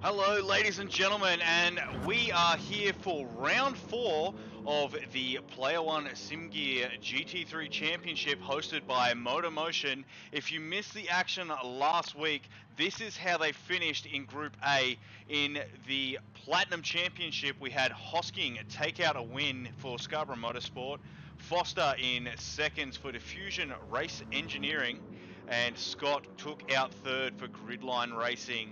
Hello, ladies and gentlemen, and we are here for round 4 of the Player1 SimGear GT3 Championship hosted by MotorMotion. If you missed the action last week, this is how they finished in Group A. In the Platinum Championship, we had Hosking take out a win for Scarborough Motorsport, Foster in seconds for Diffusion Race Engineering, and Scott took out third for Gridline Racing.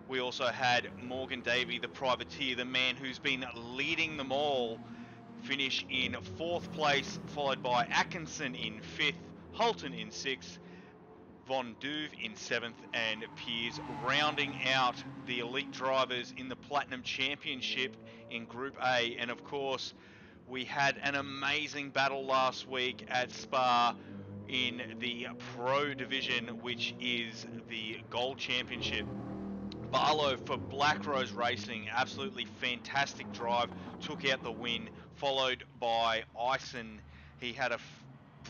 We also had Morgan Davey, the privateer, the man who's been leading them all, finish in 4th place, followed by Atkinson in 5th, Holton in 6th, Von Duve in 7th, and Piers rounding out the elite drivers in the Platinum Championship in Group A. And of course, we had an amazing battle last week at Spa in the Pro Division, which is the Gold Championship. Barlow for Black Rose Racing, absolutely fantastic drive, took out the win, followed by Ison. He had a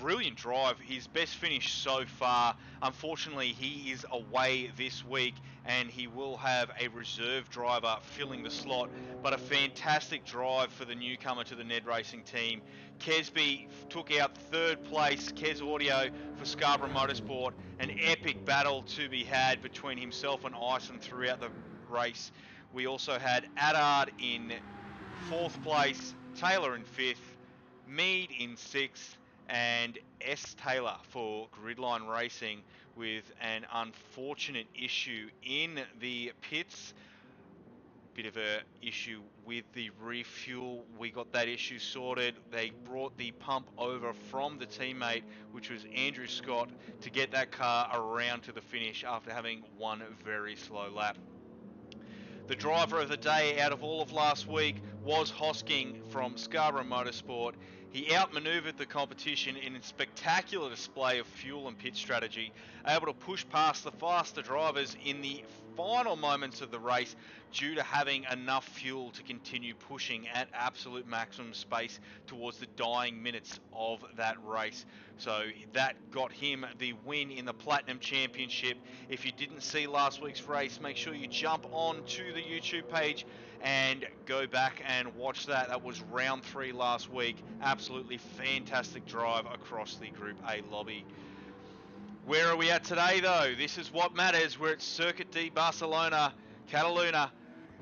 brilliant drive, his best finish so far. Unfortunately, he is away this week and he will have a reserve driver filling the slot, but a fantastic drive for the newcomer to the NED Racing team. Kesby took out 3rd place, Kes Audio for Scarborough Motorsport. An epic battle to be had between himself and Ison throughout the race. We also had Adard in 4th place, Taylor in 5th, Mead in 6th, and S. Taylor for Gridline Racing with an unfortunate issue in the pits. Bit of a issue with the refuel. We got that issue sorted. They brought the pump over from the teammate, which was Andrew Scott, to get that car around to the finish after having one very slow lap. The driver of the day out of all of last week was Hosking from Scarborough Motorsport. He outmaneuvered the competition in a spectacular display of fuel and pit strategy, able to push past the faster drivers in the final moments of the race due to having enough fuel to continue pushing at absolute maximum space towards the dying minutes of that race. So that got him the win in the Platinum Championship. If you didn't see last week's race, make sure you jump on to the YouTube page and go back and watch that. That was round 3 last week. Absolutely fantastic drive across the Group A lobby. Where are we at today though? This is what matters. We're at Circuit de Barcelona-Catalunya.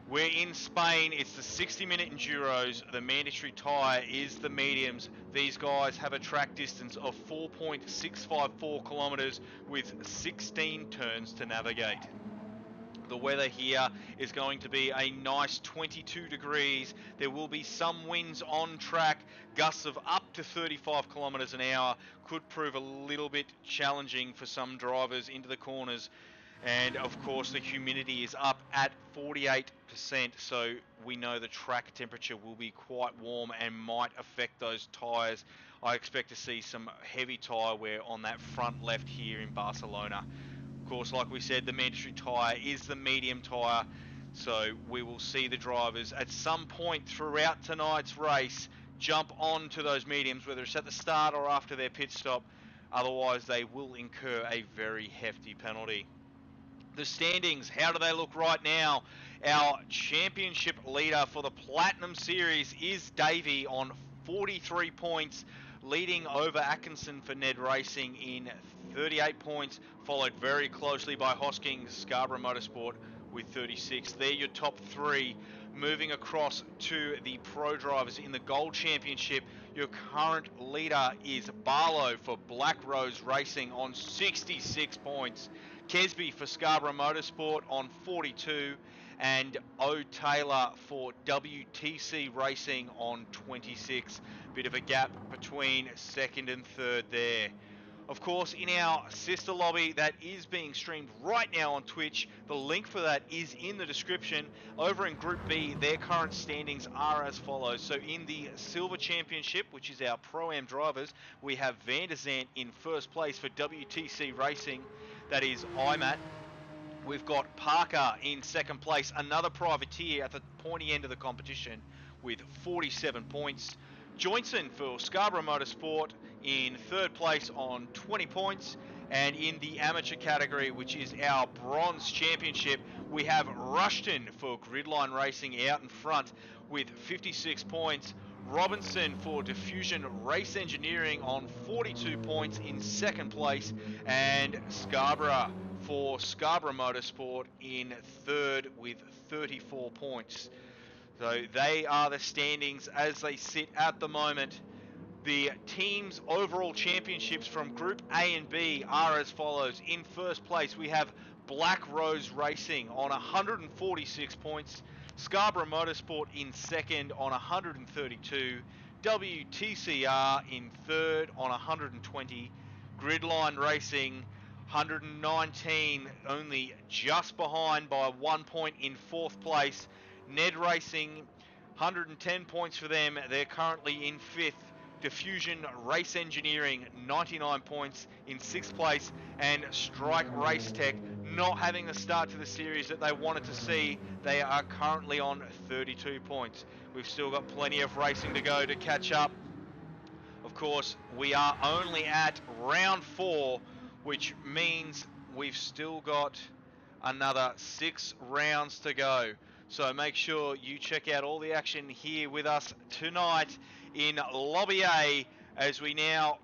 We're in Spain. It's the 60-minute enduros. The mandatory tyre is the mediums. These guys have a track distance of 4.654 kilometers with 16 turns to navigate. The weather here is going to be a nice 22 degrees. There will be some winds on track. Gusts of up to 35 kilometers an hour could prove a little bit challenging for some drivers into the corners. And of course the humidity is up at 48%, so we know the track temperature will be quite warm and might affect those tyres. I expect to see some heavy tyre wear on that front left here in Barcelona. Of course, like we said, the mandatory tyre is the medium tyre, so we will see the drivers at some point throughout tonight's race jump on to those mediums, whether it's at the start or after their pit stop. Otherwise, they will incur a very hefty penalty. The standings, how do they look right now? Our championship leader for the Platinum Series is Davey on 43 points, leading over Atkinson for NED Racing in 38 points, followed very closely by Hosking Scarborough Motorsport with 36. They're your top 3. Moving across to the pro drivers in the Gold Championship, your current leader is Barlow for Black Rose Racing on 66 points. Kesby for Scarborough Motorsport on 42, and O. Taylor for WTC Racing on 26. Bit of a gap between 2nd and 3rd there. Of course, in our sister lobby that is being streamed right now on Twitch, the link for that is in the description. Over in Group B, their current standings are as follows. So in the Silver Championship, which is our Pro-Am drivers, we have Van der Zandt in 1st place for WTC Racing. That is IMAT. We've got Parker in 2nd place, another privateer at the pointy end of the competition with 47 points. Joinson for Scarborough Motorsport in 3rd place on 20 points. And in the amateur category, which is our bronze championship, we have Rushton for Gridline Racing out in front with 56 points. Robinson for Diffusion Race Engineering on 42 points in second place, and Scarborough for Scarborough Motorsport in third with 34 points. So they are the standings as they sit at the moment. The team's overall championships from Group A and B are as follows. In first place, we have Black Rose Racing on 146 points. Scarborough Motorsport in second on 132. WTCR in third on 120. Gridline Racing 119, only just behind by 1 point in fourth place. NED Racing, 110 points for them. They're currently in fifth. Diffusion Race Engineering, 99 points in sixth place. And Strike Race Tech, not having the start to the series that they wanted to see. They are currently on 32 points. We've still got plenty of racing to go to catch up. Of course, we are only at round 4, which means we've still got another 6 rounds to go. So make sure you check out all the action here with us tonight in Lobby A as we now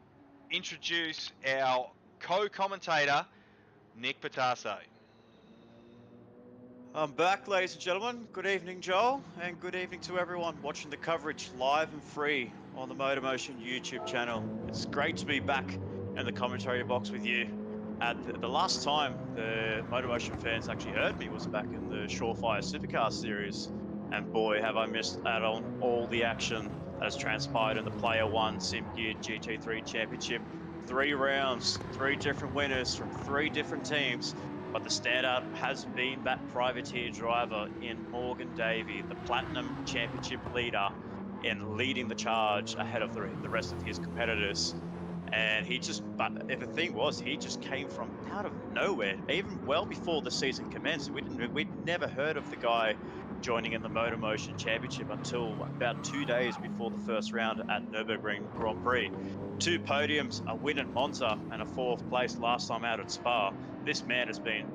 introduce our co-commentator, Nick Pautasso. I'm back, ladies and gentlemen. Good evening, Joel, and good evening to everyone watching the coverage live and free on the MotorMotion YouTube channel. It's great to be back in the commentary box with you. The last time the MotorMotion fans actually heard me was back in the Surefire Supercar series, and boy, have I missed out on all the action that has transpired in the Player1 GT3 Championship. 3 rounds, 3 different winners from 3 different teams. But the standout has been that privateer driver in Morgan Davey, the Platinum Championship leader, in leading the charge ahead of the rest of his competitors. And but the thing was, he just came from out of nowhere, even well before the season commenced. We'd never heard of the guy joining in the MotorMotion Championship until about 2 days before the first round at Nürburgring Grand Prix. 2 podiums, a win at Monza, and a 4th place last time out at Spa. This man has been,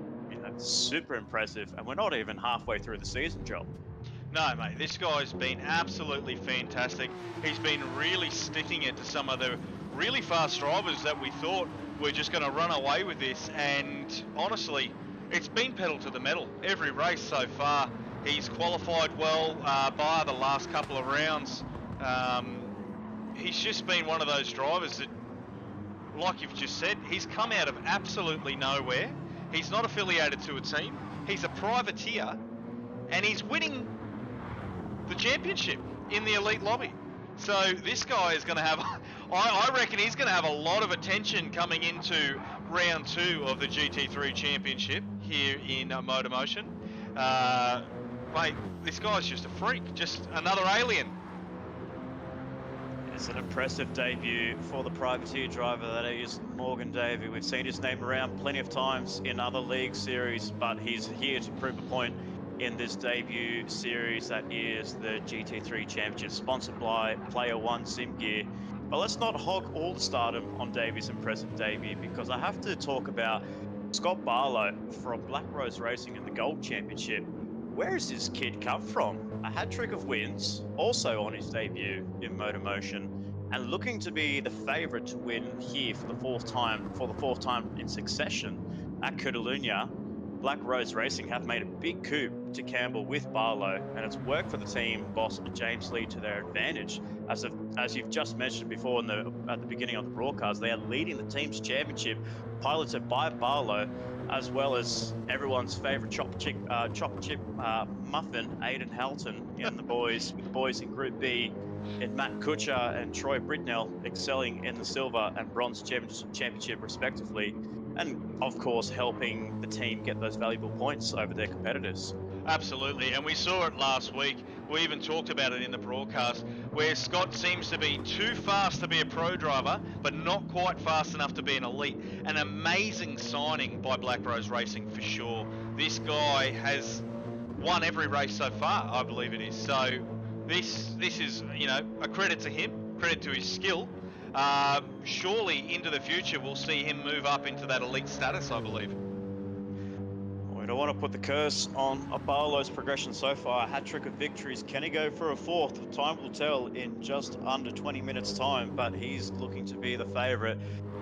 super impressive, and we're not even halfway through the season, Joel. No, mate, this guy's been absolutely fantastic. He's been really sticking it to some of the really fast drivers that we thought were just going to run away with this, and honestly, it's been pedal to the metal every race so far. He's qualified well by the last couple of rounds. He's just been one of those drivers that, like you've just said, he's come out of absolutely nowhere. He's not affiliated to a team. He's a privateer, and he's winning the championship in the elite lobby. So this guy is going to have, I reckon he's going to have a lot of attention coming into round 2 of the GT3 Championship here in MotorMotion. Mate, this guy's just a freak, just another alien. It's an impressive debut for the privateer driver that is Morgan Davey. We've seen his name around plenty of times in other league series, but he's here to prove a point in this debut series that is the GT3 Championship, sponsored by Player1 Sim Gear. But let's not hog all the stardom on Davey's impressive debut, because I have to talk about Scott Barlow from Black Rose Racing in the Gold Championship. Where has this kid come from? A hat-trick of wins, also on his debut in MotorMotion, and looking to be the favourite to win here for the fourth time in succession at Catalunya. Black Rose Racing have made a big coup to Campbell with Barlow, and it's worked for the team boss James Lee to their advantage. As you've just mentioned before at the beginning of the broadcast, they are leading the team's championship, piloted by Barlow, as well as everyone's favourite chop chip muffin, Aidan Halton, and the boys in Group B, in Matt Kuchar and Troy Britnell, excelling in the silver and bronze championship respectively, and of course helping the team get those valuable points over their competitors. Absolutely, and we saw it last week. We even talked about it in the broadcast, where Scott seems to be too fast to be a pro driver, but not quite fast enough to be an elite. An amazing signing by Black Rose Racing for sure. This guy has won every race so far, I believe it is. So this is, a credit to him, credit to his skill. surely into the future we'll see him move up into that elite status, I believe. We don't want to put the curse on Barlow's progression so far. A hat-trick of victories. Can he go for a fourth? Time will tell in just under 20 minutes time, but he's looking to be the favourite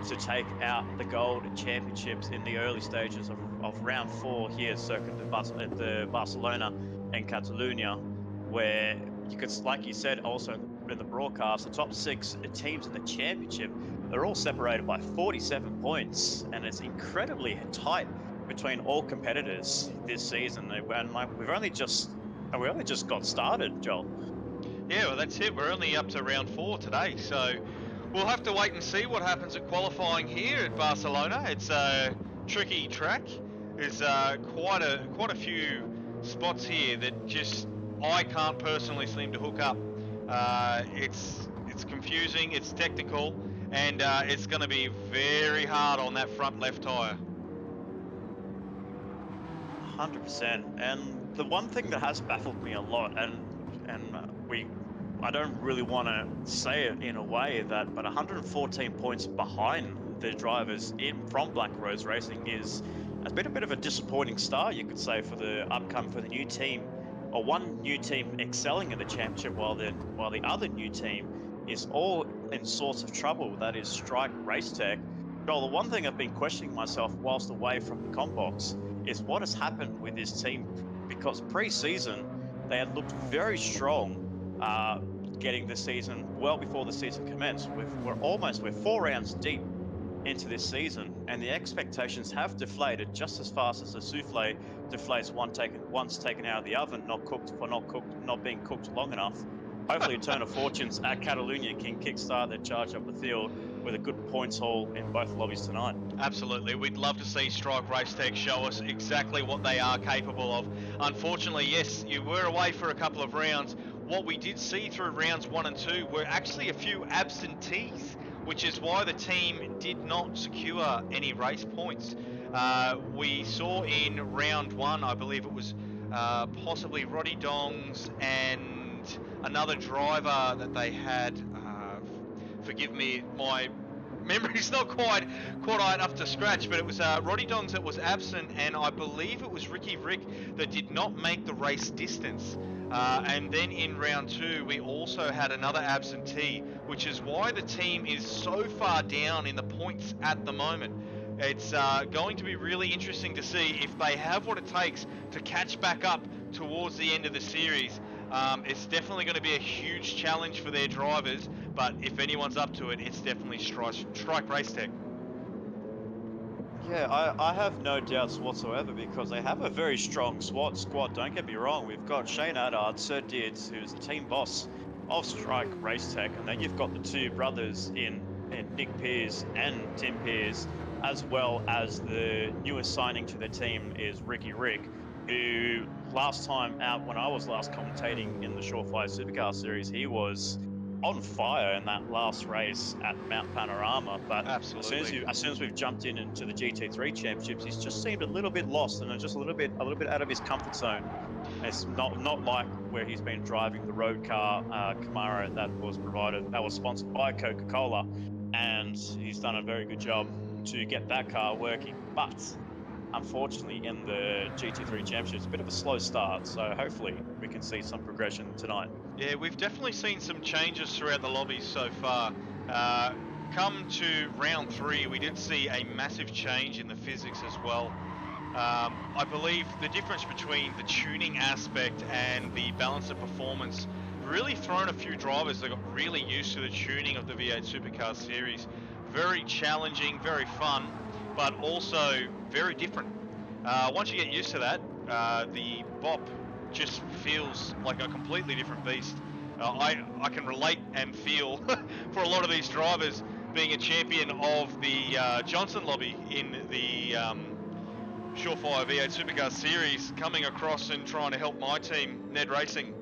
to take out the gold championships in the early stages of round 4 here, circa the Barcelona and Catalunya, where you could, like you said, also in the broadcast, the top 6 teams in the championship, they're all separated by 47 points, and it's incredibly tight between all competitors this season. And like, we only just got started, Joel. Yeah, well, that's it. We're only up to round 4 today, so we'll have to wait and see what happens at qualifying here at Barcelona. It's a tricky track. There's quite a few spots here that just I can't personally seem to hook up. It's confusing, it's technical, and it's going to be very hard on that front left tyre. 100%. And the one thing that has baffled me a lot, and I don't really want to say it in a way that, but 114 points behind the drivers from Black Rose Racing has been a bit of a disappointing start, you could say, for the new team, or one new team excelling in the championship, while the other new team is all in sorts of trouble. That is Strike Race Tech. Joel, the one thing I've been questioning myself whilst away from the comp box is what has happened with this team, because pre-season they had looked very strong, getting the season well before the season commenced. We're 4 rounds deep into this season, and the expectations have deflated just as fast as the souffle deflates once taken out of the oven, not being cooked long enough. Hopefully, a turn of fortunes at Catalunya can kickstart their charge up the field with a good points haul in both lobbies tonight. Absolutely, we'd love to see Strike Race Tech show us exactly what they are capable of. Unfortunately, yes, you were away for a couple of rounds. What we did see through rounds 1 and 2 were actually a few absentees, which is why the team did not secure any race points. We saw in round 1, I believe it was possibly Roddy Dongs and another driver that they had. Forgive me, my memory's not quite up to scratch, but it was Roddy Dongs that was absent, and I believe it was Ricky Rick that did not make the race distance. And then in round 2, we also had another absentee, which is why the team is so far down in the points at the moment. It's going to be really interesting to see if they have what it takes to catch back up towards the end of the series. It's definitely going to be a huge challenge for their drivers, but if anyone's up to it, it's definitely Strike Race Tech. Yeah, I have no doubts whatsoever, because they have a very strong squad. Don't get me wrong. We've got Shane Addard, Sir Dids, who's the team boss of Strike Race Tech, and then you've got the two brothers in Nick Pearce and Tim Pearce, as well as the newest signing to the team is Ricky Rick, who last time out, when I was last commentating in the Surefire Supercar Series, he was on fire in that last race at Mount Panorama. But absolutely, as soon as we've jumped into the GT3 Championships, he's just seemed a little bit lost and just a little bit out of his comfort zone. It's not like where he's been driving the road car Camaro that was sponsored by Coca-Cola, and he's done a very good job to get that car working. But unfortunately, in the GT3 Championship, it's a bit of a slow start, so hopefully we can see some progression tonight. Yeah, we've definitely seen some changes throughout the lobbies so far. Come to round 3, we did see a massive change in the physics as well. I believe the difference between the tuning aspect and the balance of performance really thrown a few drivers that got really used to the tuning of the V8 Supercar Series. Very challenging, very fun, but also very different. Once you get used to that, the bop just feels like a completely different beast. I can relate and feel for a lot of these drivers, being a champion of the Johnson lobby in the Surefire V8 Supercar Series, coming across and trying to help my team, NED Racing.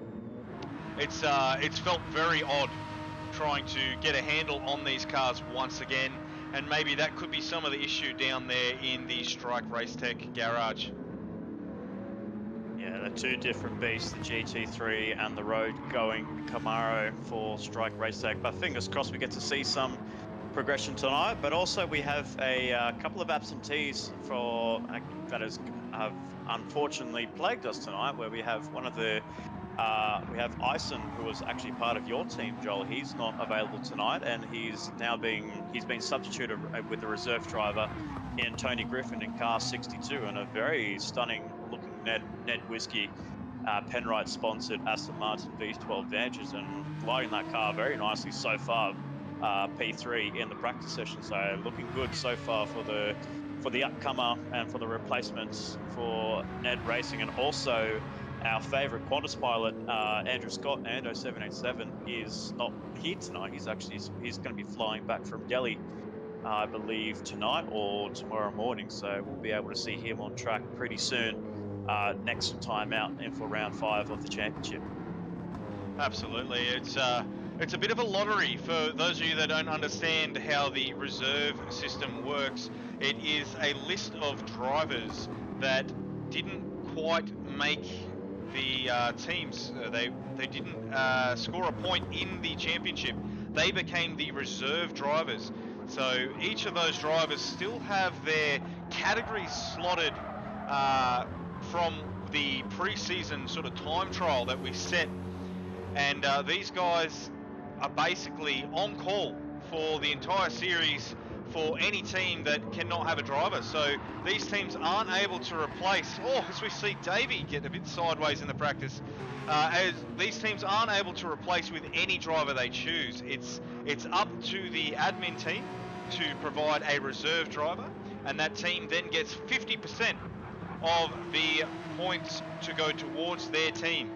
It's felt very odd trying to get a handle on these cars once again, and maybe that could be some of the issue down there in the Strike Race Tech garage. Yeah, they're two different beasts, the GT3 and the road-going Camaro for Strike Racetrack. But fingers crossed we get to see some progression tonight. But also we have a couple of absentees for that have unfortunately plagued us tonight, where we have one of the we have Ison, who was actually part of your team, Joel. He's not available tonight, and he's been substituted with the reserve driver in Tony Griffin in car 62, and a very stunning looking Ned Whiskey Penrite sponsored Aston Martin V12 Vantage, and gliding that car very nicely so far. P3 in the practice session, so looking good so far for the upcomer and for the replacements for NED Racing. And also our favourite Qantas pilot, Andrew Scott, Ando 787, is not here tonight. He's going to be flying back from Delhi, I believe, tonight or tomorrow morning. So we'll be able to see him on track pretty soon, next time out and for round 5 of the championship. Absolutely, it's a bit of a lottery for those of you that don't understand how the reserve system works. It is a list of drivers that didn't quite make the teams. They didn't score a point in the championship. They became the reserve drivers. So each of those drivers still have their categories slotted from the pre-season sort of time trial that we set. And these guys are basically on call for the entire series for any team that cannot have a driver. So these teams aren't able to replace, as we see Davey get a bit sideways in the practice, as these teams aren't able to replace with any driver they choose. It's up to the admin team to provide a reserve driver, and that team then gets 50% of the points to go towards their team.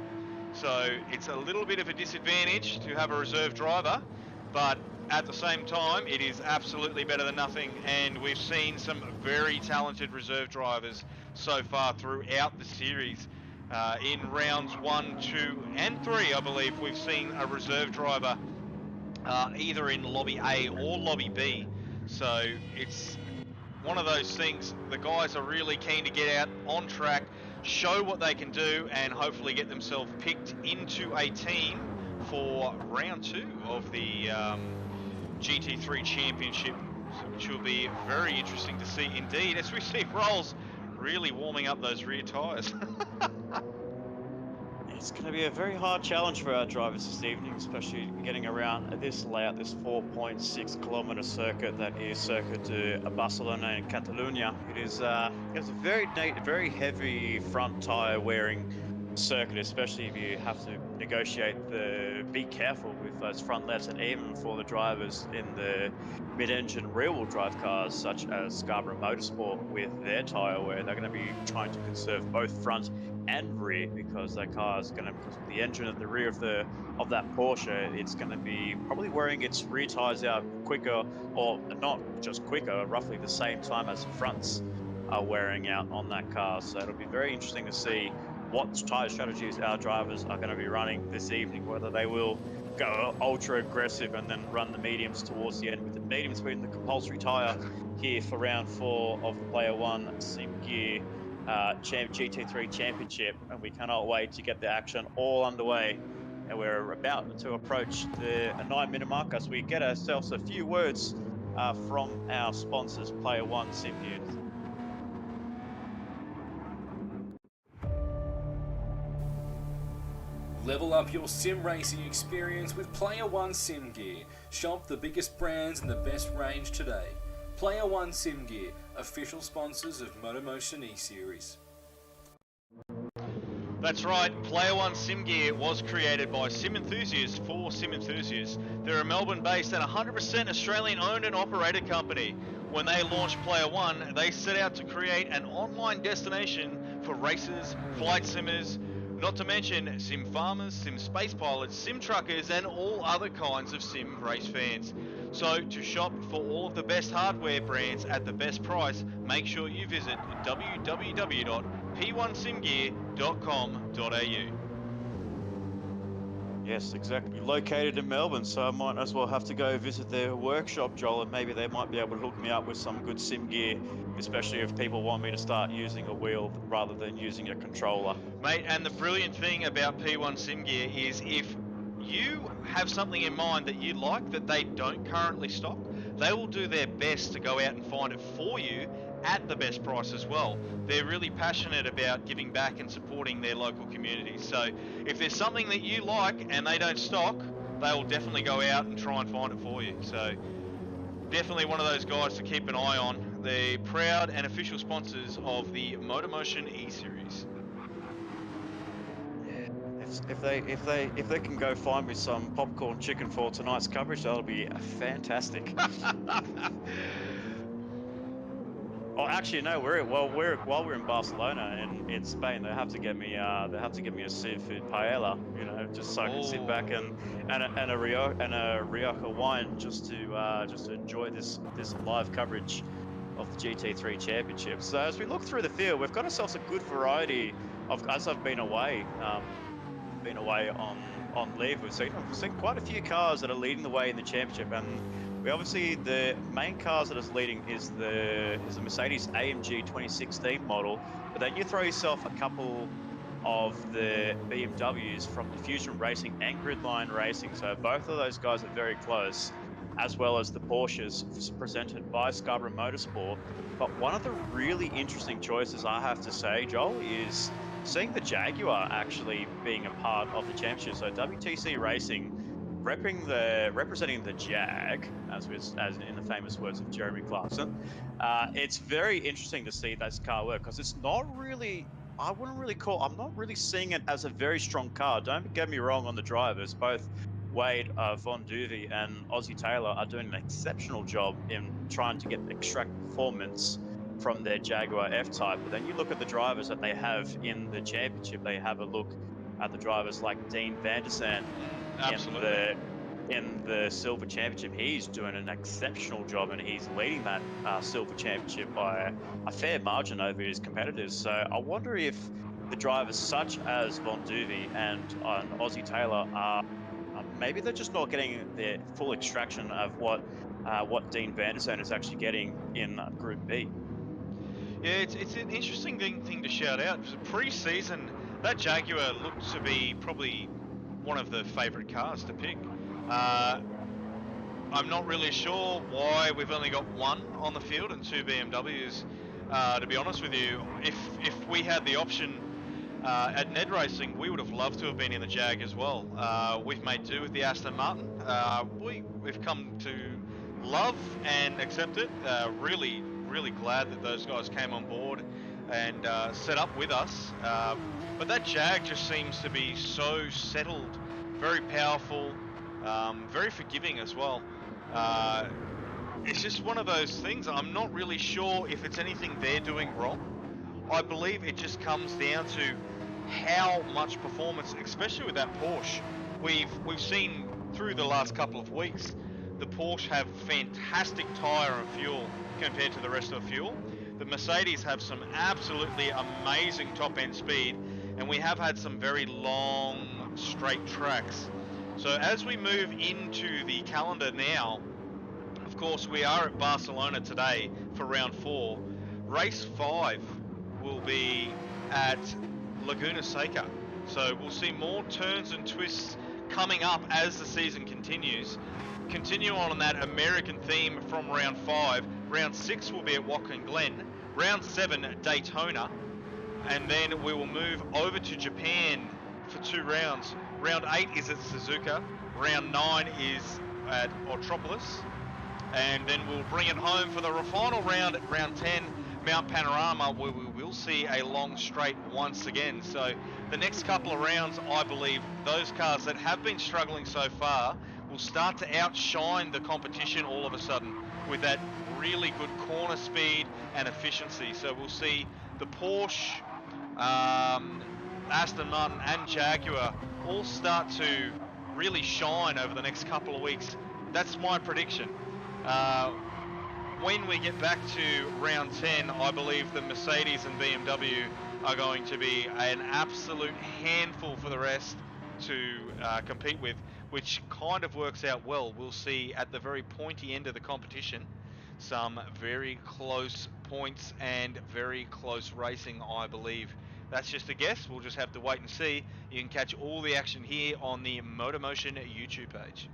So it's a little bit of a disadvantage to have a reserve driver, but at the same time, it is absolutely better than nothing, and we've seen some very talented reserve drivers so far throughout the series. In rounds 1, 2, and 3, I believe we've seen a reserve driver either in Lobby A or Lobby B. So it's one of those things, the guys are really keen to get out on track, show what they can do, and hopefully get themselves picked into a team for round 2 of the GT3 Championship, which will be very interesting to see indeed, as we see Rolls really warming up those rear tyres. It's going to be a very hard challenge for our drivers this evening, especially getting around this layout, this 4.6 kilometer circuit that is Circuit de Barcelona-Catalunya. It is a very heavy front tyre wearing circuit, especially if you have to be careful with those front lefts, and even for the drivers in the mid-engine rear-wheel drive cars such as Scarborough Motorsport with their tyre wear, they're going to be trying to conserve both front and rear, because that car is going to, because of the engine at the rear of that Porsche, it's going to be probably wearing its rear tyres out quicker, or not just quicker, roughly the same time as the fronts are wearing out on that car. So it'll be very interesting to see what tyre strategies our drivers are going to be running this evening, whether they will go ultra aggressive and then run the mediums towards the end, with the mediums being the compulsory tyre here for round 4 of the Player1 Sim Gear GT3 Championship. And we cannot wait to get the action all underway, and we're about to approach the 9-minute mark as we get ourselves a few words from our sponsors, Player1 Sim Gear. Level up your sim racing experience with Player1 Sim Gear. Shop the biggest brands and the best range today. Player1 Sim Gear, official sponsors of MotorMotion E-Series. That's right, Player1 Sim Gear was created by sim enthusiasts for sim enthusiasts. They're a Melbourne-based and 100% Australian-owned and operated company. When they launched Player1, they set out to create an online destination for racers, flight simmers, not to mention sim farmers, sim space pilots, sim truckers, and all other kinds of sim race fans. So to shop for all of the best hardware brands at the best price, make sure you visit www.p1simgear.com.au. Yes, exactly. Located in Melbourne, so I might as well have to go visit their workshop, Joel, and maybe they might be able to hook me up with some good sim gear, especially if people want me to start using a wheel rather than using a controller. Mate, and the brilliant thing about P1 Sim Gear is if you have something in mind that you like that they don't currently stock, they will do their best to go out and find it for you at the best price as well. They're really passionate about giving back and supporting their local communities. So if there's something that you like and they don't stock, they will definitely go out and try and find it for you. So definitely one of those guys to keep an eye on. They're proud and official sponsors of the MotorMotion E-Series. If they can go find me some popcorn chicken for tonight's coverage, that'll be fantastic. Oh, actually, no. While we're in Barcelona and in Spain, they have to get me a seafood paella. You know, just so I can sit back and a Rioja wine just to enjoy this live coverage of the GT3 Championship. So as we look through the field, we've got ourselves a good variety of. As I've been away on leave, we've seen quite a few cars that are leading the way in the championship, and we obviously the main cars that is leading is the Mercedes AMG 2016 model, but then you throw yourself a couple of the BMWs from Diffusion Racing and Gridline Racing, so both of those guys are very close, as well as the Porsches presented by Scarborough Motorsport. But one of the really interesting choices, I have to say, Joel, is seeing the Jaguar actually being a part of the championship. So WTC-Racing representing the Jag, as in the famous words of Jeremy Clarkson. It's very interesting to see this car work, because it's not really, I'm not really seeing it as a very strong car. Don't get me wrong on the drivers. Both Wade Von Duvey and Ozzy Taylor are doing an exceptional job in trying to extract performance from their Jaguar F-Type. But then you look at the drivers that they have in the championship. They have a look at the drivers like Dean Vandersan in the Silver Championship. He's doing an exceptional job, and he's leading that Silver Championship by a fair margin over his competitors. So I wonder if the drivers such as Von Duvey and Ozzy Taylor are maybe they're just not getting the full extraction of what Dean Vandersan is actually getting in Group B. Yeah, it's an interesting thing to shout out. Pre-season, that Jaguar looked to be probably one of the favourite cars to pick. I'm not really sure why we've only got one on the field and two BMWs. To be honest with you, if we had the option at NED Racing, we would have loved to have been in the Jag as well. We've made do with the Aston Martin. We've come to love and accept it. Really glad that those guys came on board and set up with us. But that Jag just seems to be so settled, very powerful, very forgiving as well. It's just one of those things. I'm not really sure if it's anything they're doing wrong. I believe it just comes down to how much performance, especially with that Porsche. We've seen through the last couple of weeks, the Porsche have fantastic tyre and fuel compared to the rest of the fuel. The Mercedes have some absolutely amazing top-end speed, and we have had some very long, straight tracks. So as we move into the calendar now, of course, we are at Barcelona today for round 4. Race 5 will be at Laguna Seca. So we'll see more turns and twists coming up as the season continues. Continue on that American theme from round 5. Round 6 will be at Watkins Glen. Round 7 at Daytona. And then we will move over to Japan for 2 rounds. Round 8 is at Suzuka. Round 9 is at Otropolis. And then we'll bring it home for the final round at round 10, Mount Panorama, where we will see a long straight once again. So the next couple of rounds, I believe, those cars that have been struggling so far will start to outshine the competition all of a sudden with that really good corner speed and efficiency. So we'll see the Porsche, Aston Martin and Jaguar all start to really shine over the next couple of weeks. That's my prediction. When we get back to round 10, I believe the Mercedes and BMW are going to be an absolute handful for the rest. to compete with, which kind of works out well. We'll see at the very pointy end of the competition some very close points and very close racing, I believe. That's just a guess. We'll just have to wait and see. You can catch all the action here on the MotorMotion YouTube page.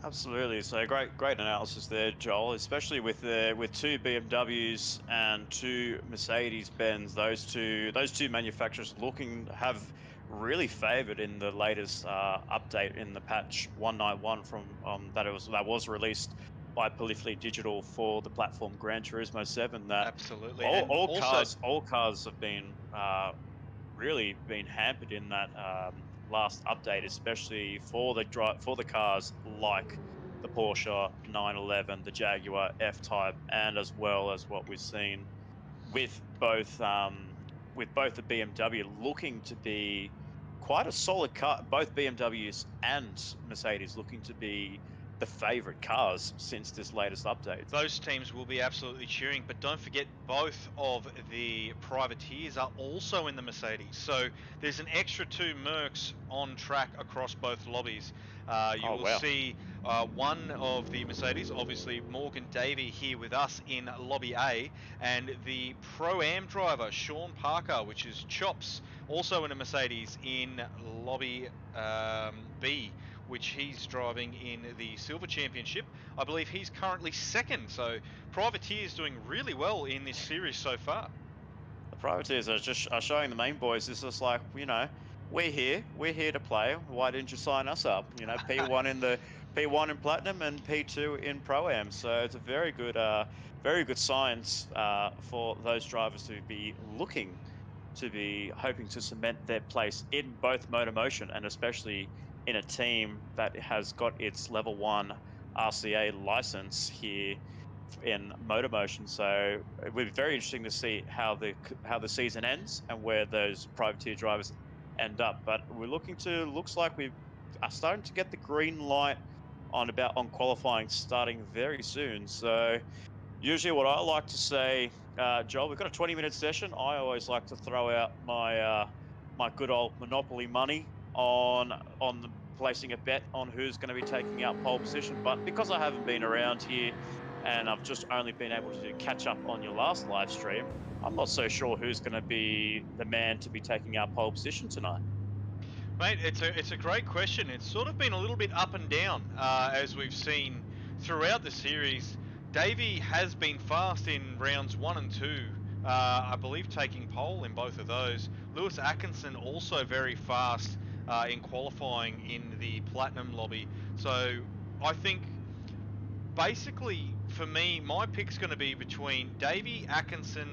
Absolutely. So great analysis there, Joel. Especially with two BMWs and two Mercedes-Benz, those two manufacturers have really favoured in the latest update in the patch 191 from that was released by Polyphony Digital for the platform Gran Turismo 7. That absolutely all cars have been really been hampered in that last update, especially for the cars like the Porsche 911, the Jaguar F-Type, and as well as what we've seen with both the BMW looking to be quite a solid car. Both BMWs and Mercedes looking to be the favorite cars since this latest update. Those teams will be absolutely cheering, but don't forget both of the privateers are also in the Mercedes. So there's an extra 2 Mercs on track across both lobbies. You will see one of the Mercedes, obviously Morgan Davey here with us in Lobby A, and the Pro-Am driver, Sean Parker, which is Chops, also in a Mercedes in Lobby B, which he's driving in the Silver Championship. I believe he's currently second, so Privateers doing really well in this series so far. The Privateers are showing the main boys. It's just like, you know, we're here to play. Why didn't you sign us up? You know, P1 in Platinum and P2 in Pro-Am. So it's a very good signs for those drivers to be hoping to cement their place in both MotorMotion and especially in a team that has got its level 1 RCA license here in MotorMotion. So it will be very interesting to see how the season ends and where those privateer drivers end up. But looks like we are starting to get the green light on qualifying starting very soon. So usually what I like to say, Joel, we've got a 20-minute session. I always like to throw out my my good old Monopoly money on placing a bet on who's going to be taking out pole position. But because I haven't been around here and I've just only been able to catch up on your last live stream, I'm not so sure who's going to be the man to be taking out pole position tonight. Mate, it's a great question. It's sort of been a little bit up and down as we've seen throughout the series. Davey has been fast in rounds 1 and 2, I believe taking pole in both of those. Lewis Atkinson also very fast in qualifying in the Platinum lobby. So I think basically for me, my pick's going to be between Davey, Atkinson,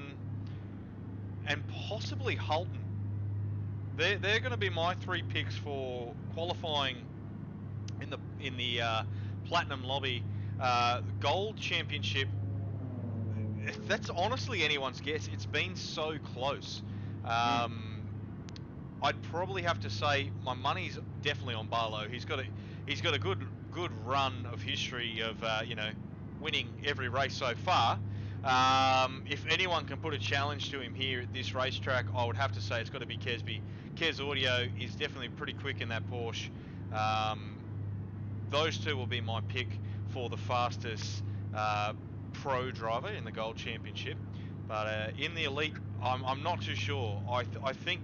and possibly Holton. They're going to be my 3 picks for qualifying in the Platinum lobby. Gold Championship, that's honestly anyone's guess. It's been so close. I'd probably have to say my money's definitely on Barlow. He's got a good run of history of you know, winning every race so far. If anyone can put a challenge to him here at this racetrack, I would have to say it's got to be Kesby. Kes Audio is definitely pretty quick in that Porsche. Those two will be my pick for the fastest pro driver in the Gold Championship. But in the Elite, I'm not too sure. I think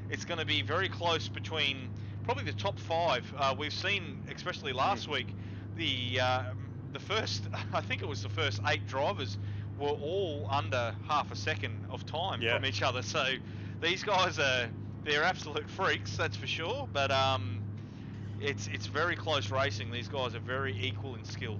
it's going to be very close between probably the top 5. We've seen, especially last week, the first, I think it was the first 8 drivers were all under half a second of time from each other. So these guys they're absolute freaks, that's for sure. But it's very close racing. These guys are very equal in skill.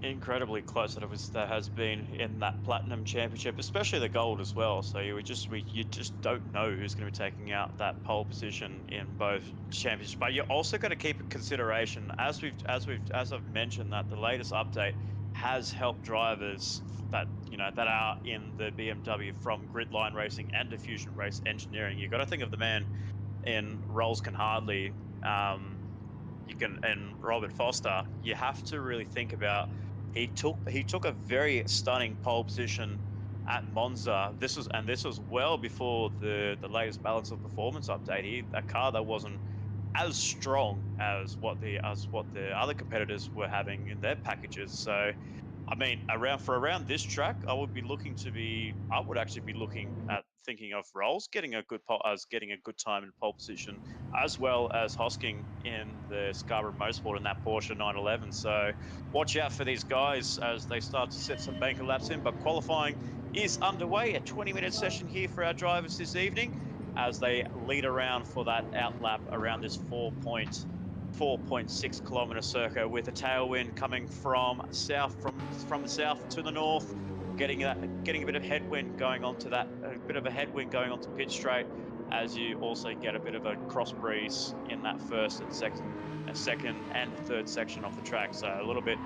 Incredibly close that has been in that Platinum Championship, especially the Gold as well. So you just don't know who's going to be taking out that pole position in both championships. But you're also got to keep in consideration, as I've mentioned, that the latest update has helped drivers that are in the BMW from Gridline Racing and Diffusion Race Engineering. You got to think of the man in Rolls Can Hardly, and Robert Foster. You have to really think about. He took a very stunning pole position at Monza. This was well before the latest balance of performance update. A car that wasn't as strong as what the other competitors were having in their packages. So, I mean, around this track, I would actually be looking at thinking of Rolls getting a good time in pole position, as well as Hosking in the Scarborough Motorsport in that Porsche 911. So watch out for these guys as they start to set some banker laps in. But qualifying is underway. A 20-minute session here for our drivers this evening as they lead around for that outlap around this 4.6 kilometer circuit, with a tailwind coming from the south to the north, getting a bit of headwind going onto pit straight, as you also get a bit of a cross breeze in that second and third section of the track. So a little bit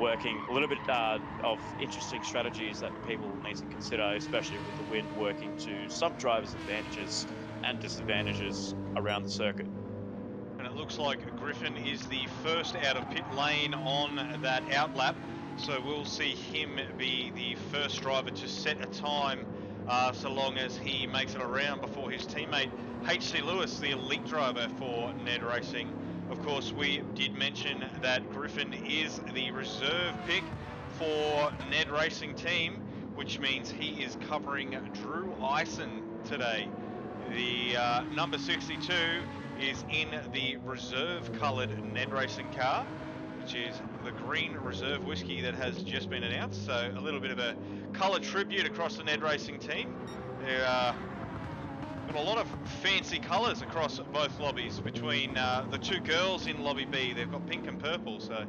of interesting strategies that people need to consider, especially with the wind working to some drivers' advantages and disadvantages around the circuit. And it looks like Griffin is the first out of pit lane on that outlap, so we'll see him be the first driver to set a time so long as he makes it around before his teammate HC Lewis, the elite driver for NED Racing. Of course, we did mention that Griffin is the reserve pick for NED Racing team, which means he is covering Drew Ison today. The number 62 is in the reserve coloured NED Racing car, which is the green reserve whiskey that has just been announced. So a little bit of a colour tribute across the NED Racing team. They're got a lot of fancy colours across both lobbies. Between the two girls in lobby B, they've got pink and purple, so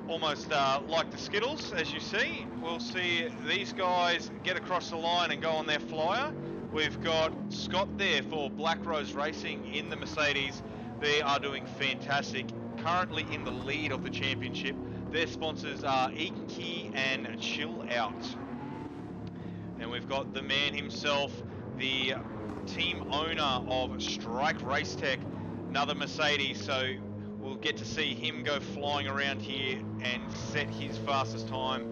almost like the Skittles, as you see. We'll see these guys get across the line and go on their flyer. We've got Scott there for Black Rose Racing in the Mercedes. They are doing fantastic, currently in the lead of the championship. Their sponsors are Eat Key and Chill Out. And we've got the man himself, the team owner of Strike Race Tech, another Mercedes, so we'll get to see him go flying around here and set his fastest time.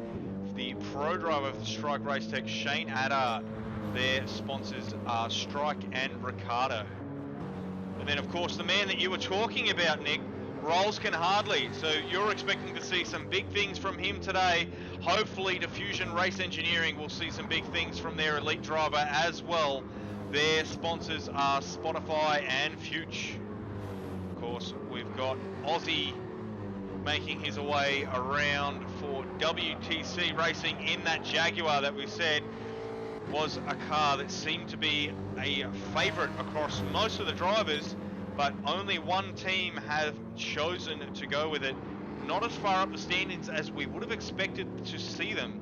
The pro driver of the Strike Race Tech, Shane Addard. Their sponsors are Strike and Ricardo. And then, of course, the man that you were talking about, Nick, Rolls Can Hardly. So you're expecting to see some big things from him today. Hopefully Diffusion Race Engineering will see some big things from their elite driver as well. Their sponsors are Spotify and Future. Of course, we've got Aussie making his way around for WTC-Racing in that Jaguar that we said was a car that seemed to be a favourite across most of the drivers, but only one team have chosen to go with it. Not as far up the standings as we would have expected to see them,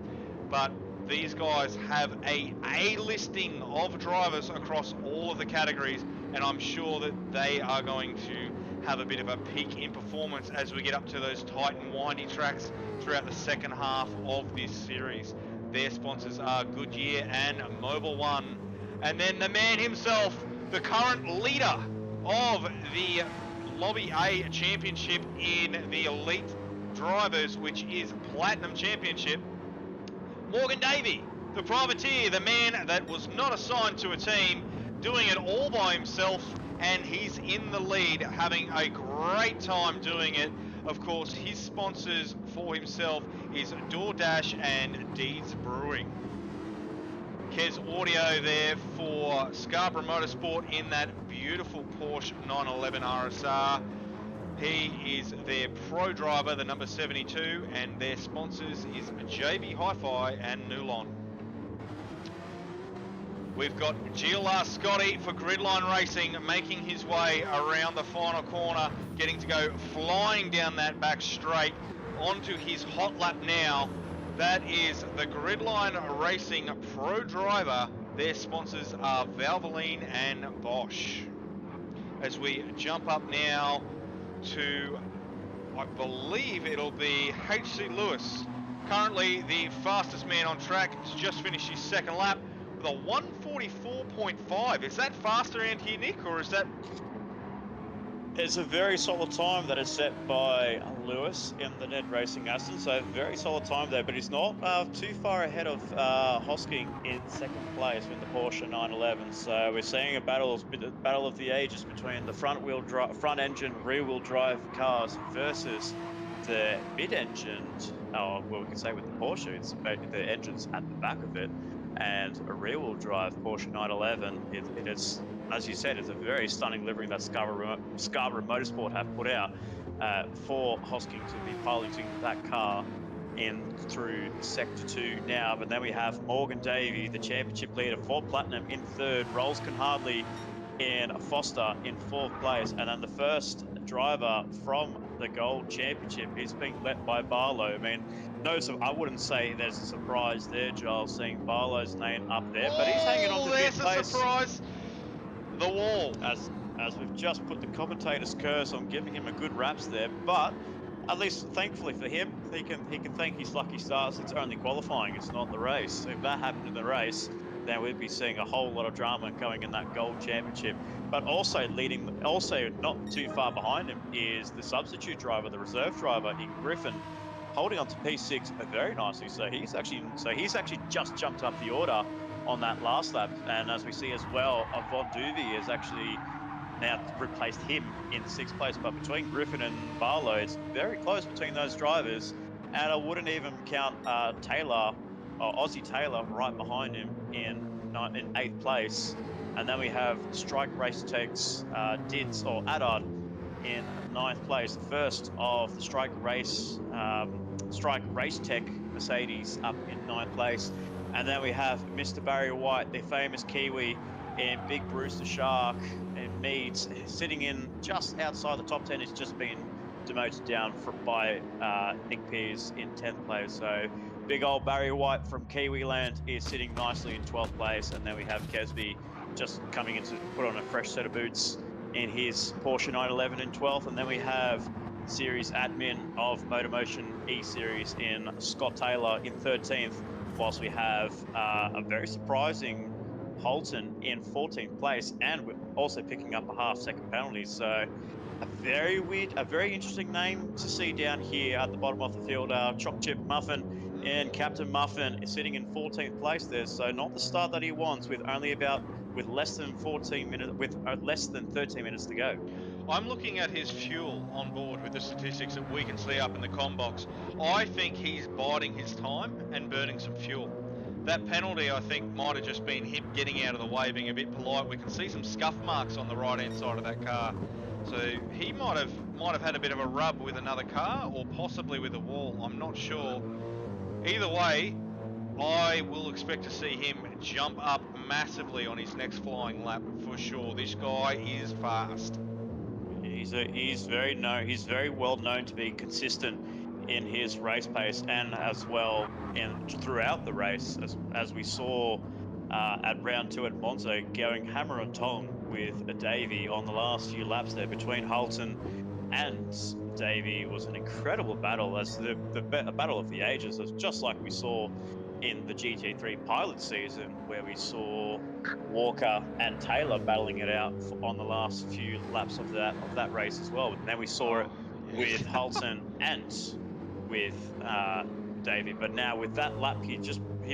but these guys have a listing of drivers across all of the categories, and I'm sure that they are going to have a bit of a peak in performance as we get up to those tight and windy tracks throughout the second half of this series. Their sponsors are Goodyear and Mobil One. And then the man himself, the current leader of the Lobby A Championship in the Elite Drivers, which is Platinum Championship, Morgan Davey, the privateer, the man that was not assigned to a team, doing it all by himself, and he's in the lead, having a great time doing it. Of course, his sponsors for himself is DoorDash and Deeds Brewing. Kez Audio there for Scarborough Motorsport in that beautiful Porsche 911 RSR. He is their pro driver, the number 72, and their sponsors is JB Hi-Fi and Nulon. We've got GLR Scotty for Gridline Racing making his way around the final corner, getting to go flying down that back straight onto his hot lap now. That is the Gridline Racing pro driver. Their sponsors are Valvoline and Bosch. As we jump up now to, I believe it'll be HC Lewis, currently the fastest man on track, has just finished his second lap with a 1:44.5. Is that faster around here, Nick, or is that? It's a very solid time that is set by Lewis in the NED Racing Aston, so very solid time there, but he's not too far ahead of Hosking in second place in the Porsche 911. So we're seeing a battle of the ages between the front engine, rear wheel drive cars versus the mid-engined, well, we can say with the Porsche, it's the engine's at the back of it, and a rear wheel drive Porsche 911. It is, as you said, it's a very stunning livery that Scarborough Motorsport have put out for Hosking to be piloting that car in through Sector 2 now. But then we have Morgan Davey, the championship leader for Platinum, in third. Rolls Can Hardly in Foster in fourth place. And then the first driver from the Gold Championship is being led by Barlow. I mean, I wouldn't say there's a surprise there, Giles, seeing Barlow's name up there, but he's hanging on to fifth place. There's a surprise. The wall. As we've just put the commentator's curse on giving him a good raps there, but at least thankfully for him, he can thank his lucky stars. It's only qualifying, it's not the race. If that happened in the race, then we'd be seeing a whole lot of drama going in that Gold Championship. But also not too far behind him is the substitute driver, the reserve driver in Griffin, holding on to P6 very nicely. So he's actually just jumped up the order on that last lap, and as we see as well, Von Duvey has actually now replaced him in sixth place. But between Griffin and Barlow, it's very close between those drivers, and I wouldn't even count Aussie Taylor right behind him in eighth place. And then we have Strike Race Tech's Adard in ninth place, the first of the Strike Race Tech Mercedes up in ninth place. And then we have Mr. Barry White, the famous Kiwi, and Big Bruce the Shark and Meads sitting in just outside the top 10. He's just been demoted down by Nick Pearce in 10th place. So big old Barry White from Kiwi land is sitting nicely in 12th place. And then we have Kesby just coming in to put on a fresh set of boots in his Porsche 911 in 12th. And then we have series admin of MotorMotion E-Series in Scott Taylor in 13th. Whilst we have a very surprising Holton in 14th place, and we're also picking up a half-second penalty. So a very interesting name to see down here at the bottom of the field. Choc Chip Muffin and Captain Muffin is sitting in 14th place there. So not the start that he wants, with less than 13 minutes to go. I'm looking at his fuel on board with the statistics that we can see up in the comm box. I think he's biding his time and burning some fuel. That penalty, I think, might have just been him getting out of the way, being a bit polite. We can see some scuff marks on the right-hand side of that car. So he might have had a bit of a rub with another car, or possibly with a wall. I'm not sure. Either way, I will expect to see him jump up massively on his next flying lap for sure. This guy is fast. He's very well known to be consistent in his race pace, and as well throughout the race, as we saw at round 2 at Monza, going hammer and tong with a Davey on the last few laps there. Between Holton and Davey was an incredible battle, as a battle of the ages, just like we saw in the GT3 pilot season, where we saw Walker and Taylor battling it out on the last few laps of that race as well. And then we saw it with Holton and with Davey. But now with that lap, he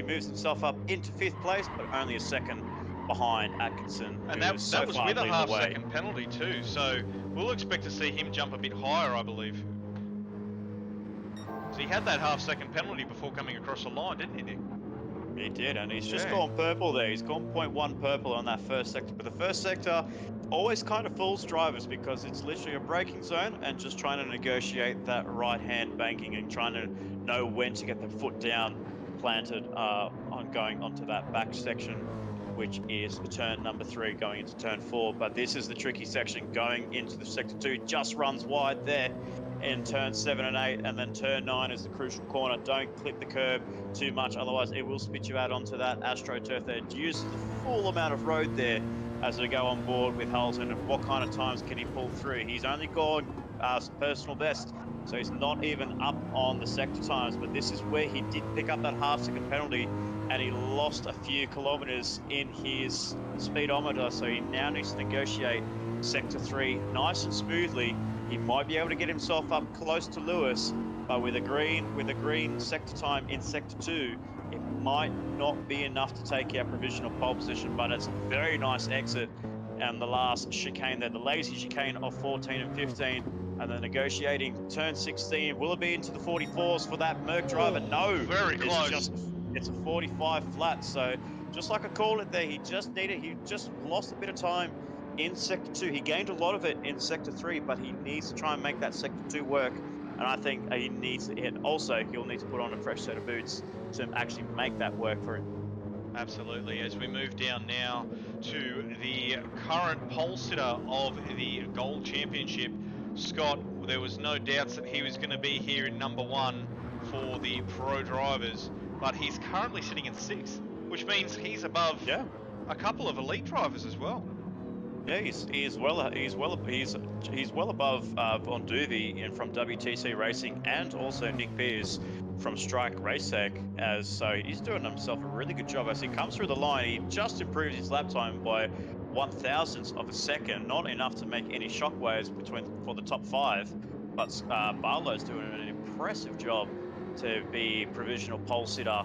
moves himself up into 5th place, but only a second behind Atkinson. And that was with a half-second penalty too. So we'll expect to see him jump a bit higher, I believe. So he had that half-second penalty before coming across the line, didn't he, Nick? He did, and he's just gone purple there. He's gone 0.1 purple on that first sector. But the first sector always kind of fools drivers, because it's literally a braking zone and just trying to negotiate that right-hand banking and trying to know when to get the foot down planted on going onto that back section, which is turn number 3 going into turn 4. But this is the tricky section going into the sector 2. Just runs wide there in turn 7 and 8, and then turn 9 is the crucial corner. Don't clip the curb too much, otherwise it will spit you out onto that AstroTurf there. Use the full amount of road there as we go on board with Holton, and what kind of times can he pull through. He's only gone personal best, so he's not even up on the sector times, but this is where he did pick up that half-second penalty and he lost a few kilometers in his speedometer, so he now needs to negotiate Sector 3 nice and smoothly. He might be able to get himself up close to Lewis, but with a green sector time in Sector 2, it might not be enough to take out provisional pole position, but it's a very nice exit. And the last chicane there, the lazy chicane of 14 and 15, and then negotiating turn 16. Will it be into the 44s for that Merc driver? No, very close. It's a 45 flat. So just like I called it there, he just lost a bit of time in Sector 2. He gained a lot of it in Sector 3, but he needs to try and make that Sector 2 work. And I think he needs to hit. Also, he'll need to put on a fresh set of boots to actually make that work for him. Absolutely. As we move down now to the current pole sitter of the Gold Championship, Scott, there was no doubts that he was going to be here in number 1 for the pro drivers, but he's currently sitting in 6th, which means he's above a couple of elite drivers as well. Yeah, he's well above Von Duve from WTC Racing, and also Nick Pierce from Strike Race Tech. So he's doing himself a really good job as he comes through the line. He just improved his lap time by 1/1000th of a second, not enough to make any shockwaves for the top 5, but Barlow's doing an impressive job to be provisional pole sitter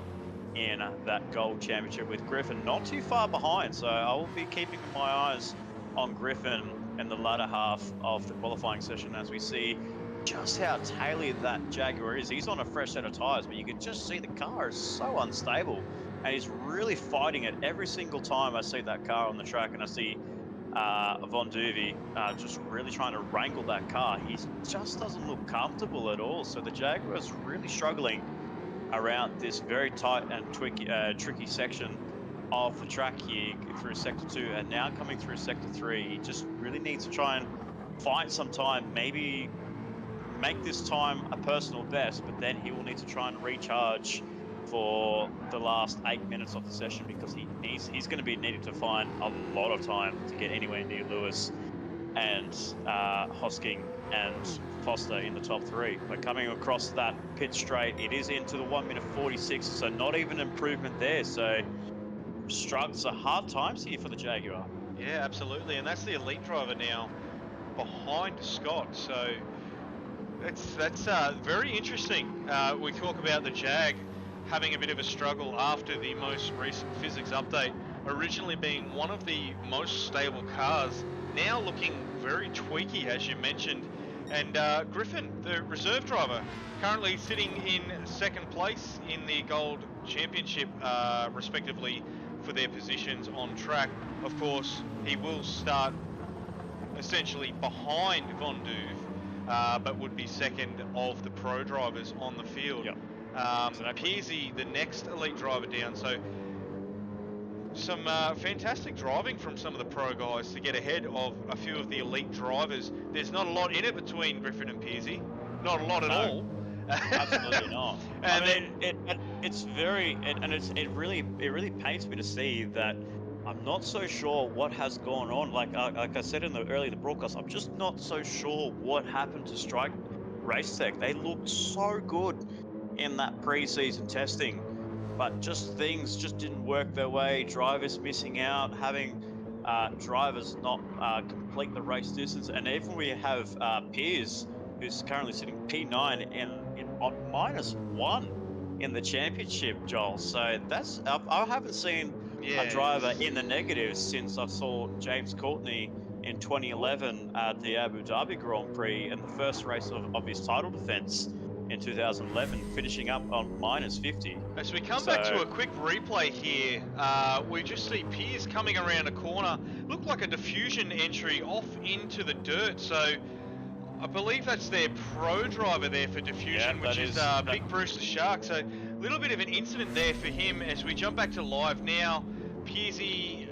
in that Gold Championship, with Griffin not too far behind. So I will be keeping my eyes on Griffin in the latter half of the qualifying session as we see just how tailored that Jaguar is. He's on a fresh set of tyres, but you can just see the car is so unstable, and he's really fighting it every single time I see that car on the track, and I see Von Duve just really trying to wrangle that car. He just doesn't look comfortable at all, so the Jaguar is really struggling around this very tight and tricky section of the track here through Sector 2, and now coming through Sector 3. He just really needs to try and find some time, maybe make this time a personal best, but then he will need to try and recharge for the last 8 minutes of the session, because he's going to be needing to find a lot of time to get anywhere near Lewis and Hosking and Foster in the top 3. But coming across that pit straight, it is into the 1:46, so not even improvement there. So struggles are hard times here for the Jaguar. Yeah, absolutely, and that's the elite driver now behind Scott. So that's very interesting. We talk about the Jag having a bit of a struggle after the most recent physics update, originally being one of the most stable cars, now looking very tweaky, as you mentioned. And Griffin, the reserve driver, currently sitting in 2nd place in the Gold Championship, respectively, for their positions on track. Of course, he will start essentially behind Von Duve, but would be 2nd of the pro drivers on the field. Yep. Piercy, the next elite driver down. So some fantastic driving from some of the pro guys to get ahead of a few of the elite drivers. There's not a lot in it between Griffin and Piercy. Not a lot at all. Absolutely not. And it really pains me to see that. I'm not so sure what has gone on. Like I said earlier in the broadcast, I'm just not so sure what happened to Strike Race Tech. They looked so good in that pre-season testing, but things just didn't work their way. Drivers missing out, having drivers not complete the race distance, and even we have Piers, who's currently sitting P9 in on -1 in the championship, Joel. So that's I haven't seen a driver in the negatives since I saw James Courtney in 2011 at the Abu Dhabi Grand Prix in the first race of his title defense in 2011, finishing up on -50. As we come back to a quick replay here, we just see Piers coming around a corner, looked like a Diffusion entry off into the dirt. So I believe that's their pro driver there for Diffusion, which is Big Bruce the Shark. So a little bit of an incident there for him. As we jump back to live now, Piercy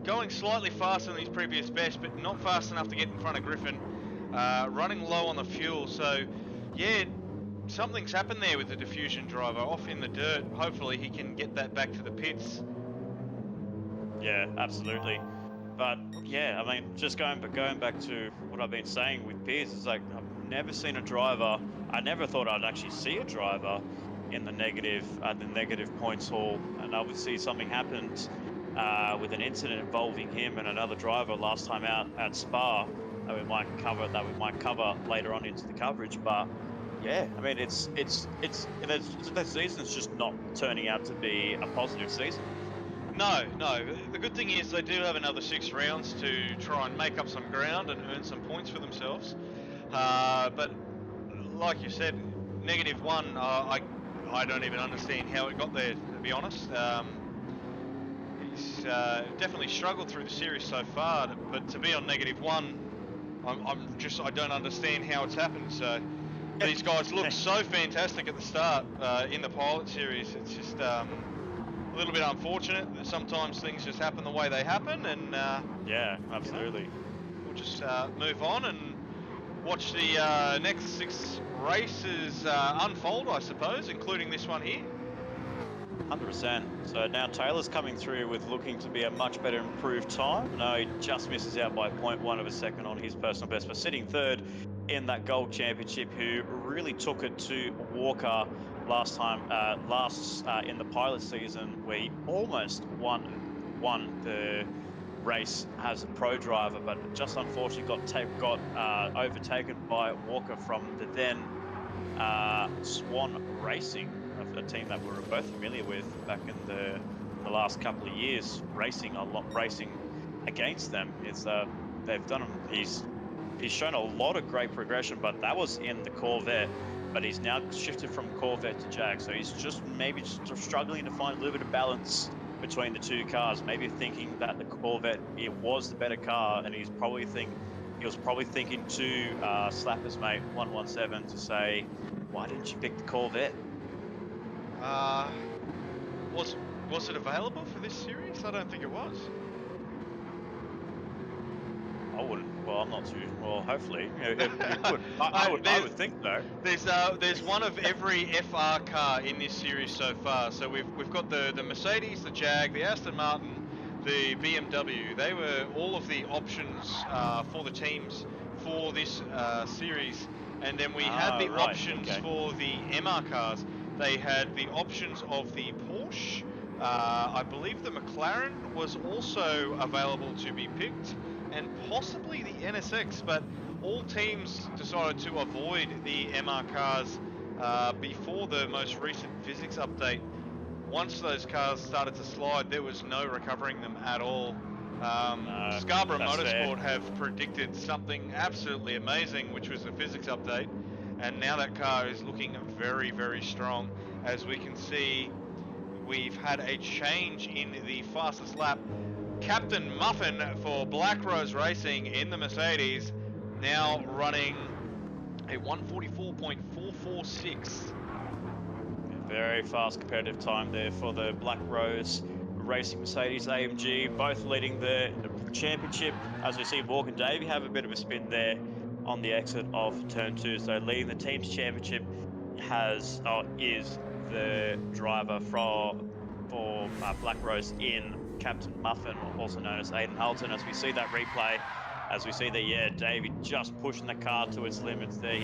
going slightly faster than his previous best, but not fast enough to get in front of Griffin, running low on the fuel. So yeah, something's happened there with the Diffusion driver off in the dirt. Hopefully he can get that back to the pits. Yeah, absolutely. But yeah, I mean, just going back to what I've been saying with Piers, it's like I've never seen a driver. I never thought I'd actually see a driver in the negative points haul, and obviously something happened with an incident involving him and another driver last time out at Spa that we might cover later on into the coverage. But yeah, I mean, it's the season's just not turning out to be a positive season. No. The good thing is they do have another 6 rounds to try and make up some ground and earn some points for themselves. But like you said, -1, I don't even understand how it got there, to be honest. He's definitely struggled through the series so far, but to be on -1, I don't understand how it's happened. So these guys look so fantastic at the start in the pilot series. It's just a little bit unfortunate that sometimes things just happen the way they happen, and yeah, absolutely. You know, we'll just move on and watch the next 6 races unfold, I suppose, including this one here. 100%. So now Taylor's coming through with looking to be a much better improved time. No, he just misses out by 0.1 of a second on his personal best, but sitting third in that Gold Championship, who really took it to Walker last in the pilot season, where he almost won the race as a pro driver, but just unfortunately got overtaken by Walker from the then Swan Racing, a team that we were both familiar with back in the last couple of years, racing against them. They've done him. He's shown a lot of great progression, but that was in the Corvette. But he's now shifted from Corvette to Jag, so he's maybe struggling to find a little bit of balance between the 2 cars. Maybe thinking that the Corvette was the better car, and he was probably thinking to slap his mate 117 to say, "Why didn't you pick the Corvette?" Was it available for this series? I don't think it was. I wouldn't. Well, I'm not too. Well, hopefully, it would. I would think so. There's one of every FR car in this series so far. So we've got the Mercedes, the Jag, the Aston Martin, the BMW. They were all of the options for the teams for this series, and then we had the options for the MR cars. They had the options of the Porsche. I believe the McLaren was also available to be picked, and possibly the NSX, but all teams decided to avoid the MR cars before the most recent physics update. Once those cars started to slide, there was no recovering them at all. Scarborough Motorsport have predicted something absolutely amazing, which was the physics update, and now that car is looking very, very strong. As we can see, we've had a change in the fastest lap. Captain Muffin for Black Rose Racing in the Mercedes, now running a 144.446. Very fast competitive time there for the Black Rose Racing Mercedes AMG, both leading the championship. As we see, Morgan Davey have a bit of a spin there on the exit of turn 2. So leading the team's championship is the driver for Black Rose in Captain Muffin, also known as Aiden Halton. As we see that replay, Davey just pushing the car to its limits there.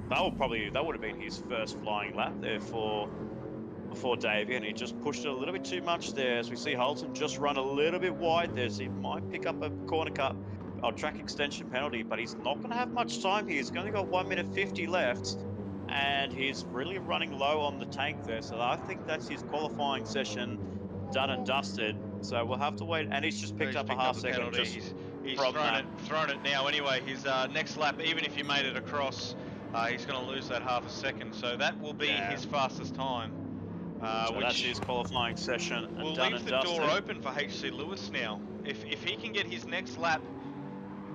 That would have been his first flying lap there for Davey, and he just pushed it a little bit too much there. As we see Halton just run a little bit wide there, so he might pick up a corner cut or track extension penalty, but he's not going to have much time here. He's only got 1 minute 50 left, and he's really running low on the tank there. So I think that's his qualifying session done and dusted. So we'll have to wait, and he's just picked up a half second. He's thrown it now anyway. His next lap, even if you made it across, he's going to lose that half a second. So that will be his fastest time. So that's his qualifying session. We'll leave the door open for HC Lewis now. If he can get his next lap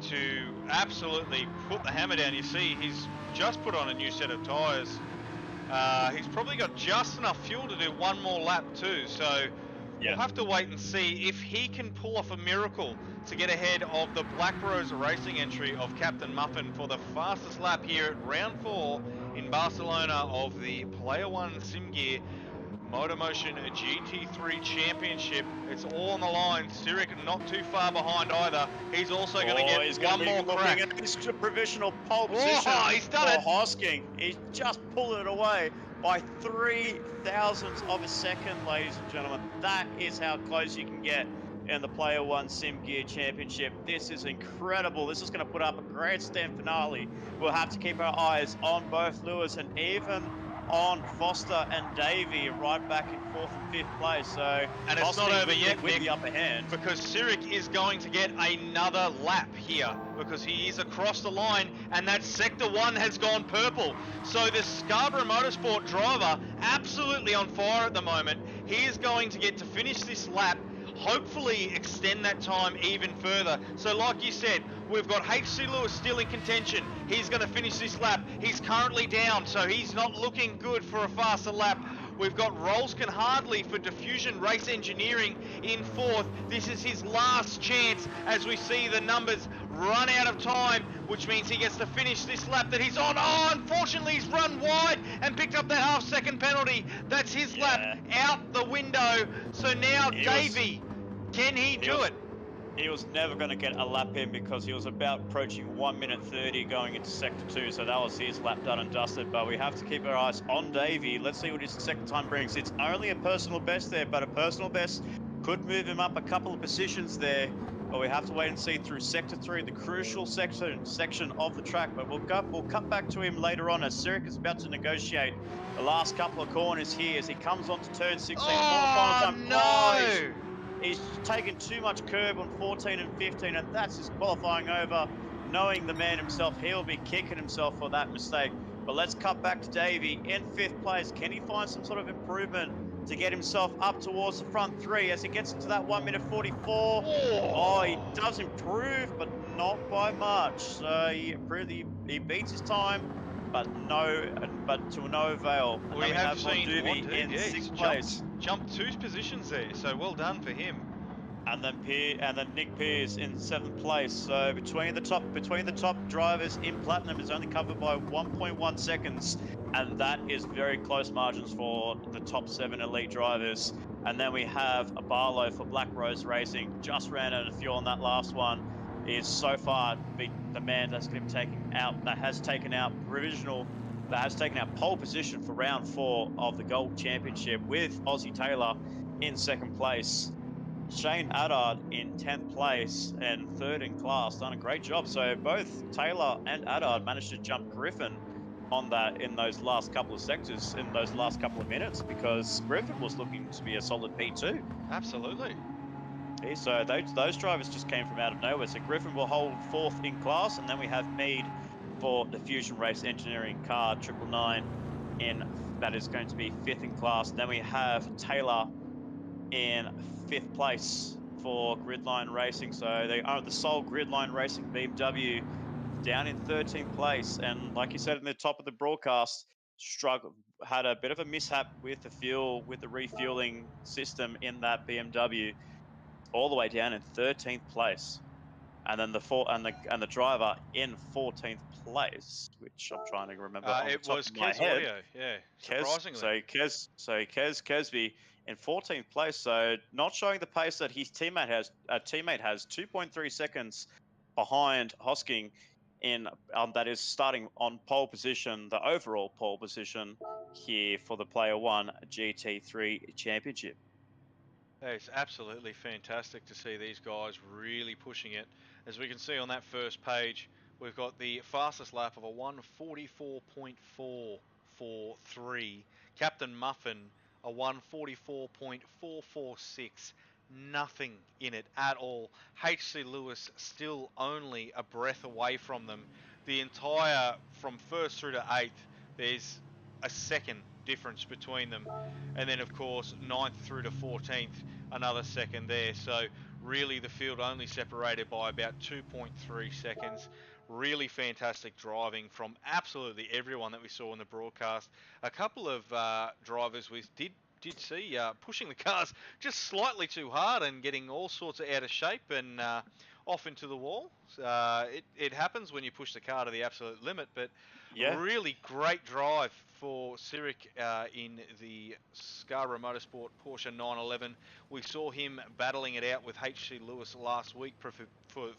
to absolutely put the hammer down, you see he's just put on a new set of tyres. He's probably got just enough fuel to do one more lap too. So we'll have to wait and see if he can pull off a miracle to get ahead of the Black Rose Racing entry of Captain Muffin for the fastest lap here at round 4 in Barcelona of the Player1 SimGear MotorMotion GT3 Championship. It's all on the line. Sirik not too far behind either. He's also going to get one more crack. It's a provisional pole position he's done it. Hosking. He's just pulling it away. by 0.003 of a second, ladies and gentlemen. That is how close you can get in the Player 1 Sim Gear Championship. This is incredible. This is going to put up a grandstand finale. We'll have to keep our eyes on both Lewis and even on Foster and Davey right back in 4th and 5th place. So, and it's not over yet, with Nick, the upper hand, because Sirik is going to get another lap here because he is across the line, and that Sector 1 has gone purple. So the Scarborough Motorsport driver, absolutely on fire at the moment. He is going to get to finish this lap, hopefully extend that time even further. So like you said, we've got HC Lewis still in contention. He's going to finish this lap. He's currently down, so he's not looking good for a faster lap. We've got Rolskin Hardley for Diffusion Race Engineering in 4th. This is his last chance as we see the numbers run out of time, which means he gets to finish this lap that he's on. Oh, unfortunately, he's run wide and picked up that half-second penalty. That's his lap out the window. So now Davey, can he do it? He was never going to get a lap in because he was about approaching 1 minute 30 going into Sector 2, so that was his lap done and dusted. But we have to keep our eyes on Davey. Let's see what his second time brings. It's only a personal best there, but a personal best could move him up a couple of positions there. But we have to wait and see through Sector 3, the crucial section of the track. But we'll cut back to him later on as Sirik is about to negotiate the last couple of corners here as he comes onto turn 16 for the final time. No! He's taken too much curb on 14 and 15, and that's his qualifying over. Knowing the man himself, he'll be kicking himself for that mistake. But let's cut back to Davey in 5th place. Can he find some sort of improvement to get himself up towards the front 3 as he gets into that 1 minute 44? Oh, he does improve, but not by much. So he beats his time, but to no avail. And We have seen Mondubi in 6th place. Jumped 2 positions there, so well done for him. And then Nick Pearce in 7th place. So between the top drivers in Platinum is only covered by 1.1 seconds, and that is very close margins for the top 7 elite drivers. And then we have a Barlow for Black Rose Racing, just ran out of fuel on that last one. Is so far the man that's going to be has taken out pole position for round 4 of the Gold Championship with Aussie Taylor in 2nd place. Shane Addard in 10th place and 3rd in class, done a great job. So both Taylor and Addard managed to jump Griffin on that in those last couple of sectors, in those last couple of minutes, because Griffin was looking to be a solid P2. Absolutely. So those drivers just came from out of nowhere. So Griffin will hold 4th in class, and then we have Mead for the Fusion Race Engineering car 999 that is going to be 5th in class. Then we have Taylor in 5th place for Gridline Racing. So they are the sole Gridline Racing BMW down in 13th place. And like you said in the top of the broadcast, had a bit of a mishap with the refueling system in that BMW, all the way down in 13th place. And then the driver in 14th place, which I'm trying to remember on the top of my head. Audio, yeah, surprisingly. Kez Kesby in 14th place, so not showing the pace that his teammate has. 2.3 seconds behind Hosking that is starting on pole position, the overall pole position here for the Player 1 GT3 Championship. It's absolutely fantastic to see these guys really pushing it. As we can see on that first page, we've got the fastest lap of a 1:44.443. Captain Muffin, a 1:44.446. Nothing in it at all. HC Lewis still only a breath away from them. The entire, from 1st through to 8th, there's a second difference between them. And then of course 9th through to 14th, another second there. So really the field only separated by about 2.3 seconds. Really fantastic driving from absolutely everyone that we saw in the broadcast. A couple of drivers we did see pushing the cars just slightly too hard and getting all sorts of out of shape and off into the wall. It happens when you push the car to the absolute limit, but Yeah. Really great drive for Cyric in the Scarborough Motorsport Porsche 911. We saw him battling it out with HC Lewis last week for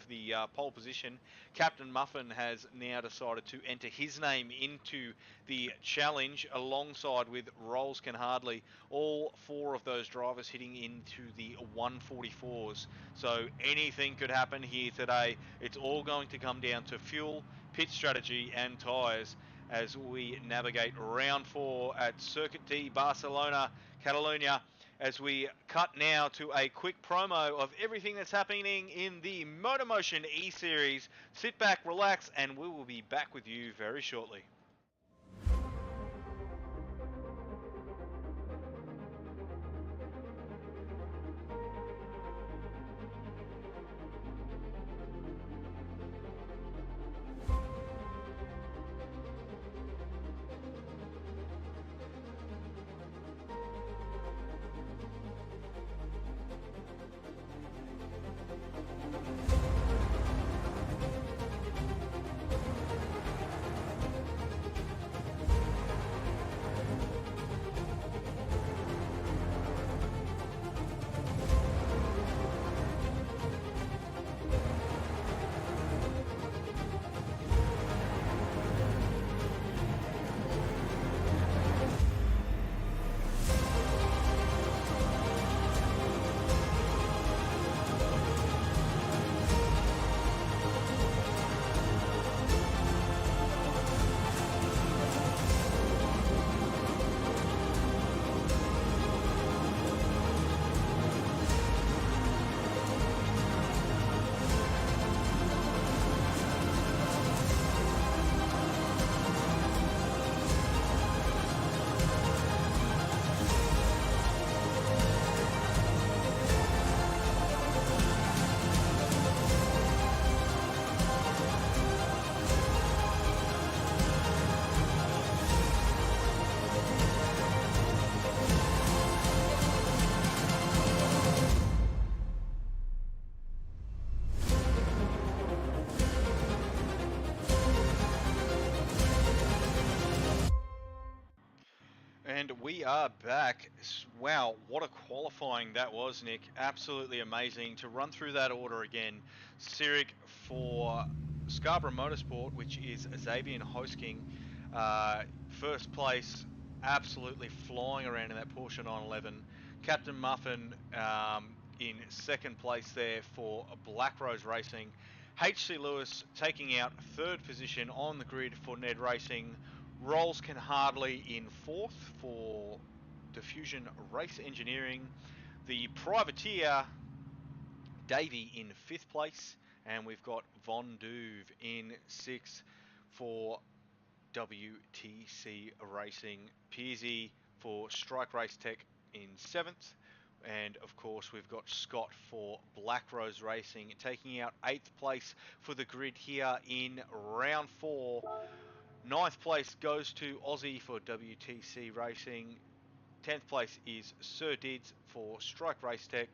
the pole position. Captain Muffin has now decided to enter his name into the challenge alongside with Rolls Can Hardly. All four of those drivers hitting into the 144s. So anything could happen here today. It's all going to come down to fuel, pit strategy and tyres as we navigate round 4 at Circuit D Barcelona-Catalunya, as we cut now to a quick promo of everything that's happening in the MotorMotion E-Series. Sit back, relax, and we will be back with you very shortly. And we are back. Wow, what a qualifying that was, Nick. Absolutely amazing. To run through that order again, Cyric for Scarborough Motorsport, which is Xavier Hosking, first place, absolutely flying around in that Porsche 911. Captain Muffin in second place there for Black Rose Racing. HC Lewis taking out third position on the grid for NED Racing. Rolls Can Hardly in fourth for Diffusion Race Engineering. The Privateer, Davey in fifth place. And we've got Von Duve in sixth for WTC Racing. Pearsey for Strike Race Tech in seventh. And of course we've got Scott for Black Rose Racing taking out 8th place for the grid here in round 4. 9th place goes to Aussie for WTC Racing. 10th place is Sir Dids for Strike Race Tech.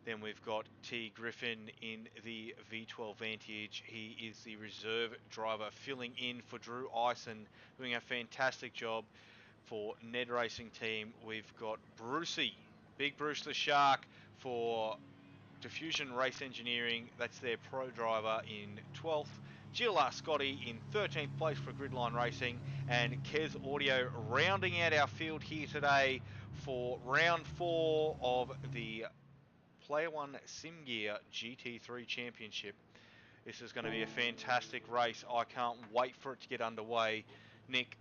Then we've got T Griffin in the V12 Vantage. He is the reserve driver filling in for Drew Ison, doing a fantastic job for NED Racing team. We've got Brucey, Big Bruce the Shark for Diffusion Race Engineering. That's their pro driver in 12th. GLR Scotty in 13th place for Gridline Racing, and Kez Audio rounding out our field here today for round 4 of the Player1 SimGear GT3 Championship. This is going to be a fantastic race. I can't wait for it to get underway. Nick,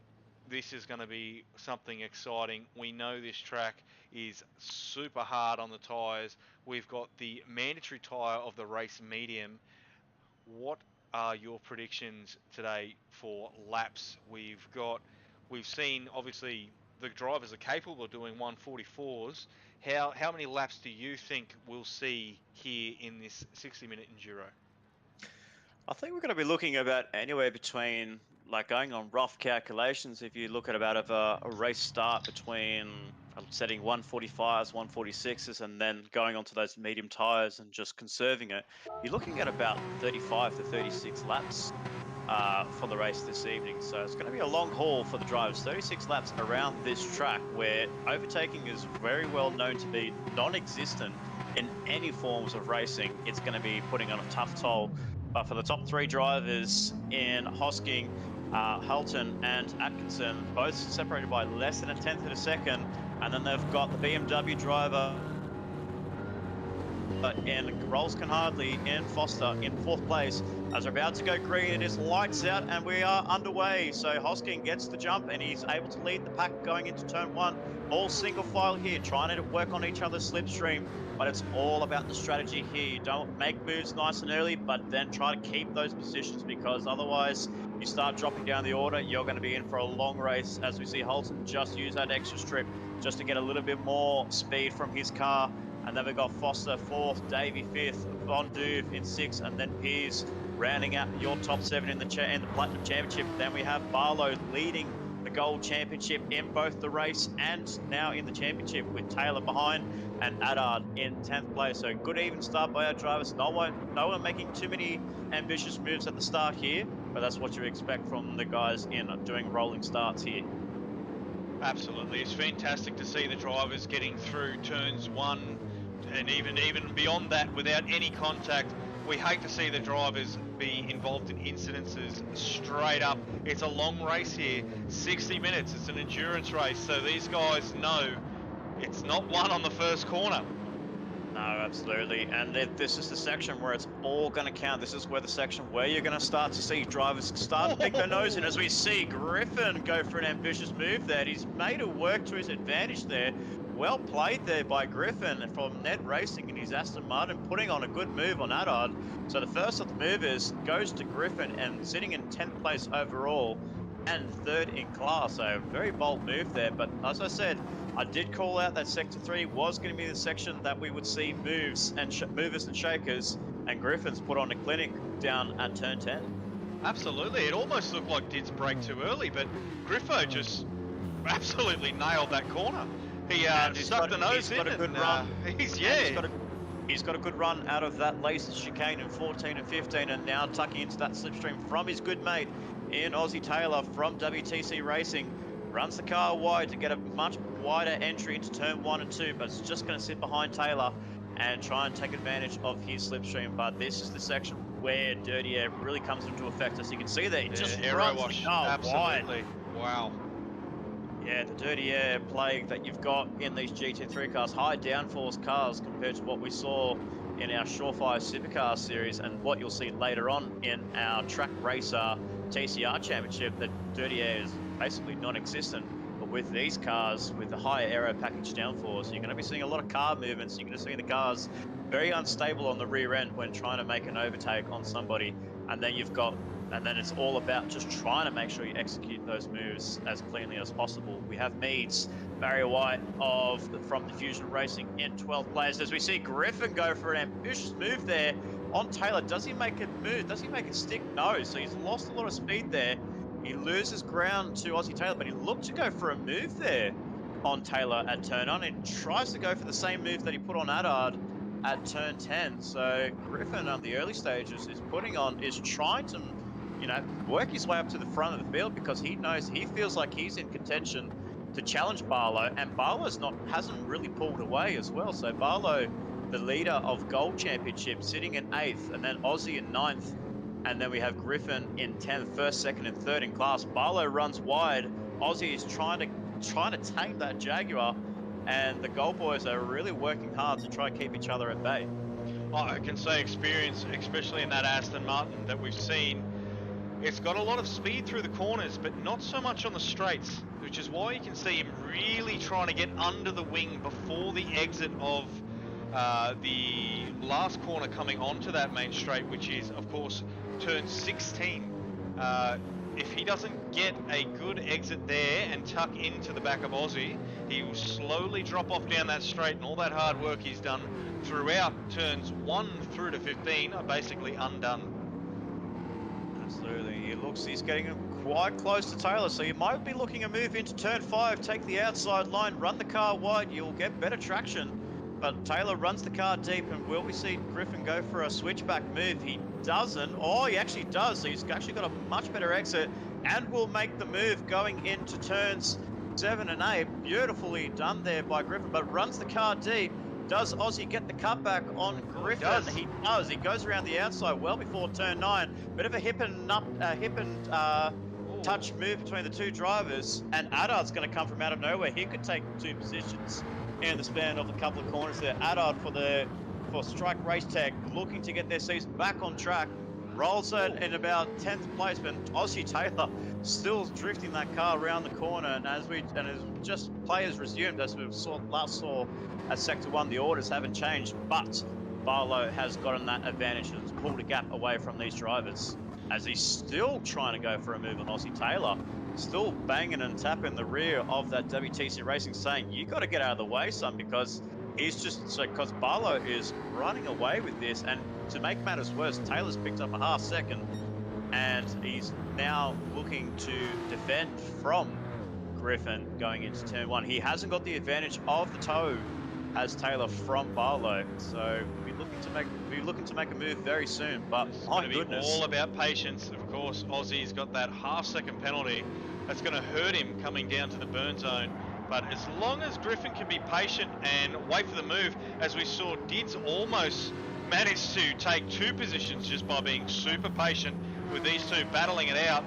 this is going to be something exciting. We know this track is super hard on the tyres. We've got the mandatory tyre of the race medium. What are your predictions today for laps? We've seen obviously the drivers are capable of doing 144s. How many laps do you think we'll see here in this 60-minute enduro? I think we're going to be looking about anywhere between, like going on rough calculations, if you look at about a race start between setting 145s, 146s, and then going onto those medium tires and just conserving it, you're looking at about 35 to 36 laps for the race this evening. So it's going to be a long haul for the drivers. 36 laps around this track where overtaking is very well known to be non-existent in any forms of racing. It's going to be putting on a tough toll. But for the top 3 drivers in Hosking, Halton and Atkinson, both separated by less than 1/10 of a second. And then they've got the BMW driver in Rolls Can Hardly in Foster in 4th place. As we're about to go green, it is lights out and we are underway. So Hosking gets the jump and he's able to lead the pack going into turn 1. All single file here, trying to work on each other's slipstream, but it's all about the strategy here. You don't make moves nice and early, but then try to keep those positions, because otherwise you start dropping down the order, you're going to be in for a long race. As we see Holton just use that extra strip just to get a little bit more speed from his car. And then we've got Foster 4th, Davey 5th, Von Duve in 6th, and then Piers rounding out your top 7 in the Platinum Championship. Then we have Barlow leading the Gold Championship in both the race and now in the Championship, with Taylor behind and Adard in 10th place. So good even start by our drivers. No one making too many ambitious moves at the start here, but that's what you expect from the guys in doing rolling starts here. Absolutely, it's fantastic to see the drivers getting through turns 1 and even beyond that without any contact. We hate to see the drivers be involved in incidences straight up. It's a long race here, 60 minutes, it's an endurance race, so these guys know it's not won on the first corner. No, absolutely, and this is the section where it's all going to count. This is where the section where you're going to start to see drivers start to pick their nose in, as we see Griffin go for an ambitious move there. He's made it work to his advantage there. Well played there by Griffin from NED Racing and his Aston Martin, putting on a good move on Adard. So the first of the movers goes to Griffin and sitting in 10th place overall and 3rd in class. So very bold move there, but as I said, I did call out that Sector 3 was going to be the section that we would see moves and movers and shakers, and Griffin's put on a clinic down at turn 10. Absolutely, it almost looked like Did's brake too early, but Griffo just absolutely nailed that corner. He stuck the nose in. He's got a good run. He's got a good run out of that laced chicane in 14 and 15, and now tucking into that slipstream from his good mate in Aussie Taylor from WTC Racing. Runs the car wide to get a much wider entry into turn 1 and 2, but it's just going to sit behind Taylor and try and take advantage of his slipstream. But this is the section where Dirty Air really comes into effect. As you can see there, it just runs the car absolutely wide. Wow. Yeah, the Dirty Air plague that you've got in these GT3 cars, high downforce cars compared to what we saw in our Surefire Supercar series and what you'll see later on in our Track Racer TCR Championship. The Dirty Air is basically non-existent, but with these cars, with the higher aero package downforce, you're going to be seeing a lot of car movements. You're going to see the cars very unstable on the rear end when trying to make an overtake on somebody, and then it's all about just trying to make sure you execute those moves as cleanly as possible. We have Meads, Barry White from Diffusion Racing in 12th place. As we see Griffin go for an ambitious move there on Taylor. Does he make it move? Does he make it stick? No. So he's lost a lot of speed there. He loses ground to Aussie Taylor, but he looked to go for a move there on Taylor at turn 9 and tries to go for the same move that he put on Adard at turn 10. So Griffin on the early stages is trying to, work his way up to the front of the field, because he feels like he's in contention to challenge Barlow, and Barlow's hasn't really pulled away as well. So Barlow, the leader of Gold Championship, sitting in 8th, and then Aussie in 9th, and then we have Griffin in 10th, 1st, 2nd, and 3rd in class. Barlow runs wide. Aussie is trying to tame that Jaguar, and the Gold Boys are really working hard to try and keep each other at bay. I can say experience, especially in that Aston Martin that we've seen. It's got a lot of speed through the corners, but not so much on the straights, which is why you can see him really trying to get under the wing before the exit of the last corner coming onto that main straight, which is, of course, turn 16. If he doesn't get a good exit there and tuck into the back of Aussie, he will slowly drop off down that straight, and all that hard work he's done throughout turns 1 through to 15 are basically undone. Absolutely. He's getting quite close to Taylor, so you might be looking a move into turn 5, take the outside line, run the car wide, you'll get better traction. But Taylor runs the car deep, and will we see Griffin go for a switchback move? He doesn't. Oh, he actually does. So he's actually got a much better exit and will make the move going into turns 7 and 8. Beautifully done there by Griffin, but runs the car deep. Does Aussie get the cutback on Griffin? He does. He goes around the outside well before turn 9. Bit of a hip and touch move between the two drivers, and Addard's going to come from out of nowhere. He could take 2 positions in the span of a couple of corners there. Addard for Strike Race Tech, looking to get their season back on track. Rolls it in about 10th place, but Aussie Taylor still drifting that car around the corner. And as just players resumed, as we last saw at Sector 1, the orders haven't changed, but Barlow has gotten that advantage and has pulled a gap away from these drivers, as he's still trying to go for a move on Aussie Taylor, still banging and tapping the rear of that WTC Racing, saying, you got to get out of the way, son, because because Barlow is running away with this. And to make matters worse, Taylor's picked up a half second, and he's now looking to defend from Griffin going into turn 1. He hasn't got the advantage of the toe as Taylor from Barlow, so we're looking to make a move very soon. But my goodness, all about patience. Of course, Aussie's got that half-second penalty that's going to hurt him coming down to the burn zone. But as long as Griffin can be patient and wait for the move, as we saw, Dids almost managed to take 2 positions just by being super patient with these two battling it out.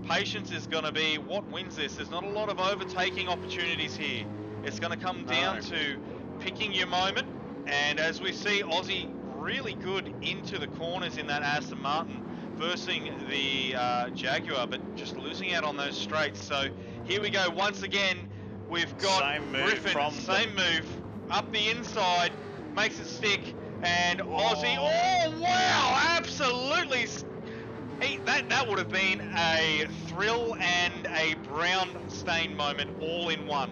Patience is going to be what wins this. There's not a lot of overtaking opportunities here. It's going to come down to picking your moment. And as we see, Aussie really good into the corners in that Aston Martin, versing the Jaguar, but just losing out on those straights. So here we go once again. We've got Griffin, same move, up the inside, makes it stick, and Aussie, oh wow, absolutely, that would have been a thrill and a brown stain moment all in one.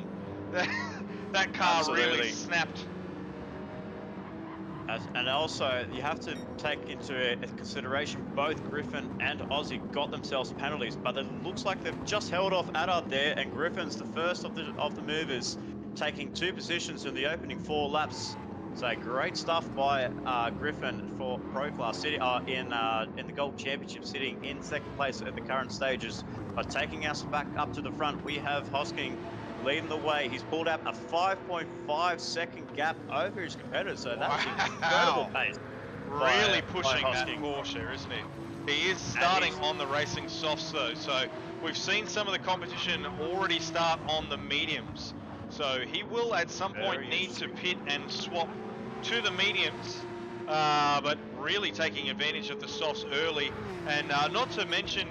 That car really snapped. And also, you have to take into consideration both Griffin and Aussie got themselves penalties, but it looks like they've just held off Addard there, and Griffin's the first of the movers, taking 2 positions in the opening 4 laps. So great stuff by Griffin for Pro Class, sitting in the Gold Championship, sitting in 2nd place at the current stages. But taking us back up to the front, we have Hosking leading the way. He's pulled out a 5.5 second gap over his competitor, so that's incredible pace. Really pushing that Porsche, isn't he? He is starting on the racing softs though, so we've seen some of the competition already start on the mediums. So he will at some point need to pit and swap to the mediums, but really taking advantage of the softs early. And not to mention,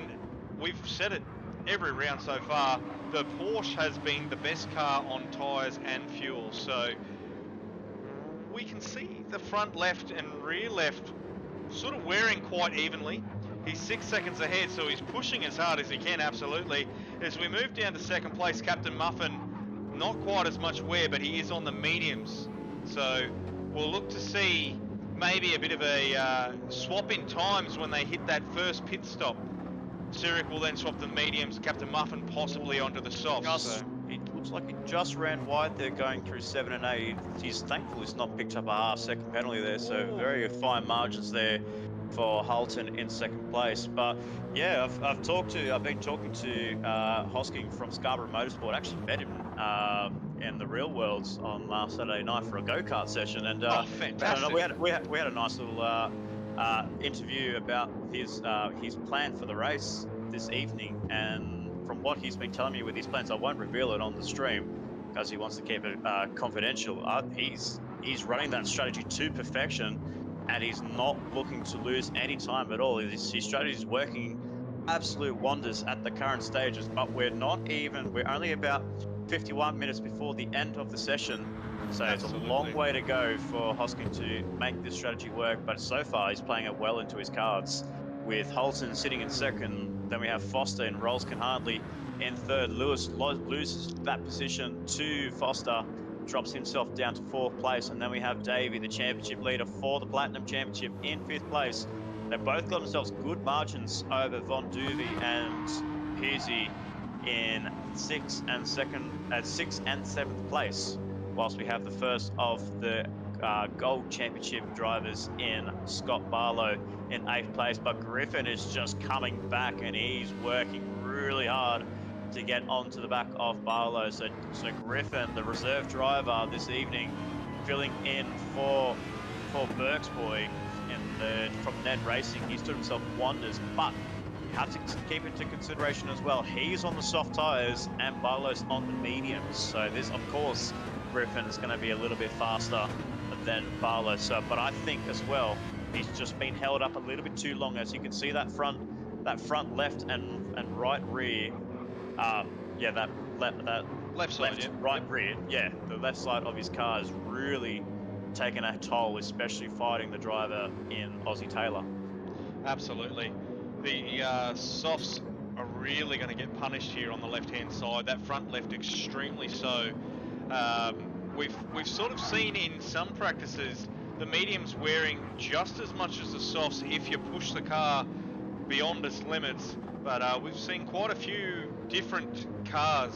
we've said it every round so far, the Porsche has been the best car on tyres and fuel. So we can see the front left and rear left sort of wearing quite evenly. He's 6 seconds ahead, so he's pushing as hard as he can, absolutely. As we move down to 2nd place, Captain Muffin, not quite as much wear, but he is on the mediums. So we'll look to see maybe a bit of a swap in times when they hit that first pit stop. Cyric will then swap the mediums, Captain Muffin possibly onto the softs. It looks like he just ran wide there going through 7 and 8. He's thankful he's not picked up a half-second penalty there, so very fine margins there for Halton in 2nd place. But yeah, I've been talking to Hosking from Scarborough Motorsport. Actually met him in the real worlds on last Saturday night for a go-kart session, and fantastic. we had a nice little interview about his plan for the race this evening. And from what he's been telling me with his plans, I won't reveal it on the stream because he wants to keep it confidential. He's running that strategy to perfection, and he's not looking to lose any time at all. His strategy is working absolute wonders at the current stages, but we're only about 51 minutes before the end of the session. So it's a long way to go for Hosking to make this strategy work, but so far he's playing it well into his cards, with Holton sitting in 2nd. Then we have Foster and Rolls Can Hardly in 3rd. Lewis loses that position to Foster, drops himself down to 4th place, and then we have Davey, the championship leader for the Platinum Championship, in 5th place. They've both got themselves good margins over Von Duve and Pusey in 6th and 7th place, whilst we have the first of the Gold Championship drivers in Scott Barlow in 8th place. But Griffin is just coming back, and he's working really hard to get onto the back of Barlow. So Griffin, the reserve driver this evening, filling in for Burke's boy from NED Racing. He's doing himself wonders, but you have to keep into consideration as well, he's on the soft tyres and Barlow's on the mediums. So this, of course, Griffin is going to be a little bit faster than Barlow. So, but I think as well, he's just been held up a little bit too long. As you can see, that front left and right rear, that left side, yeah. Right rear, yeah, the left side of his car is really taken a toll, especially fighting the driver in Aussie Taylor. Absolutely. The softs are really going to get punished here on the left-hand side. That front left extremely so. We've sort of seen in some practices the mediums wearing just as much as the softs if you push the car beyond its limits. But we've seen quite a few different cars.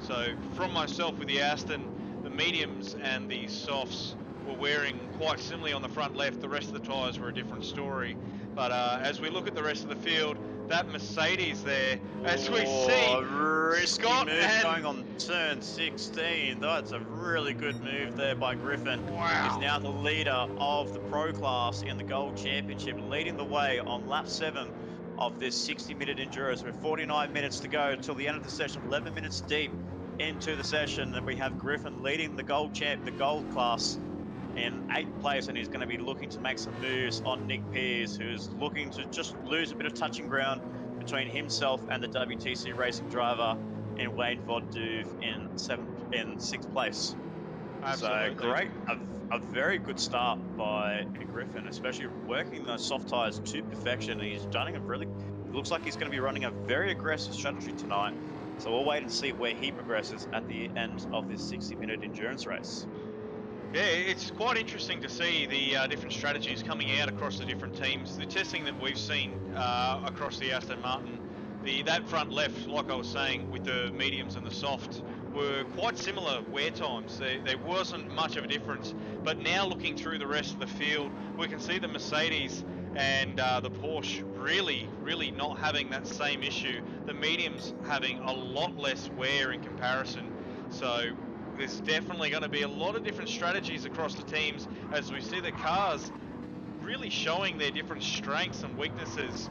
So from myself with the Aston, the mediums and the softs were wearing quite similarly on the front left. The rest of the tyres were a different story. But as we look at the rest of the field, that Mercedes there, as we see, Scott and going on turn 16. That's a really good move there by Griffin. Wow. He's now the leader of the Pro class in the Gold Championship, leading the way on lap 7 of this 60-minute endurance. With 49 minutes to go until the end of the session, 11 minutes deep into the session, and we have Griffin leading the Gold class in 8th place, and he's going to be looking to make some moves on Nick Pearce, who's looking to just lose a bit of touching ground between himself and the WTC Racing driver in Wayne Von Duve in 6th place. Absolutely. So great, a very good start by Griffin, especially working those soft tyres to perfection. He's done a really, looks like he's going to be running a very aggressive strategy tonight. So we'll wait and see where he progresses at the end of this 60-minute endurance race. Yeah, it's quite interesting to see the different strategies coming out across the different teams. The testing that we've seen across the Aston Martin, that front left, like I was saying, with the mediums and the soft, were quite similar wear times. There wasn't much of a difference. But now looking through the rest of the field, we can see the Mercedes and the Porsche really not having that same issue. The mediums having a lot less wear in comparison. So there's definitely going to be a lot of different strategies across the teams as we see the cars really showing their different strengths and weaknesses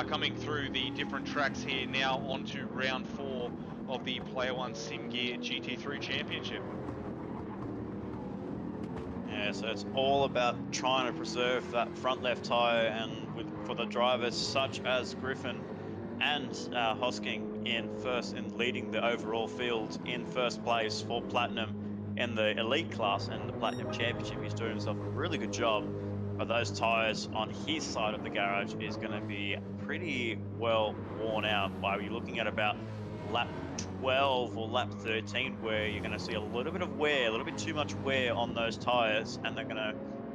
coming through the different tracks here now onto round 4 of the Player1 SimGear GT3 Championship. Yeah, so it's all about trying to preserve that front left tyre, and for the drivers such as Griffin and Hosking in first and leading the overall field in first place for Platinum in the elite class and the Platinum Championship. He's doing himself a really good job, but those tyres on his side of the garage is going to be pretty well worn out by you're looking at about lap 12 or lap 13, where you're going to see a little bit of wear, a little bit too much wear on those tyres, and they're going to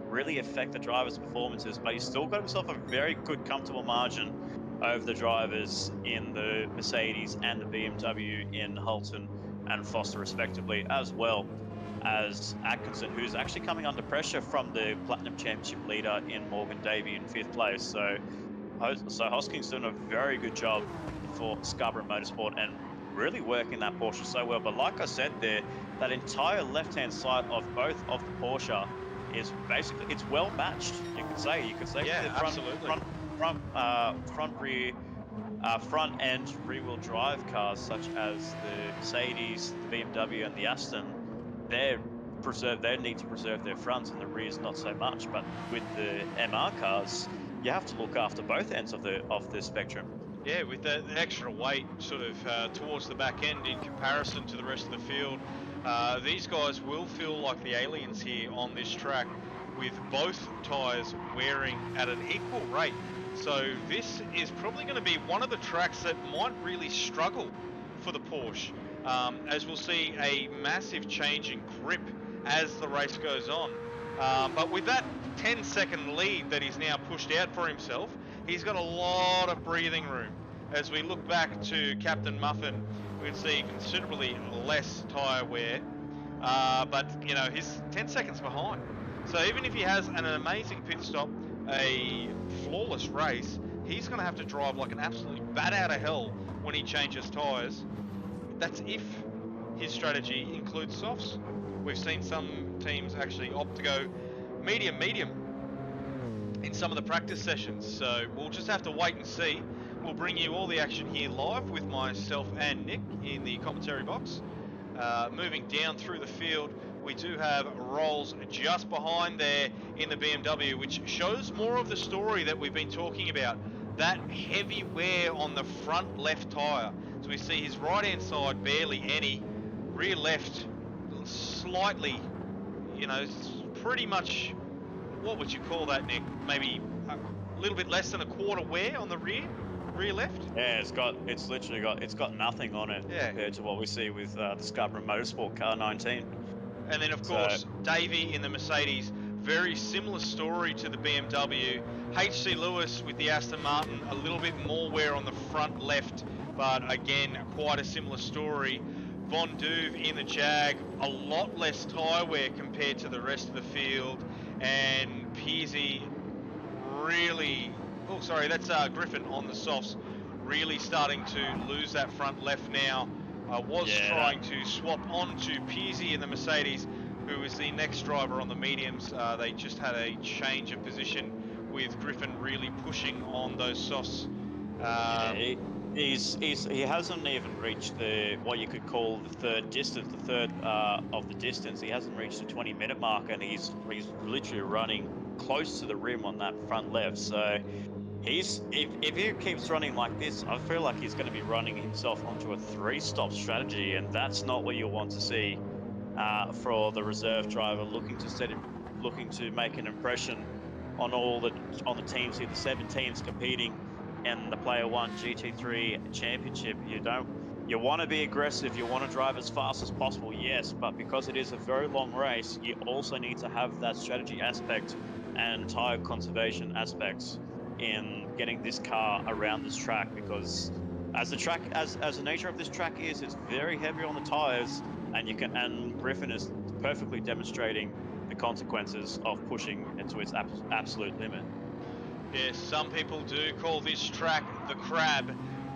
really affect the driver's performances. But he's still got himself a very good, comfortable margin over the drivers in the Mercedes and the BMW in Hulton and Foster respectively, as well as Atkinson, who's actually coming under pressure from the Platinum Championship leader in Morgan Davey in 5th place. So Hosking's doing a very good job for Scarborough Motorsport and really working that Porsche so well. But like I said there, that entire left-hand side of both of the Porsche is basically, it's well matched. You could say yeah, the absolutely. front end rear-wheel drive cars such as the Mercedes, the BMW, and the Aston, they need to preserve their fronts, and the rears not so much. But with the MR cars, you have to look after both ends of the spectrum. Yeah, with the extra weight sort of towards the back end in comparison to the rest of the field, these guys will feel like the aliens here on this track, with both tyres wearing at an equal rate. So this is probably going to be one of the tracks that might really struggle for the Porsche, as we'll see a massive change in grip as the race goes on. But with that 10-second lead that he's now pushed out for himself, he's got a lot of breathing room. As we look back to Captain Muffin, we can see considerably less tyre wear, but you know, he's 10 seconds behind. So even if he has an amazing pit stop, a flawless race, he's going to have to drive like an absolute bat out of hell when he changes tyres. That's if his strategy includes softs. We've seen some teams actually opt to go medium in some of the practice sessions, so we'll just have to wait and see. We'll bring you all the action here live with myself and Nick in the commentary box. Moving down through the field, we do have Rolls just behind there in the BMW, which shows more of the story that we've been talking about. That heavy wear on the front left tyre. So we see his right hand side barely any, rear left slightly, you know, pretty much, what would you call that, Nick? Maybe a little bit less than a quarter wear on the rear left? Yeah, it's got nothing on it compared to what we see with the Scarborough Motorsport car 19. And then of course, Davey in the Mercedes, very similar story to the BMW. HC Lewis with the Aston Martin, a little bit more wear on the front left, but again, quite a similar story. Von Duve in the Jag, a lot less tyre wear compared to the rest of the field. And Peasy really, oh sorry, that's Griffin on the softs, really starting to lose that front left now. Trying to swap on to Peasy in the Mercedes, who is the next driver on the mediums. They just had a change of position with Griffin really pushing on those softs. He hasn't even reached what you could call the third distance, of the distance. He hasn't reached the 20-minute mark, and he's literally running close to the rim on that front left. So if he keeps running like this, I feel like he's going to be running himself onto a 3-stop strategy, and that's not what you want to see for the reserve driver looking to make an impression on the teams here, the 7 teams competing in the Player1 GT3 Championship. You want to be aggressive, you want to drive as fast as possible, yes, but because it is a very long race, you also need to have that strategy aspect and tire conservation aspects in getting this car around this track, because as the nature of this track is, it's very heavy on the tires, and Griffin is perfectly demonstrating the consequences of pushing it to its absolute limit. Yes, some people do call this track the Crab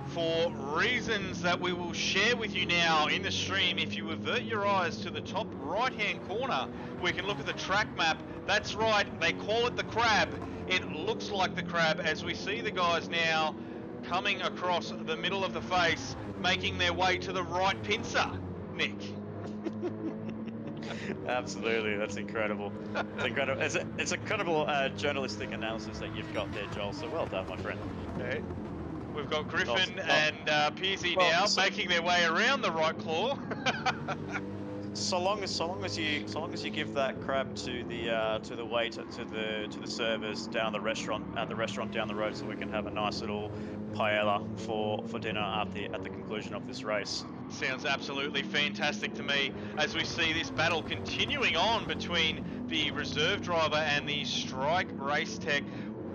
for reasons that we will share with you now in the stream. If you avert your eyes to the top right hand corner, we can look at the track map. That's right, they call it the Crab. It looks like the Crab as we see the guys now coming across the middle of the face, making their way to the right pincer. Nick. Absolutely, that's incredible. It's incredible. It's incredible journalistic analysis that you've got there, Joel. So well done, my friend. Okay. We've got Griffin and Peasy now making their way around the right claw. So long as you give that crab to the waiter, to the servers down the restaurant down the road, so we can have a nice little paella for dinner at the conclusion of this race. Sounds absolutely fantastic to me, as we see this battle continuing on between the reserve driver and the strike race tech.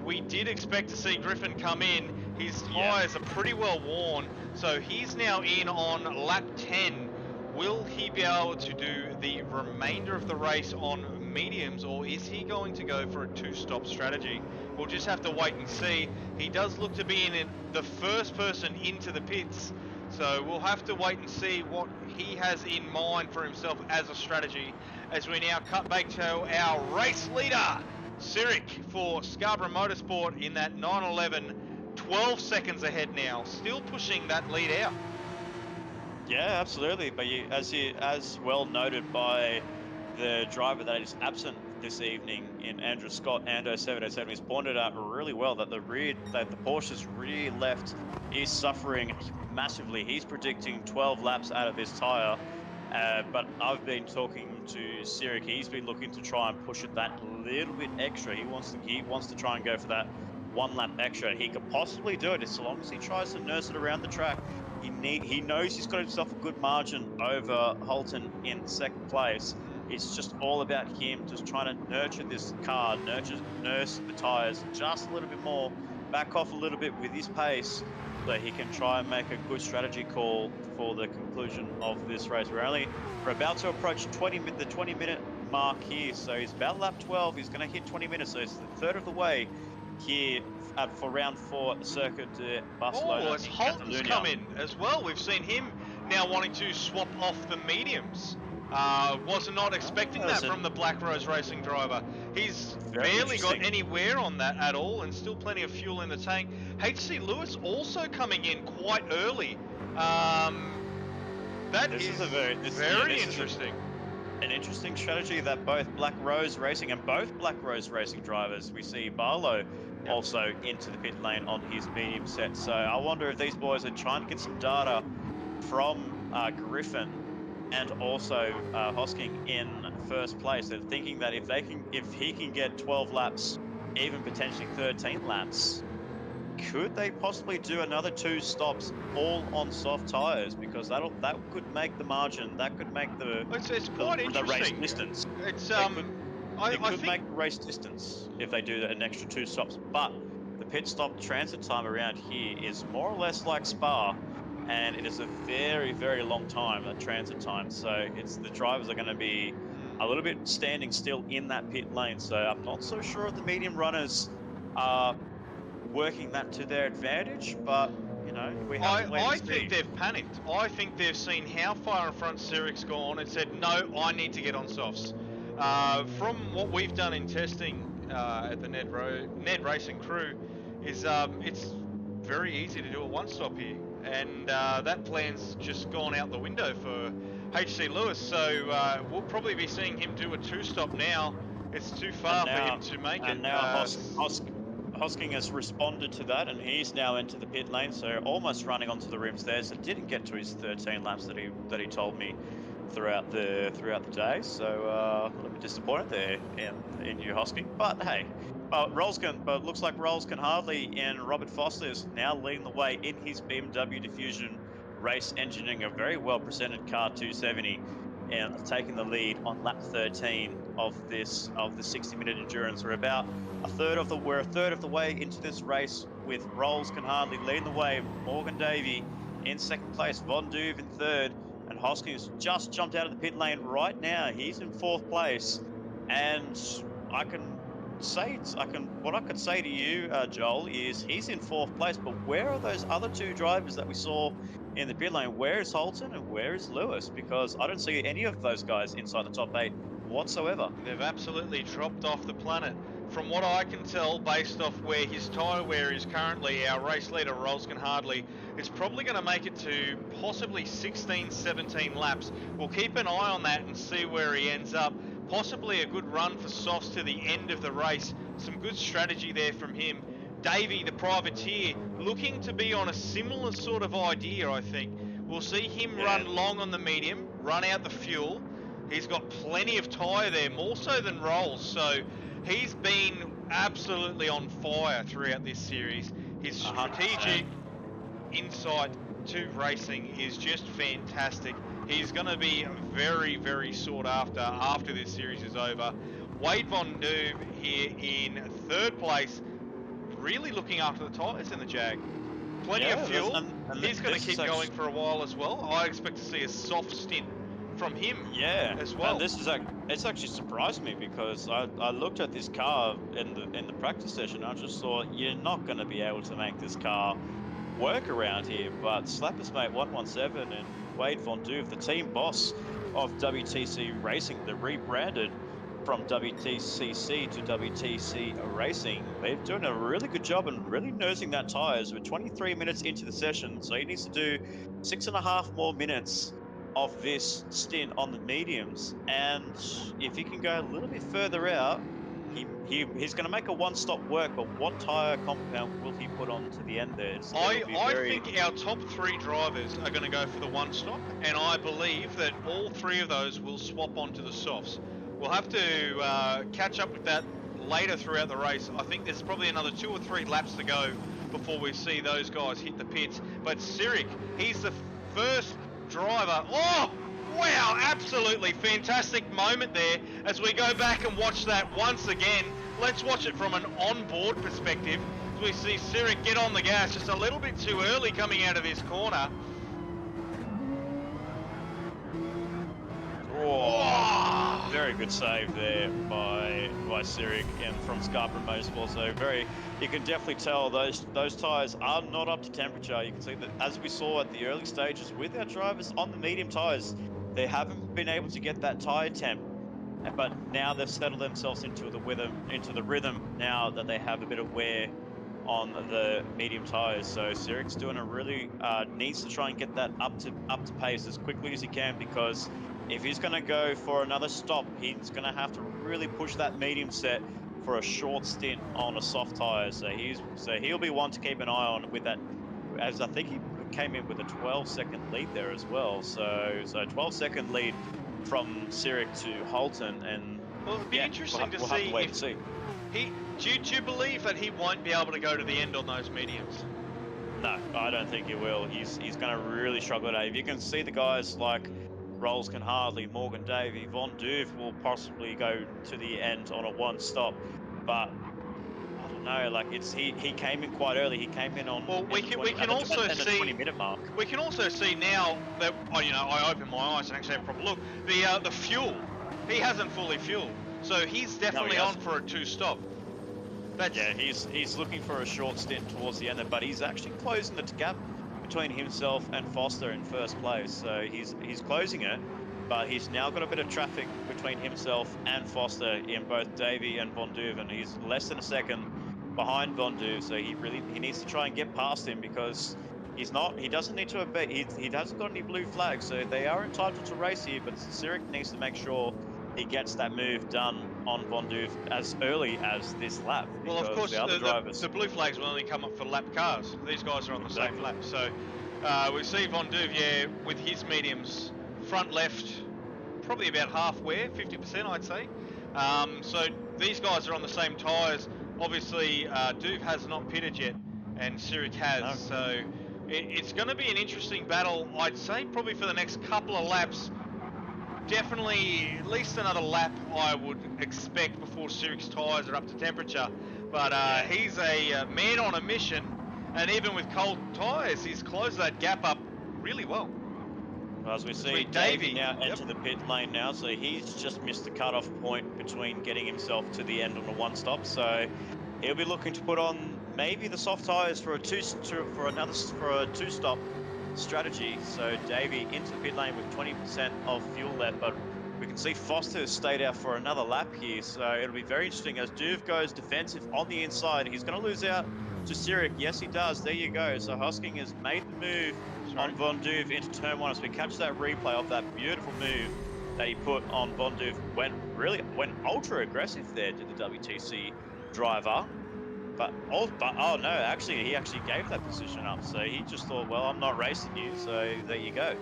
We did expect to see Griffin come in. His tyres are pretty well worn, so he's now in on lap 10. Will he be able to do the remainder of the race on mediums, or is he going to go for a 2-stop strategy? We'll just have to wait and see. He does look to be in the first person into the pits, so we'll have to wait and see what he has in mind for himself as a strategy, as we now cut back to our race leader, Sirik, for Scarborough Motorsport in that 911, 12 seconds ahead now, still pushing that lead out. Yeah, absolutely. But as well noted by the driver that is absent this evening in Andrew Scott, Ando 707, he's pointed out really well that the Porsche's rear left is suffering massively. He's predicting 12 laps out of his tyre, but I've been talking to Sirik. He's been looking to try and push it that little bit extra. He wants to try and go for that 1 lap extra. He could possibly do it as long as he tries to nurse it around the track. He knows he's got himself a good margin over Holton in second place, It's just all about him just trying to nurture this car, nurse the tyres just a little bit more, back off a little bit with his pace, so he can try and make a good strategy call for the conclusion of this race. We're about to approach the 20-minute mark here, so he's about lap 12. He's going to hit 20 minutes, so it's the third of the way here for round 4 at the Circuit de Barcelona. Oh, it's Holton's come in as well. We've seen him now wanting to swap off the mediums. Was not expecting that from the Black Rose Racing driver. He's barely got any wear on that at all, and still plenty of fuel in the tank. HC Lewis also coming in quite early. This is very interesting. An interesting strategy that both Black Rose Racing and both Black Rose Racing drivers, we see Barlow also into the pit lane on his medium set. So I wonder if these boys are trying to get some data from Griffin and also Hosking in first place. They're thinking that if he can get 12 laps, even potentially 13 laps, could they possibly do another 2 stops all on soft tires? Because that could make the margin. That could make the race distance. It's It could make the race distance if they do an extra 2 stops. But the pit stop transit time around here is more or less like Spa, and it is a very, very long time, that transit time. So the drivers are going to be a little bit standing still in that pit lane. So I'm not so sure if the medium runners are working that to their advantage, but you know, we have to wait and see. I think they've panicked. I think they've seen how far in front Cyric's gone and said, no, I need to get on softs. From what we've done in testing at the NED Racing crew, is it's very easy to do a 1-stop here, and that plan's just gone out the window for HC Lewis. So we'll probably be seeing him do a 2-stop now. It's too far for him to make it. And now Hosking has responded to that, and he's now into the pit lane, so almost running onto the rims there. So didn't get to his 13 laps that he told me throughout the day. So a little bit disappointed there in you, Hosking. But hey, but looks like Rolls can hardly, and Robert Foster is now leading the way in his BMW Diffusion race, engineering a very well presented car 270, and taking the lead on lap 13 of the 60-minute endurance. We're a third of the way into this race, with Rolls can hardly leading the way, Morgan Davey in second place, Von Duve in third, and Hoskins just jumped out of the pit lane right now. He's in 4th place, and what I could say to you, Joel, is he's in 4th place, but where are those other 2 drivers that we saw in the pit lane? Where is Holton and where is Lewis? Because I don't see any of those guys inside the top 8 whatsoever. They've absolutely dropped off the planet. From what I can tell, based off where his tyre wear is currently, our race leader, Rolskin Hardley, is probably going to make it to possibly 16, 17 laps. We'll keep an eye on that and see where he ends up. Possibly a good run for softs to the end of the race. Some good strategy there from him. Davey, the privateer, looking to be on a similar sort of idea, I think. We'll see him run long on the medium, run out the fuel. He's got plenty of tyre there, more so than Rolls, so he's been absolutely on fire throughout this series. His strategic insight to racing is just fantastic. He's going to be very, very sought after this series is over. Wade Von Duve here in 3rd place, really looking after the tyres in the Jag. Plenty of fuel. And he's going to keep going for a while as well. I expect to see a soft stint from him as well. And it's actually surprised me, because I looked at this car in the practice session, and I just thought, you're not going to be able to make this car work around here. But Slappers Mate 117 and Wade Von Duve, the team boss of WTC Racing, the rebranded from WTCC to WTC Racing, they're doing a really good job and really nursing that tyres. We're 23 minutes into the session, so he needs to do 6.5 more minutes of this stint on the mediums, and if he can go a little bit further out, he's going to make a 1-stop work. But what tyre compound will he put on to the end there? I think our top 3 drivers are going to go for the 1-stop, and I believe that all 3 of those will swap onto the softs. We'll have to catch up with that later throughout the race. I think there's probably another 2 or 3 laps to go before we see those guys hit the pits. But Cyric, he's the first driver. Oh, Wow, absolutely fantastic moment there. As we go back and watch that once again, let's watch it from an on-board perspective. As we see Ciric get on the gas just a little bit too early coming out of this corner. Oh, very good save there by Ciric and from Scarborough Motorsport. So you can definitely tell those tyres are not up to temperature. You can see that as we saw at the early stages with our drivers on the medium tyres, they haven't been able to get that tyre temp. But now they've settled themselves into the rhythm now that they have a bit of wear on the medium tyres. So Ciric's doing a really needs to try and get that up to pace as quickly as he can, because if he's going to go for another stop, he's going to have to really push that medium set for a short stint on a soft tyre. So he'll be one to keep an eye on with that, as I think he came in with a 12-second lead there as well. So 12-second lead from Ciric to Holton, and well, it'd be interesting we'll to have see to wait if and see. Do you believe that he won't be able to go to the end on those mediums? No, I don't think he will. He's going to really struggle today. If you can see the guys like Rolls can hardly, Morgan Davey, Von Duve will possibly go to the end on a one stop, but I don't know. Like he came in quite early. He came in on we can also see the 20-minute mark. We can also see now that I open my eyes and actually have a proper look. The fuel, he hasn't fully fueled, so he's definitely on for a two-stop. Yeah, he's looking for a short stint towards the end there, but he's actually closing the gap between himself and Foster in first place. So he's closing it, but he's now got a bit of traffic between himself and Foster in both Davey and Von Duve, and he's less than a second behind Von Duve. So he needs to try and get past him, because he doesn't need to obey. He hasn't got any blue flags, so they are entitled to race here, but Ciric needs to make sure he gets that move done on Von Duve as early as this lap. Well, of course, the blue flags will only come up for lap cars. These guys are on the same lap. So we see Von Duve with his mediums, front left, probably about halfway, 50% I'd say. So these guys are on the same tyres. Obviously, Duve has not pitted yet, and Ciric has. No. So it's going to be an interesting battle, I'd say, probably for the next couple of laps. Definitely at least another lap I would expect before Ciric's tyres are up to temperature. But he's a man on a mission, and even with cold tyres, he's closed that gap up really well. As we see Davey now enter the pit lane now, so he's just missed the cutoff point between getting himself to the end on a one stop. So he'll be looking to put on maybe the soft tyres for a two stop strategy. So Davey into the pit lane with 20% of fuel left, but we can see Foster has stayed out for another lap here. So it'll be very interesting as Duve goes defensive on the inside. He's going to lose out to Ciric. Yes, he does. There you go. So Hosking has made the move on Von Duve into turn one. As we catch that replay of that beautiful move that he put on Von Duve, went ultra aggressive there to the WTC driver. But oh no, actually he gave that position up. So he just thought, well, I'm not racing you, so there you go.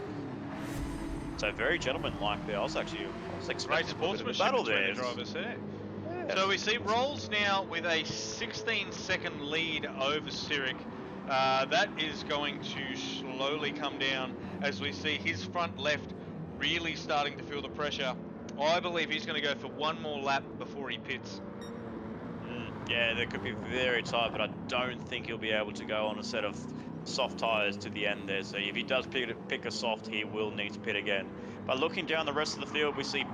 So very gentlemanlike there. I was expecting great sportsmanship battle between there. the drivers there. Yes. So we see Rolls now with a 16-second lead over Ciric. That is going to slowly come down as we see his front left really starting to feel the pressure. I believe he's going to go for one more lap before he pits. Yeah, that could be very tight, but I don't think he'll be able to go on a set of soft tyres to the end there. So if he does pick a soft, he will need to pit again. But looking down the rest of the field, we see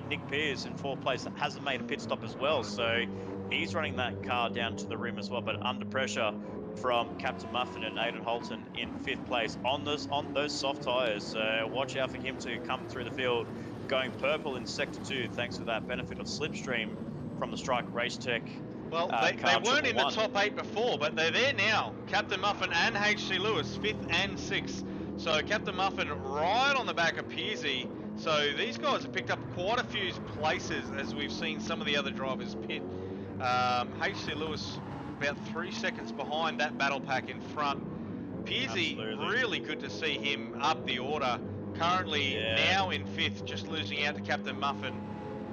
Nick Pearce in fourth place that hasn't made a pit stop as well. So he's running that car down to the rim as well, but under pressure from Captain Muffin and Aidan Holton in fifth place on those soft tyres. So watch out for him to come through the field, going purple in sector 2, thanks to that benefit of slipstream from the Strike Race Tech. Well, they weren't in the top 8 before, but they're there now. Captain Muffin and HC Lewis, 5th and 6th. So Captain Muffin right on the back of Pearsey. So these guys have picked up quite a few places as we've seen some of the other drivers pit. HC Lewis about 3 seconds behind that battle pack in front. Pearsey, really good to see him up the order. Currently now in 5th, just losing out to Captain Muffin.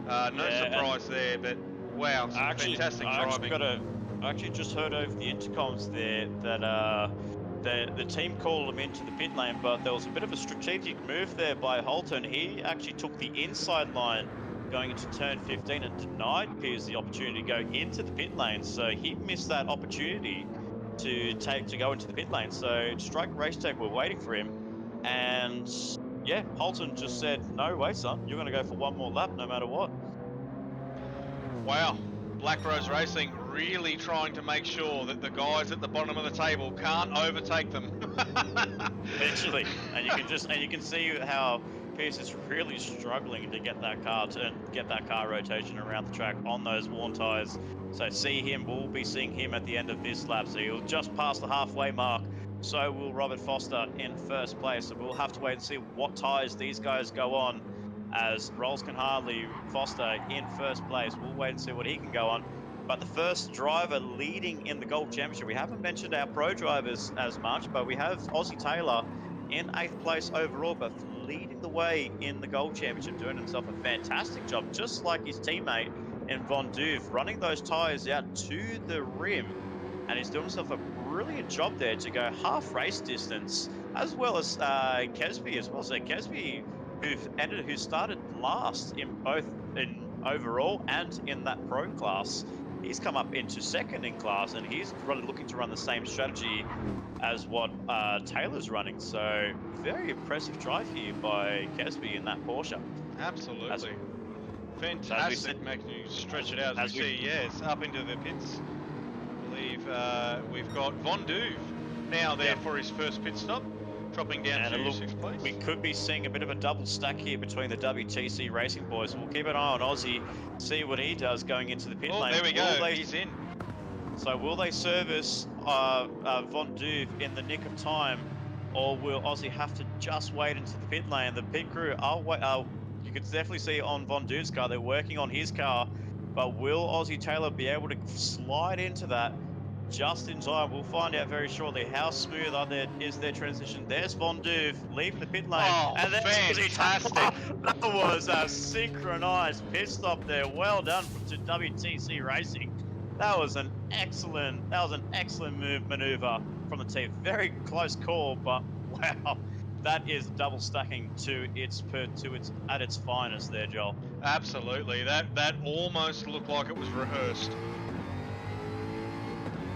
No surprise there, but wow, fantastic driving. I actually just heard over the intercoms there that the team called him into the pit lane, but there was a bit of a strategic move there by Holton. He actually took the inside line going into turn 15 and denied Piers the opportunity to go into the pit lane. So he missed that opportunity to go into the pit lane. So Strike Race Tech were waiting for him, and yeah, Holton just said, "No way, son, you're going to go for one more lap no matter what." Wow, Black Rose Racing really trying to make sure that the guys at the bottom of the table can't overtake them. Literally, and you can see how Pierce is really struggling to get that car rotation around the track on those worn tires. So we'll be seeing him at the end of this lap. So he'll just pass the halfway mark. So will Robert Foster in first place. So we'll have to wait and see what tires these guys go on. As Rolls can hardly Foster in first place. We'll wait and see what he can go on. But the first driver leading in the Gold Championship, we haven't mentioned our pro drivers as much, but we have Aussie Taylor in 8th place overall, but leading the way in the Gold Championship, doing himself a fantastic job, just like his teammate in Von Duve, running those tyres out to the rim. And he's doing himself a brilliant job there to go half race distance, as well as Kesby as well. So Kesby, who started last in both in overall and in that pro class, he's come up into second in class, and he's looking to run the same strategy as what Taylor's running. So very impressive drive here by Kesby in that Porsche. Absolutely. Fantastic, making you stretch it out as we see. Yes, up into the pits. I believe we've got Von Duve now there for his first pit stop, dropping down to 6th place. We could be seeing a bit of a double stack here between the WTC Racing boys. We'll keep an eye on Aussie, see what he does going into the pit lane. There we go, he's in. So will they service Von Duve in the nick of time, or will Aussie have to just wait into the pit lane? The pit crew you can definitely see on Von Duve's car, they're working on his car, but will Aussie Taylor be able to slide into that just in time? We'll find out very shortly how smooth is their transition. There's Von Duve leaving the pit lane. Oh, and fantastic. That was a synchronized pit stop there. Well done to WTC Racing. That was an excellent maneuver from the team. Very close call, but wow, that is double stacking at its finest there, Joel. Absolutely. That almost looked like it was rehearsed.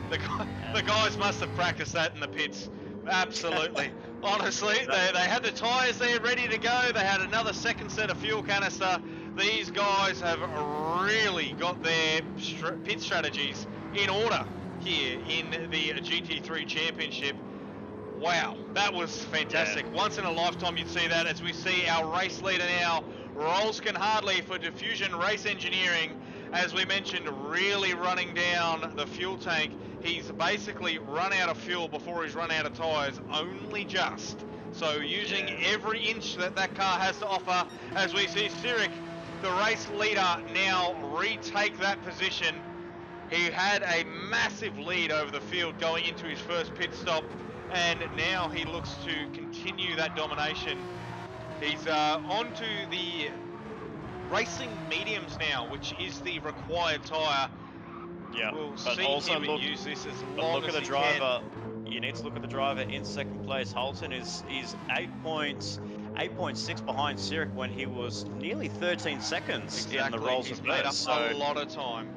The guys must have practiced that in the pits. Absolutely. Honestly, they had the tyres there ready to go. They had another second set of fuel canister. These guys have really got their pit strategies in order here in the GT3 Championship. Wow, that was fantastic. Yeah. Once in a lifetime you'd see that, as we see our race leader now, Rolskin Hardley for Diffusion Race Engineering. As we mentioned, really running down the fuel tank. He's basically run out of fuel before he's run out of tyres, only just. So using every inch that car has to offer, as we see Sirik, the race leader, now retake that position. He had a massive lead over the field going into his first pit stop, and now he looks to continue that domination. He's onto the racing mediums now, which is the required tyre. Yeah, we'll see him use this as long as he can. You need to look at the driver in second place. Holton is 8.6 behind Sirik when he was nearly 13 seconds in the Rolls He's made up a lot of time.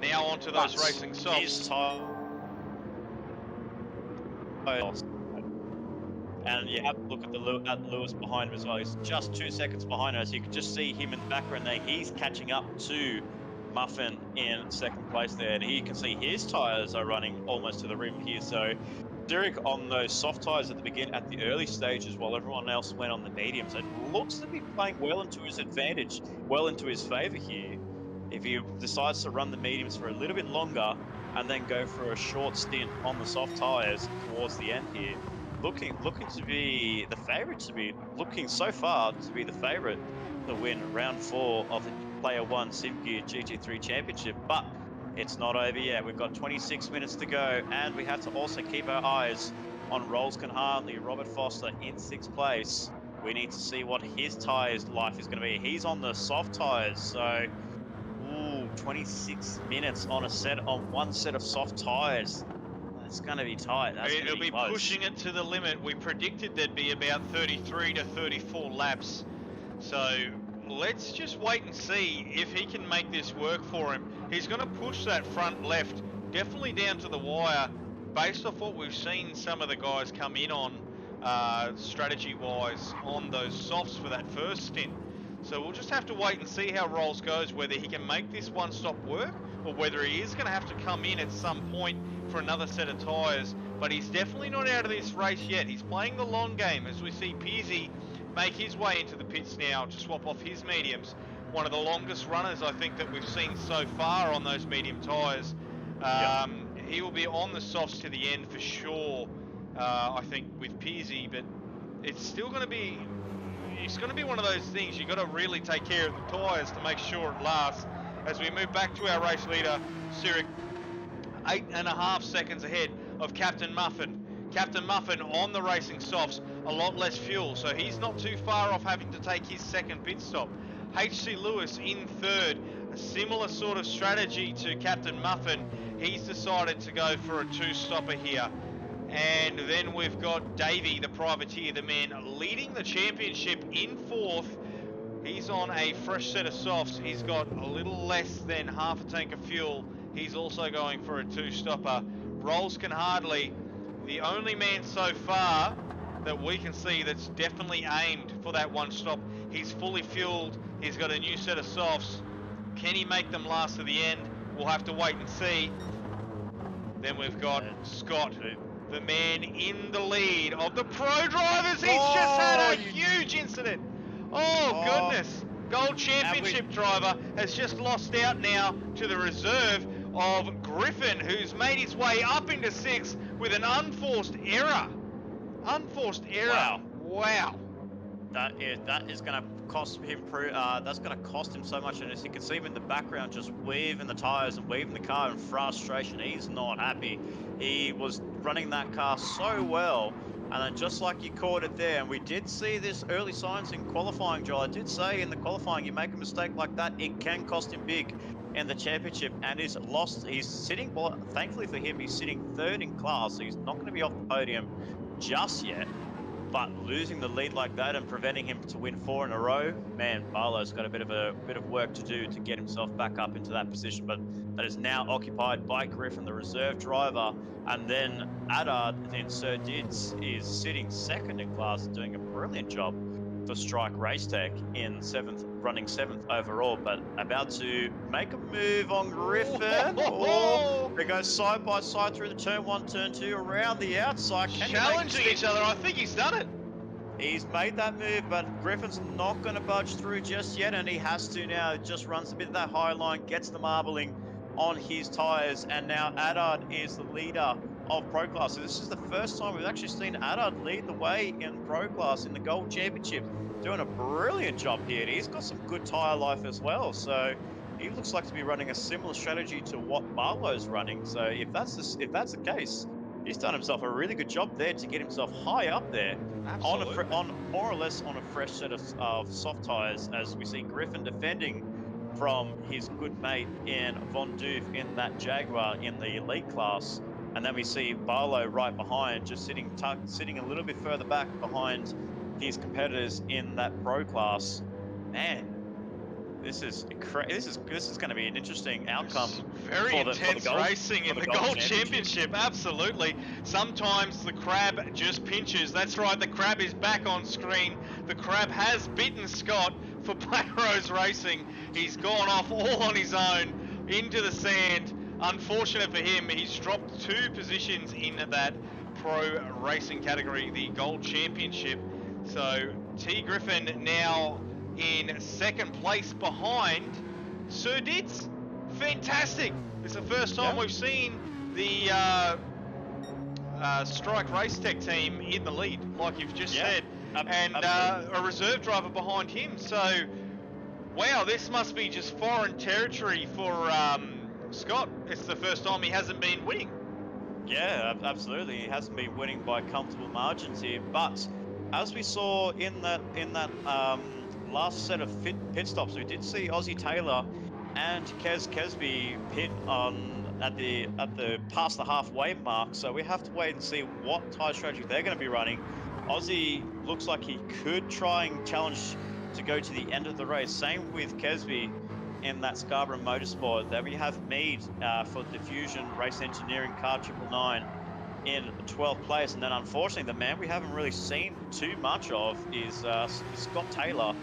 Now onto those racing softs. His tyre. And you have to look at Lewis behind him as well. He's just 2 seconds behind us. You can just see him in the background there. He's catching up to Muffin in second place there, and here you can see his tyres are running almost to the rim here. So Derek on those soft tyres at the early stages, while everyone else went on the mediums. It looks to be playing well into his advantage, well into his favour here. If he decides to run the mediums for a little bit longer and then go for a short stint on the soft tyres towards the end here, looking to be the favourite, so far to be the favourite to win round 4 of the Player1 SimGear GT3 Championship. But it's not over yet. We've got 26 minutes to go, and we have to also keep our eyes on Rolskin Hartley, Robert Foster in 6th place. We need to see what his tyres life is going to be. He's on the soft tyres, so 26 minutes on one set of soft tyres. it's going to be tight. It'll be close. pushing it to the limit. We predicted there'd be about 33 to 34 laps. So let's just wait and see if he can make this work for him. He's going to push that front left definitely down to the wire based off what we've seen some of the guys come in on strategy-wise on those softs for that first stint. So we'll just have to wait and see how Rolls goes, whether he can make this one-stop work or whether he is going to have to come in at some point for another set of tyres. But he's definitely not out of this race yet. He's playing the long game as we see Prix make his way into the pits now to swap off his mediums. One of the longest runners I think that we've seen so far on those medium tyres. He will be on the softs to the end for sure, I think, with Prix, but it's still going to be... It's going to be one of those things, you've got to really take care of the tyres to make sure it lasts. As we move back to our race leader, Cyric, 8.5 seconds ahead of Captain Muffin. Captain Muffin on the racing softs, a lot less fuel, so he's not too far off having to take his second pit stop. HC Lewis in third, a similar sort of strategy to Captain Muffin. He's decided to go for a two-stopper here. And then we've got Davey, the privateer, the man leading the championship in fourth. He's on a fresh set of softs. He's got a little less than half a tank of fuel. He's also going for a two-stopper. Rolls can hardly. The only man so far that we can see that's definitely aimed for that one stop. He's fully fueled. He's got a new set of softs. Can he make them last to the end? We'll have to wait and see. Then we've got Scott, the man in the lead of the pro drivers. He's just had a huge incident. Oh, goodness. Gold Championship driver has just lost out now to the reserve of Griffin, who's made his way up into sixth with an unforced error. Unforced error. Wow. That is going to cost him. That's going to cost him so much, and as you can see him in the background, just weaving the tires and weaving the car in frustration. He's not happy. He was running that car so well, and then just like you caught it there, and we did see this early signs in qualifying, Joel. I did say in the qualifying, you make a mistake like that, it can cost him big in the championship, and he's lost. He's sitting, thankfully for him, he's sitting third in class, so he's not going to be off the podium just yet. But losing the lead like that and preventing him to win 4 in a row, man, Barlow's got a bit of work to do to get himself back up into that position. But that is now occupied by Griffin, the reserve driver, and then Addard in Sir Dids is sitting second in class, doing a brilliant job for Strike Racetech in running 7th overall, but about to make a move on Griffin. They go side by side through the turn 1, turn 2, around the outside. Challenging each other. I think he's done it. He's made that move, but Griffin's not going to budge through just yet, and he has to now. Just runs a bit of that high line, gets the marbling on his tyres, and now Addard is the leader of Pro Class. So this is the first time we've actually seen Addard lead the way in Pro Class in the Gold Championship. Doing a brilliant job here. He's got some good tyre life as well, so he looks like to be running a similar strategy to what Barlow's running. So if that's the case, he's done himself a really good job there to get himself high up there on more or less on a fresh set of soft tyres, as we see Griffin defending from his good mate in Von Doof in that Jaguar in the elite class. And then we see Barlow right behind, just sitting a little bit further back behind his competitors in that pro class. Man, this is going to be an interesting outcome. Very intense racing in the Gold Championship. Absolutely. Sometimes the crab just pinches. That's right, the crab is back on screen. The crab has bitten Scott for Player1 Racing. He's gone off all on his own into the sand. Unfortunate for him, he's dropped 2 positions in that pro racing category, the Gold Championship. So T. Griffin now in second place behind Sir Dids. Fantastic. It's the first time we've seen the Strike Racetech team in the lead, like you've just said. And a reserve driver behind him. So, wow, this must be just foreign territory for Scott. It's the first time he hasn't been winning. Yeah, absolutely. He hasn't been winning by comfortable margins here, but as we saw in that last set of pit stops, we did see Aussie Taylor and Kes Kesby pit on at the past the halfway mark, so we have to wait and see what tyre strategy they're going to be running. Aussie looks like he could try and challenge to go to the end of the race. Same with Kesby in that Scarborough Motorsport. There we have Mead for Diffusion Race Engineering Car 999 in 12th place, and then unfortunately the man we haven't really seen too much of is Scott Taylor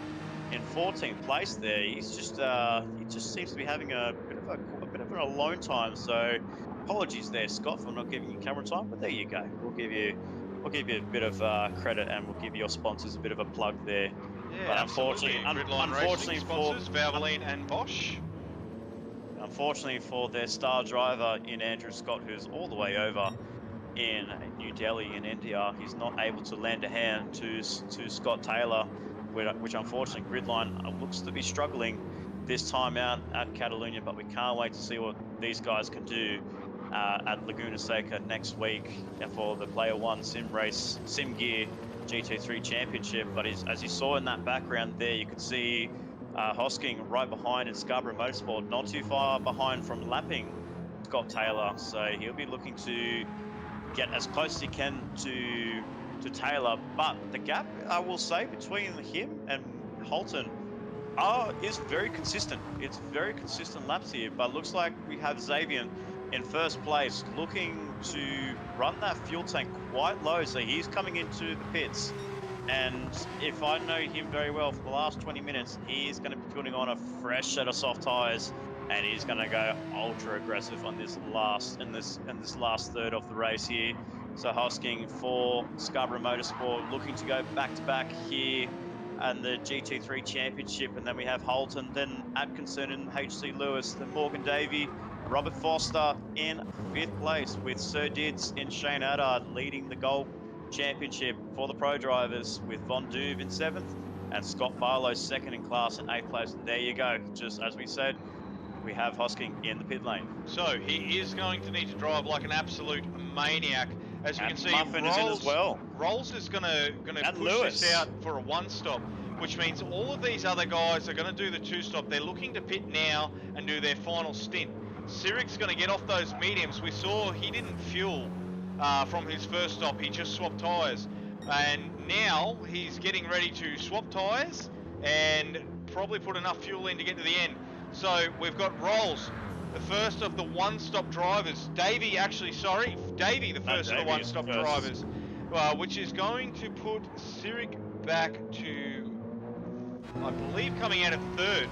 in 14th place there. He's just he just seems to be having a bit of an alone time. So apologies there, Scott, for not giving you camera time, but there you go. We'll give you a bit of credit, and we'll give your sponsors a bit of a plug there. Yeah, but unfortunately, Racing sponsors, Valvoline and Bosch. Unfortunately for their star driver in Andrew Scott, who's all the way over in New Delhi in India, he's not able to lend a hand to Scott Taylor, which unfortunately Gridline looks to be struggling this time out at Catalunya. But we can't wait to see what these guys can do at Laguna Seca next week for the Player1 Sim Gear GT3 Championship. But as you saw in that background there, you could see Hosking right behind in Scarborough Motorsport, not too far behind from lapping Scott Taylor. So he'll be looking to get as close as he can to Taylor. But the gap, I will say, between him and Holton is very consistent. It's very consistent laps here. But looks like we have Xavier in first place, looking to run that fuel tank quite low. So he's coming into the pits, and if I know him very well, for the last 20 minutes, he's going to be putting on a fresh set of soft tires, and he's going to go ultra aggressive on this last third of the race here. So Hosking for Scarborough Motorsport looking to go back to back here and the GT3 Championship, and then we have Holton, then Atkinson and HC Lewis, then Morgan Davey, Robert Foster in 5th place, with Sir Dids and Shane Addard leading the Gold Championship for the pro drivers, with Von Duve in 7th and Scott Barlow 2nd in class in 8th place. And there you go, just as we said, we have Hosking in the pit lane. So he is going to need to drive like an absolute maniac. As you can see, Muffin is in as well. Rolls is going to push Lewis this out for a 1-stop, which means all of these other guys are going to do the 2-stop. They're looking to pit now and do their final stint. Sirik's going to get off those mediums. We saw he didn't fuel from his first stop. He just swapped tyres. And now he's getting ready to swap tyres and probably put enough fuel in to get to the end. So we've got Rolls, the first of the 1-stop drivers. Davey, the first of the 1-stop drivers, which is going to put Sirik back to, I believe, coming out of 3rd.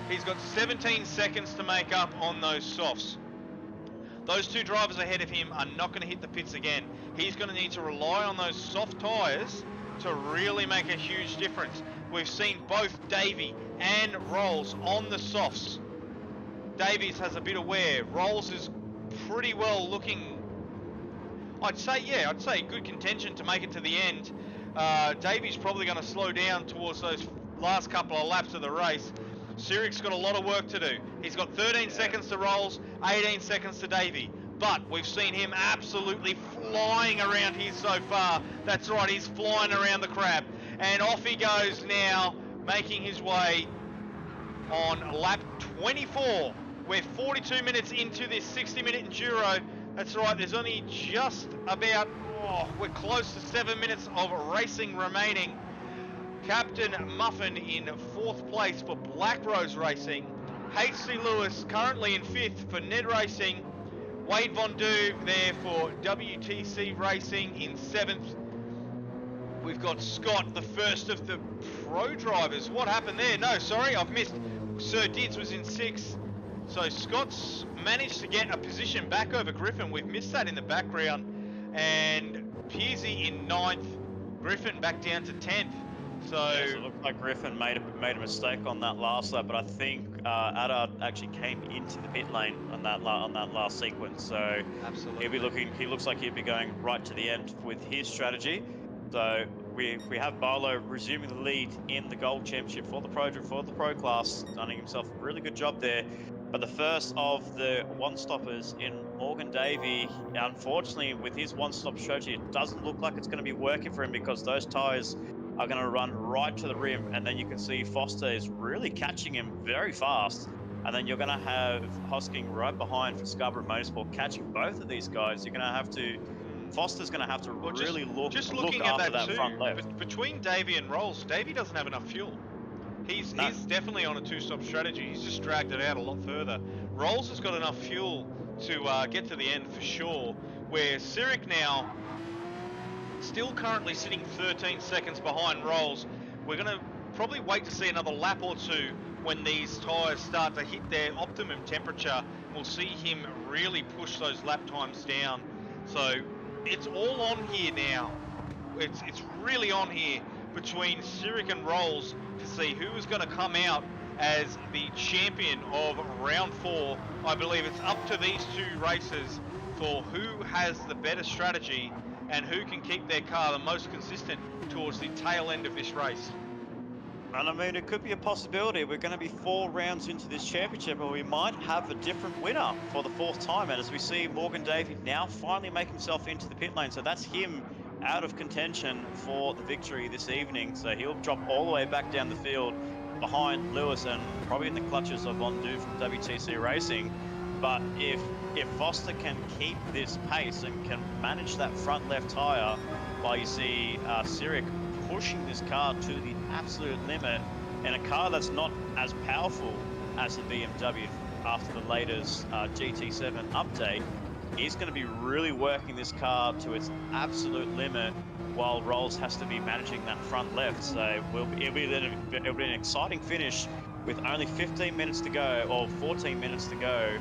He's got 17 seconds to make up on those softs. Those 2 drivers ahead of him are not going to hit the pits again. He's going to need to rely on those soft tyres to really make a huge difference. We've seen both Davey and Rolls on the softs. Davies has a bit of wear. Rolls is pretty well looking. I'd say good contention to make it to the end. Davies probably going to slow down towards those last couple of laps of the race. Sirik's got a lot of work to do. He's got 13 seconds to Rolls, 18 seconds to Davey. But we've seen him absolutely flying around here so far. That's right, he's flying around the crab. And off he goes now, making his way on lap 24. We're 42 minutes into this 60-minute enduro. That's right, there's only just about, we're close to 7 minutes of racing remaining. Captain Muffin in 4th place for Black Rose Racing. HC Lewis currently in 5th for NED Racing. Wade Von Duve there for WTC Racing in 7th. We've got Scott, the first of the pro drivers. What happened there? No, sorry, I've missed. Sir Dids was in 6th. So Scott's managed to get a position back over Griffin. We've missed that in the background. And Pearsey in 9th. Griffin back down to 10th. So it looked like Griffin made a mistake on that last lap, but I think Addard actually came into the pit lane on that last sequence. So absolutely, he looks like he'll be going right to the end with his strategy. So we have Barlow resuming the lead in the Gold Championship for the pro class, done himself a really good job there. But the first of the 1-stoppers in Morgan Davey, unfortunately with his 1-stop strategy, it doesn't look like it's going to be working for him, because those tyres are going to run right to the rim, and then you can see Foster is really catching him very fast And then you're going to have Hosking right behind for Scarborough Motorsport, catching both of these guys. You're going to have to, Foster's going to have to really look after that front left. Between Davey and Rolls, Davey doesn't have enough fuel. He's definitely on a two-stop strategy. He's just dragged it out a lot further. Rolls has got enough fuel to get to the end for sure, where Sirik now still currently sitting 13 seconds behind Rolls. We're going to probably wait to see another lap or two when these tyres start to hit their optimum temperature. We'll see him really push those lap times down. So it's all on here now. It's really on here between Sirik and Rolls to see who is going to come out as the champion of round 4. I believe it's up to these two racers for who has the better strategy and who can keep their car the most consistent towards the tail end of this race. And I mean, it could be a possibility. We're going to be 4 rounds into this championship, and we might have a different winner for the 4th time. And as we see, Morgan Davey now finally make himself into the pit lane. So that's him out of contention for the victory this evening. So he'll drop all the way back down the field behind Lewis and probably in the clutches of Bondu from WTC-Racing. But if Foster can keep this pace and can manage that front left tyre, while you see Sirik pushing this car to the absolute limit in a car that's not as powerful as the BMW after the latest GT7 update, he's going to be really working this car to its absolute limit while Rolls has to be managing that front left. So it'll be an exciting finish with only 15 minutes to go, or 14 minutes to go,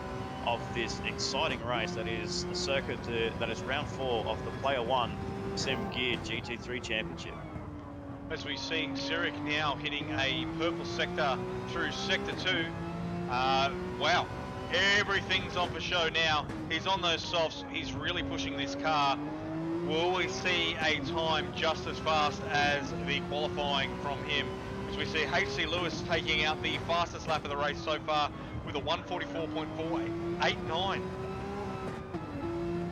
of this exciting race that is the circuit that is round 4 of the Player1 Sim Gear GT3 Championship. As we see Sirik now hitting a purple sector through sector 2. Wow, everything's on for show now. He's on those softs, he's really pushing this car. Will we see a time just as fast as the qualifying from him? As we see HC Lewis taking out the fastest lap of the race so far with a 144.489.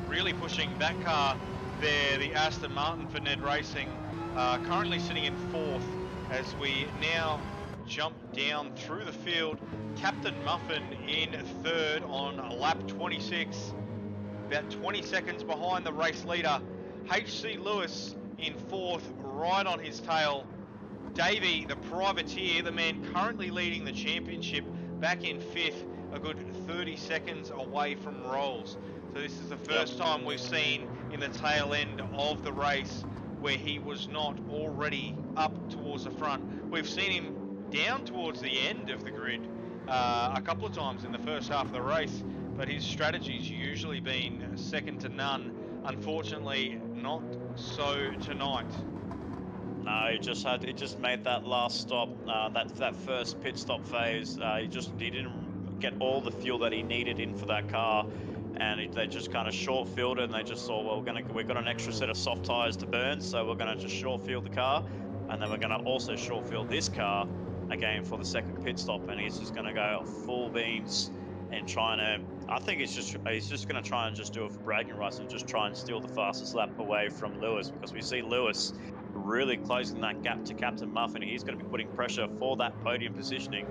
Really pushing that car there, the Aston Martin for NED Racing. Currently sitting in 4th as we now jump down through the field. Captain Muffin in 3rd on lap 26, about 20 seconds behind the race leader. HC Lewis in 4th, right on his tail. Davey, the privateer, the man currently leading the championship, back in 5th, a good 30 seconds away from Rolls. So this is the first time we've seen in the tail end of the race where he was not already up towards the front. We've seen him down towards the end of the grid a couple of times in the first half of the race, but his strategy's usually been second to none. Unfortunately, not so tonight. No, he just made that last stop, that first pit stop phase. He didn't get all the fuel that he needed in for that car, and they just kind of short fielded, and they just saw, well, we've got an extra set of soft tires to burn, so we're going to just short field the car, and then we're going to also short field this car again for the second pit stop, and he's just going to go full beans and trying to, I think he's just going to try and just do it for bragging rights and just try and steal the fastest lap away from Lewis, because we see Lewis really closing that gap to Captain Muffin. He's going to be putting pressure for that podium position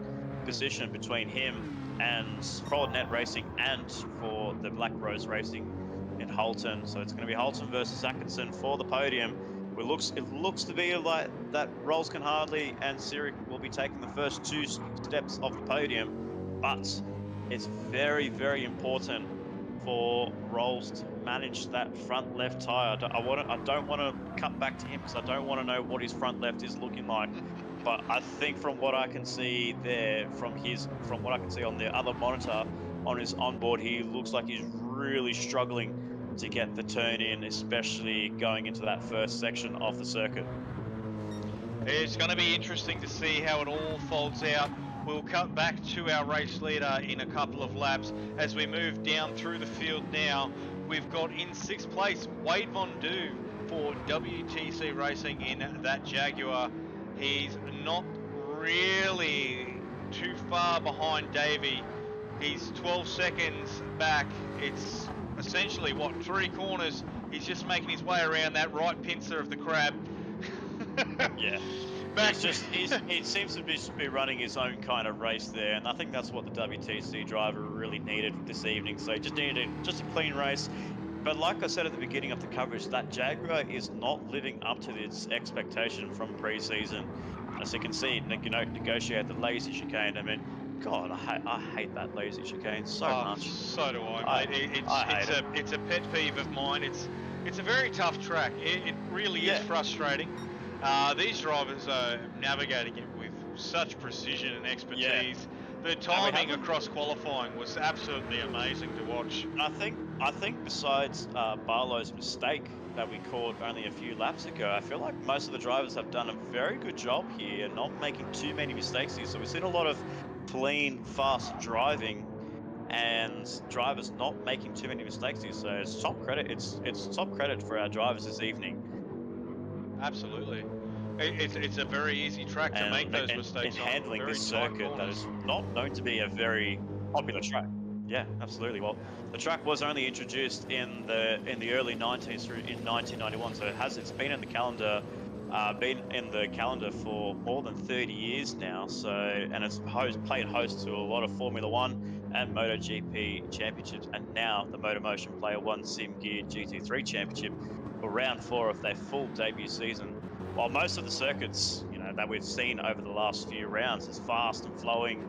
between him and for NED Racing and for the Black Rose Racing in Holton. So it's going to be Holton versus Atkinson for the podium. It looks to be like that Rolls can hardly and Sirik will be taking the first 2 steps of the podium, but it's very, very important for Rolls to manage that front left tire. I don't want to cut back to him because I don't want to know what his front left is looking like. But I think from what I can see there, from what I can see on the other monitor on his onboard, he looks like he's really struggling to get the turn in, especially going into that first section of the circuit. It's going to be interesting to see how it all folds out. We'll cut back to our race leader in a couple of laps as we move down through the field now. We've got in 6th place Wade Von Du for WTC Racing in that Jaguar. He's not really too far behind Davey. He's 12 seconds back. It's essentially, 3 corners. He's just making his way around that right pincer of the crab. Yeah. back. He seems to be running his own kind of race there, and I think that's what the WTC driver really needed this evening. So he just needed just a clean race. But like I said at the beginning of the coverage, that Jaguar is not living up to its expectation from pre-season. As you can see, negotiate the lazy chicane. I mean, God, I hate that lazy chicane so much. So do I, mate. It's a pet peeve of mine. It's a very tough track. It really is frustrating. These drivers are navigating it with such precision and expertise. Yeah. The timing across qualifying was absolutely amazing to watch. I think besides Barlow's mistake that we caught only a few laps ago, I feel like most of the drivers have done a very good job here, not making too many mistakes here. So we've seen a lot of clean, fast driving, and drivers not making too many mistakes here. So it's top credit. It's top credit for our drivers this evening. Absolutely. It's a very easy track to make those mistakes in handling this circuit corners. that is not known to be a very popular track. Yeah, absolutely. Well, the track was only introduced in the early 90s in 1991, so it's been in the calendar for more than 30 years now. So, and it's played host to a lot of Formula 1 and MotoGP championships, and now the MotorMotion Player1 Sim Gear GT3 Championship for round 4 of their full debut season. While most of the circuits, that we've seen over the last few rounds is fast and flowing,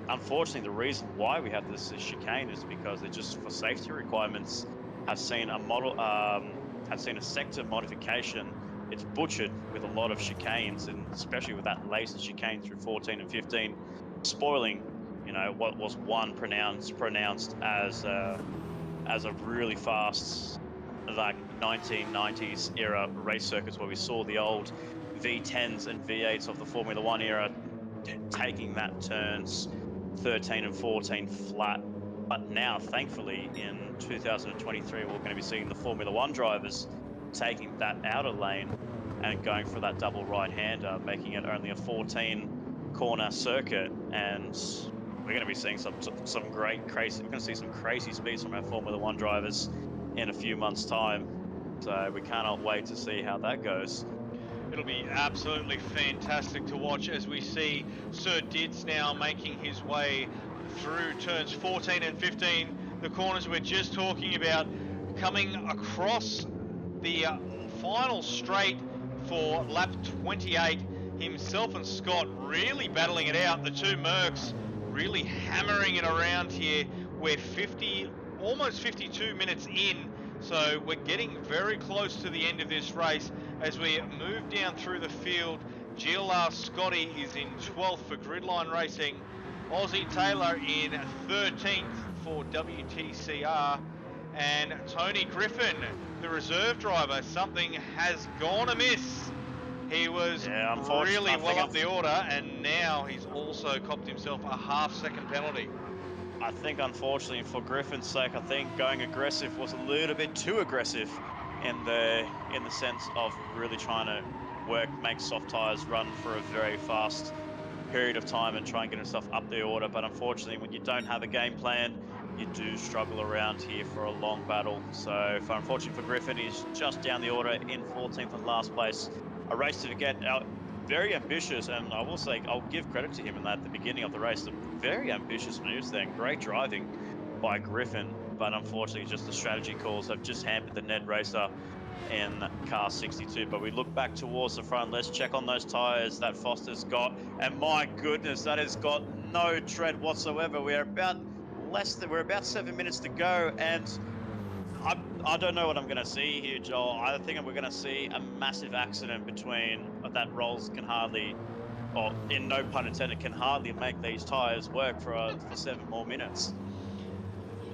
unfortunately the reason why we have this chicane is because it just, for safety requirements, have seen a sector modification. It's butchered with a lot of chicanes, and especially with that laser chicane through 14 and 15, spoiling, what was one pronounced as a really fast, like 1990s era race circuits where we saw the old V10s and V8s of the Formula 1 era taking that turns 13 and 14 flat. But now, thankfully, in 2023, we're going to be seeing the Formula 1 drivers taking that outer lane and going for that double right-hander, making it only a 14-corner circuit. And we're going to be seeing some great crazy. We're going to see some crazy speeds from our Formula 1 drivers in a few months' time. So we cannot wait to see how that goes. It'll be absolutely fantastic to watch as we see Sir Dids now making his way through turns 14 and 15, the corners we're just talking about, coming across the final straight for lap 28. Himself and Scott really battling it out. The two Mercs really hammering it around here. We're almost 52 minutes in, so we're getting very close to the end of this race. As we move down through the field, GLR Scotty is in 12th for Gridline Racing, Aussie Taylor in 13th for WTCR, and Tony Griffin, the reserve driver. Something has gone amiss. He was really well up the order, and now he's also copped himself a half-second penalty. I think, unfortunately, for Griffin's sake, I think going aggressive was a little bit too aggressive in the sense of really trying to make soft tires run for a very fast period of time and try and get himself up the order. But unfortunately, when you don't have a game plan, you do struggle around here for a long battle. So, unfortunately for Griffin, he's just down the order in 14th and last place. A race to get out. Very ambitious, and I will say, I'll give credit to him in that at the beginning of the race. Some very ambitious moves there, and great driving by Griffin. But unfortunately, just the strategy calls have just hampered the NED Racer in car 62. But we look back towards the front. Let's check on those tires that Foster's got, and my goodness, that has got no tread whatsoever. We're about 7 minutes to go, and I don't know what I'm going to see here, Joel. I think we're going to see a massive accident between that Rolls can hardly, or in no pun intended, can hardly make these tyres work for 7 more minutes.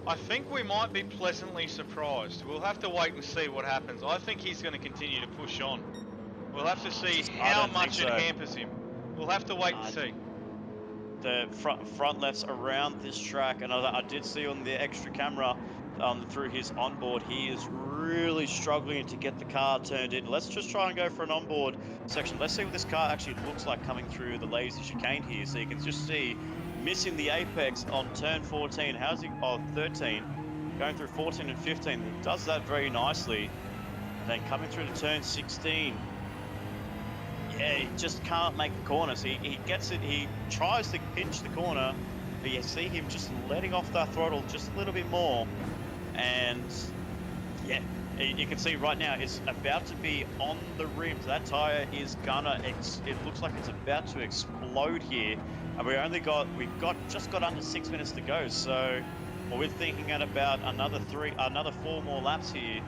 I think we might be pleasantly surprised. We'll have to wait and see what happens. I think he's going to continue to push on. We'll have to see how much it hampers him. We'll have to wait and see. The front lefts around this track, and I did see on the extra camera through his onboard, he is really struggling to get the car turned in. Let's just try and go for an onboard section. Let's see what this car actually looks like coming through the lazy chicane here. So you can just see missing the apex on turn 14. How's he? Oh, 13. Going through 14 and 15. He does that very nicely. And then coming through to turn 16. he just can't make the corners. He gets it, he tries to pinch the corner, but you see him just letting off that throttle just a little bit more. And yeah, you can see right now it's about to be on the rims. That tyre is gonna, it looks like it's about to explode here. And we've just got under 6 minutes to go. So we're thinking at about another 4 more laps here,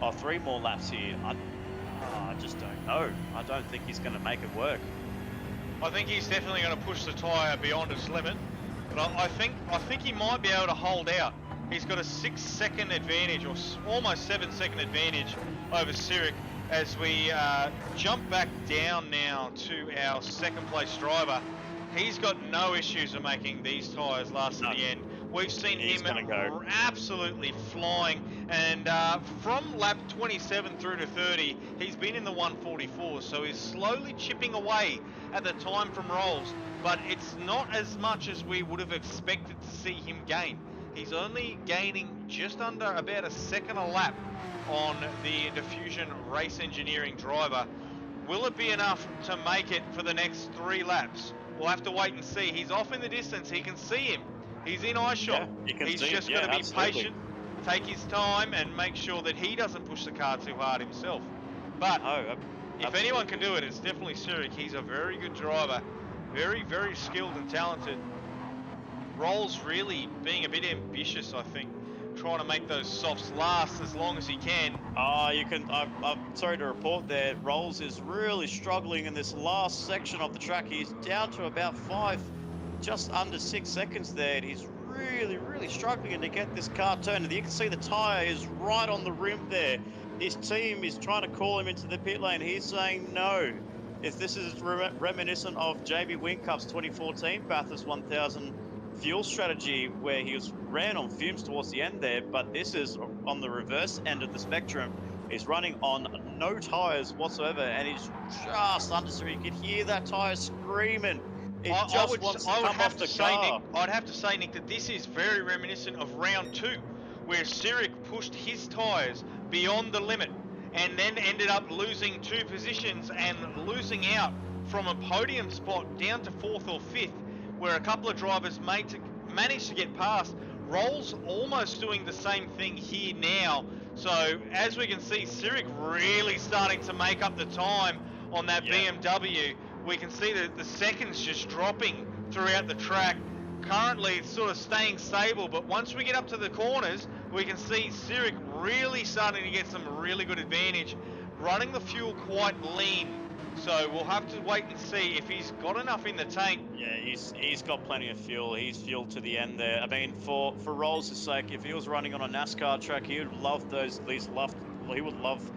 or 3 more laps here. I just don't know. I don't think he's going to make it work. I think he's definitely going to push the tyre beyond its limit, but I think he might be able to hold out. He's got a 6-second advantage, or almost 7-second advantage over Sirik, as we jump back down now to our second place driver. He's got no issues of making these tyres last to the end. We've seen him absolutely flying, and from lap 27 through to 30, he's been in the 144, so he's slowly chipping away at the time from Rolls, but it's not as much as we would have expected to see him gain. He's only gaining just under about a second a lap on the Diffusion race engineering driver. Will it be enough to make it for the next 3 laps? We'll have to wait and see. He's off in the distance. He can see him. He's in eye shot. Yeah, he's just going to be patient, take his time, and make sure that he doesn't push the car too hard himself. But if anyone can do it, it's definitely Sirik. He's a very good driver. Very, very skilled and talented. Rolls really being a bit ambitious, I think. Trying to make those softs last as long as he can. I'm sorry to report there, Rolls is really struggling in this last section of the track. He's down to about 5, just under 6 seconds there. And he's really, really struggling to get this car turned. And you can see the tyre is right on the rim there. His team is trying to call him into the pit lane. He's saying no. If this is reminiscent of JB Wingcup's 2014 Bathurst 1000 fuel strategy, where he ran on fumes towards the end there, but this is on the reverse end of the spectrum. He's running on no tyres whatsoever, and he's just under, so you can hear that tyre screaming. It just wants to come off the car. I'd have to say, Nick, that this is very reminiscent of round 2, where Sirik pushed his tyres beyond the limit and then ended up losing 2 positions and losing out from a podium spot down to 4th or 5th, where a couple of drivers managed to get past. Rolls almost doing the same thing here now. So as we can see, Sirik really starting to make up the time on that BMW. We can see that the seconds just dropping throughout the track. Currently it's sort of staying stable, but once we get up to the corners, we can see Sirik really starting to get some really good advantage, running the fuel quite lean. So we'll have to wait and see if he's got enough in the tank. Yeah, he's got plenty of fuel. He's fueled to the end there. I mean, for Rolls' sake, if he was running on a NASCAR track, he would love he would love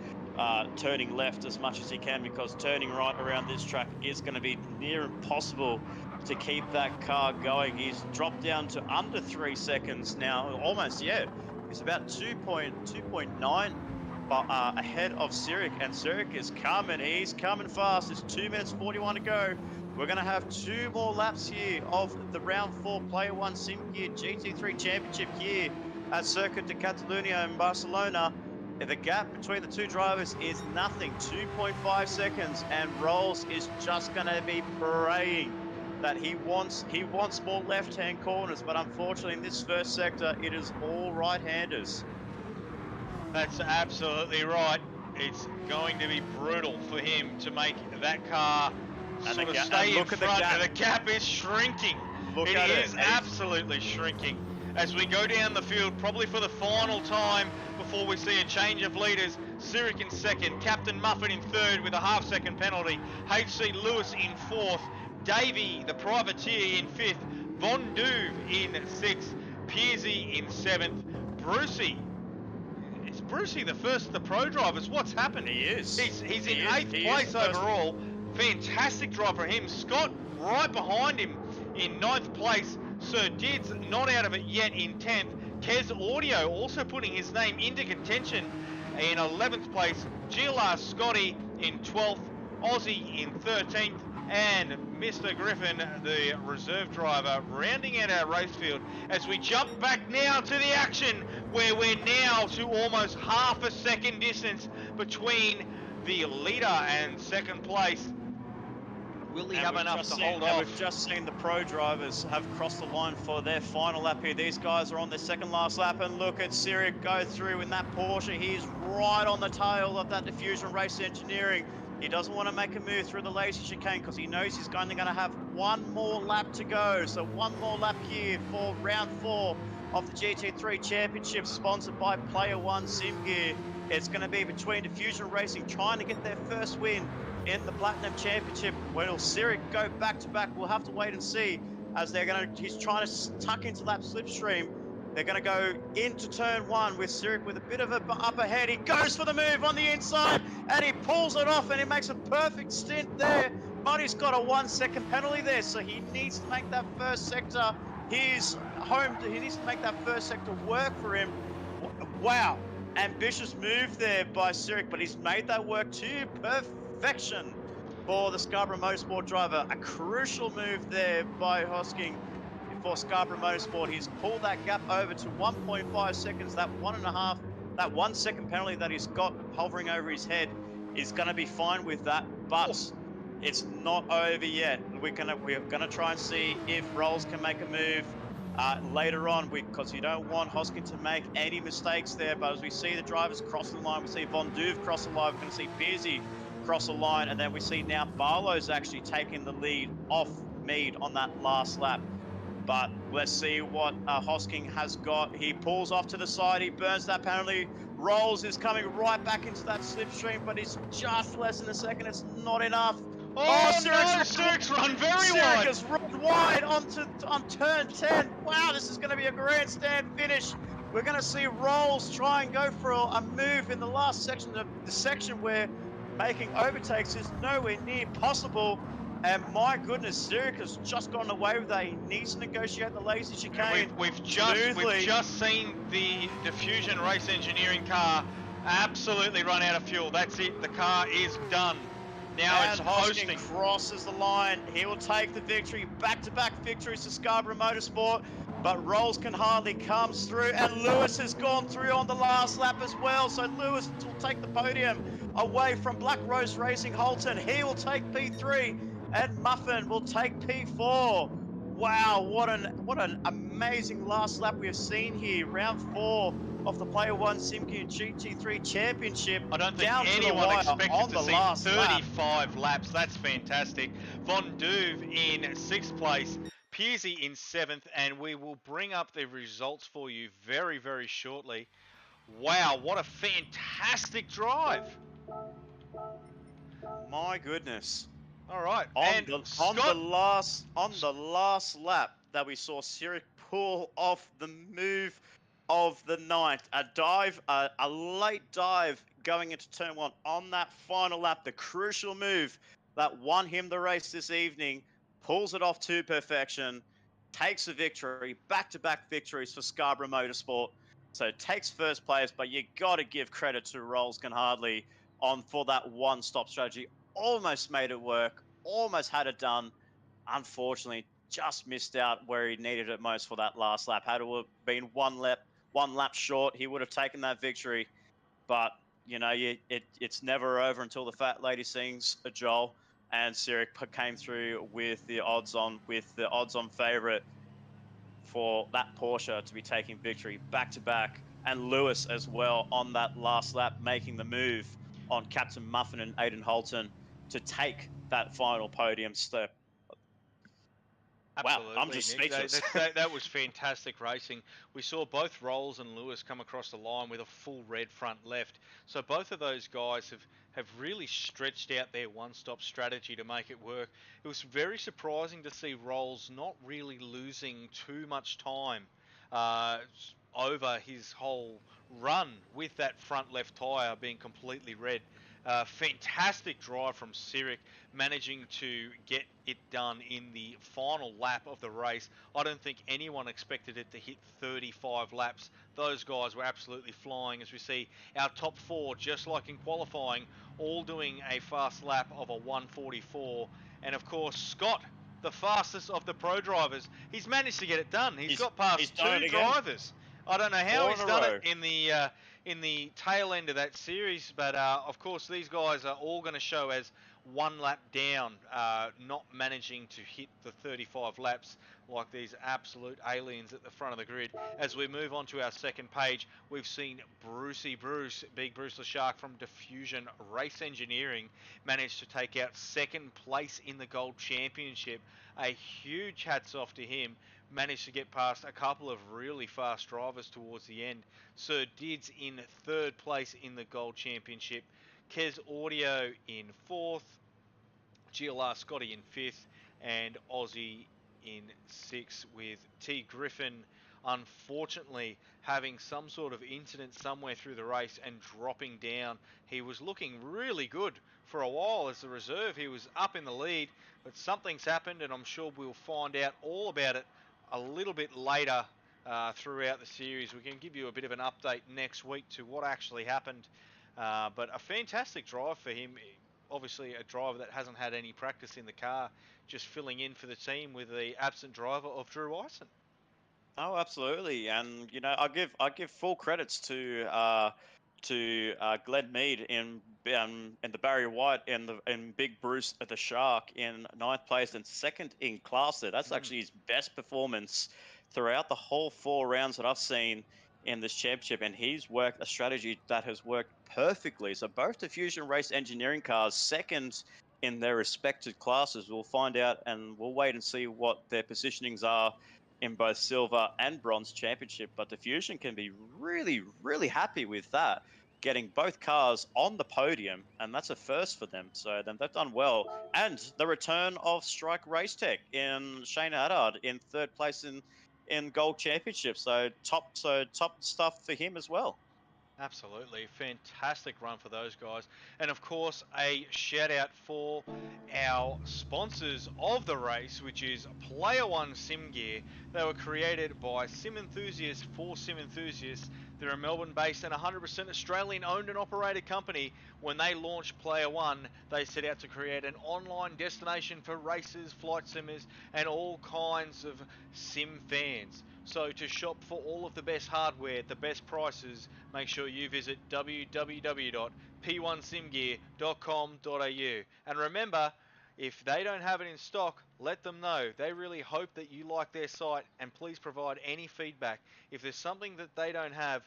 turning left as much as he can, because turning right around this track is going to be near impossible to keep that car going. He's dropped down to under 3 seconds now, almost, yeah. He's about 2.9 ahead of Sirik, and Sirik is coming. He's coming fast. It's 2 minutes 41 to go. We're going to have 2 more laps here of the round 4 Player 1 Sim Gear GT3 Championship here at Circuit de Catalunya in Barcelona. The gap between the 2 drivers is nothing, 2.5 seconds, and Rolls is just going to be praying that he wants more left-hand corners, but unfortunately in this first sector it is all right-handers. That's absolutely right. It's going to be brutal for him to make that car sort of stay in front. And the gap is shrinking. It is absolutely shrinking. As we go down the field, probably for the final time before we see a change of leaders. Sirik in second, Captain Muffin in third with a half-second penalty. HC Lewis in fourth, Davey the privateer in fifth, Von Duve in sixth, Piercy in seventh, Brucey. Is Brucey the first of the pro drivers? What's happened? He is. He's in eighth place overall. Fantastic drive for him. Scott right behind him in ninth place. Sir Dids not out of it yet in 10th. Kez Audio also putting his name into contention in 11th place. GLR Scotty in 12th. Aussie in 13th. And Mr. Griffin, the reserve driver, rounding out our race field as we jump back now to the action, where we're now to almost half a second distance between the leader and second place. Will he And have we've enough just to seen- hold and off? We've just seen the pro drivers have crossed the line for their final lap here. These guys are on their second last lap, and look at Cyric go through in that Porsche. He's right on the tail of that Diffusion Race Engineering. He doesn't want to make a move through the lazy chicane because he knows he's only going to have one more lap to go. So one more lap here for round 4 of the GT3 Championship, sponsored by Player1 Sim Gear. It's going to be between Diffusion Racing trying to get their first win in the Platinum Championship. Will Cyric go back to back? We'll have to wait and see, as he's trying to tuck into that slipstream. They're going to go into turn 1 with Cyric with a bit of a up ahead. He goes for the move on the inside and he pulls it off, and he makes a perfect stint there. But he's got a 1-second penalty there, so he needs to make that first sector his home. He needs to make that first sector work for him. Wow, ambitious move there by Cyric, but he's made that work to perfection for the Scarborough Motorsport driver. A crucial move there by Hosking for Scarborough Motorsport. He's pulled that gap over to 1.5 seconds. That 1 second penalty that he's got hovering over his head is going to be fine with that, but it's not over yet. We're gonna try and see if Rolls can make a move later on, because you don't want Hosking to make any mistakes there. But as we see the drivers cross the line, we see Von Duve cross the line, we're going to see Pearsey cross the line, and then we see now Barlow's actually taking the lead off Mead on that last lap. But let's see what Hosking has got. He pulls off to the side, he burns that penalty. Rolls is coming right back into that slipstream, but it's just less than a second. It's not enough. Oh, no, Cyric's run very Cyric wide. has run wide on turn 10. Wow, this is going to be a grandstand finish. We're going to see Rolls try and go for a move in the last section, the section where making overtakes is nowhere near possible. And my goodness, Cyric has just gone away with that. He needs to negotiate the lazy chicane. We've just seen the Diffusion Race Engineering car absolutely run out of fuel. That's it. The car is done. Now and it's Hosking hosting. crosses the line. He will take the victory. Back-to-back victories to Scarborough Motorsport, but Rolls can hardly come through, and Lewis has gone through on the last lap as well. So Lewis will take the podium away from Black Rose Racing Holton. He will take P3, and Muffin will take P4. Wow, what an amazing last lap we have seen here. Round 4 of the Player1 SimGear GT3 Championship. I don't think down anyone expected to see 35 lap. laps. That's fantastic. Von Duve in 6th place, Pearsey in 7th, and we will bring up the results for you very, very shortly. Wow, what a fantastic drive. My goodness. All right, On the last lap that we saw Cyric pull off the move of the night, a late dive going into turn 1 on that final lap, the crucial move that won him the race this evening, pulls it off to perfection, takes a victory, back-to-back victories for Scarborough Motorsport. So takes first place, but you got to give credit to Rolls Hardley for that one-stop strategy. Almost made it work, almost had it done. Unfortunately, just missed out where he needed it most for that last lap. Had it have been one lap short, he would have taken that victory. But you know, it's never over until the fat lady sings, Joel. And Cyric came through with the odds-on favourite for that Porsche to be taking victory back-to-back, and Lewis as well on that last lap, making the move on Captain Muffin and Aidan Holton to take that final podium step. Absolutely, wow, I'm just Nick. speechless. That was fantastic racing. We saw both Rolls and Lewis come across the line with a full red front left. So both of those guys have really stretched out their one-stop strategy to make it work. It was very surprising to see Rolls not really losing too much time over his whole run with that front left tyre being completely red. Fantastic drive from Cyric, managing to get it done in the final lap of the race. I don't think anyone expected it to hit 35 laps. Those guys were absolutely flying, as we see our top 4, just like in qualifying, all doing a fast lap of a 1:44. And of course, Scott, the fastest of the pro drivers, he's managed to get it done. He's got past 2 drivers. I don't know how 4 he's in a done row. it in the tail end of that series, but of course these guys are all going to show as one lap down, not managing to hit the 35 laps like these absolute aliens at the front of the grid. As we move on to our second page, we've seen Big Bruce the Shark from Diffusion Race Engineering, manage to take out second place in the Gold Championship. A huge hats off to him. Managed to get past a couple of really fast drivers towards the end. Sir Dids in third place in the Gold Championship. Kez Audio in fourth. GLR Scotty in fifth. And Aussie in sixth, with T Griffin unfortunately having some sort of incident somewhere through the race and dropping down. He was looking really good for a while as the reserve. He was up in the lead, but something's happened, and I'm sure we'll find out all about it a little bit later throughout the series. We can give you a bit of an update next week to what actually happened, but a fantastic drive for him. Obviously a driver that hasn't had any practice in the car, just filling in for the team with the absent driver of Drew Ison. Oh, absolutely, and you know, I give full credits to Glenn Mead in the Barry White in Big Bruce at the Shark in 9th place and second in class there. That's actually his best performance throughout the whole 4 rounds that I've seen in this championship, and he's worked a strategy that has worked perfectly. So both Diffusion Race Engineering cars second in their respective classes. We'll find out, and we'll wait and see what their positionings are in both silver and bronze championship, but Diffusion can be really, really happy with that, getting both cars on the podium, and that's a first for them. So then they've done well. And the return of Strike Race Tech in Shane Haddard in third place in Gold Championship. So top stuff for him as well. Absolutely. Fantastic run for those guys. And of course, a shout out for our sponsors of the race, which is Player1 Sim Gear. They were created by sim enthusiasts for sim enthusiasts. They're a Melbourne-based and 100% Australian-owned and operated company. When they launched Player1, they set out to create an online destination for racers, flight simmers, and all kinds of sim fans. So to shop for all of the best hardware at the best prices, make sure you visit www.p1simgear.com.au. And remember, if they don't have it in stock, let them know. They really hope that you like their site, and please provide any feedback. If there's something that they don't have,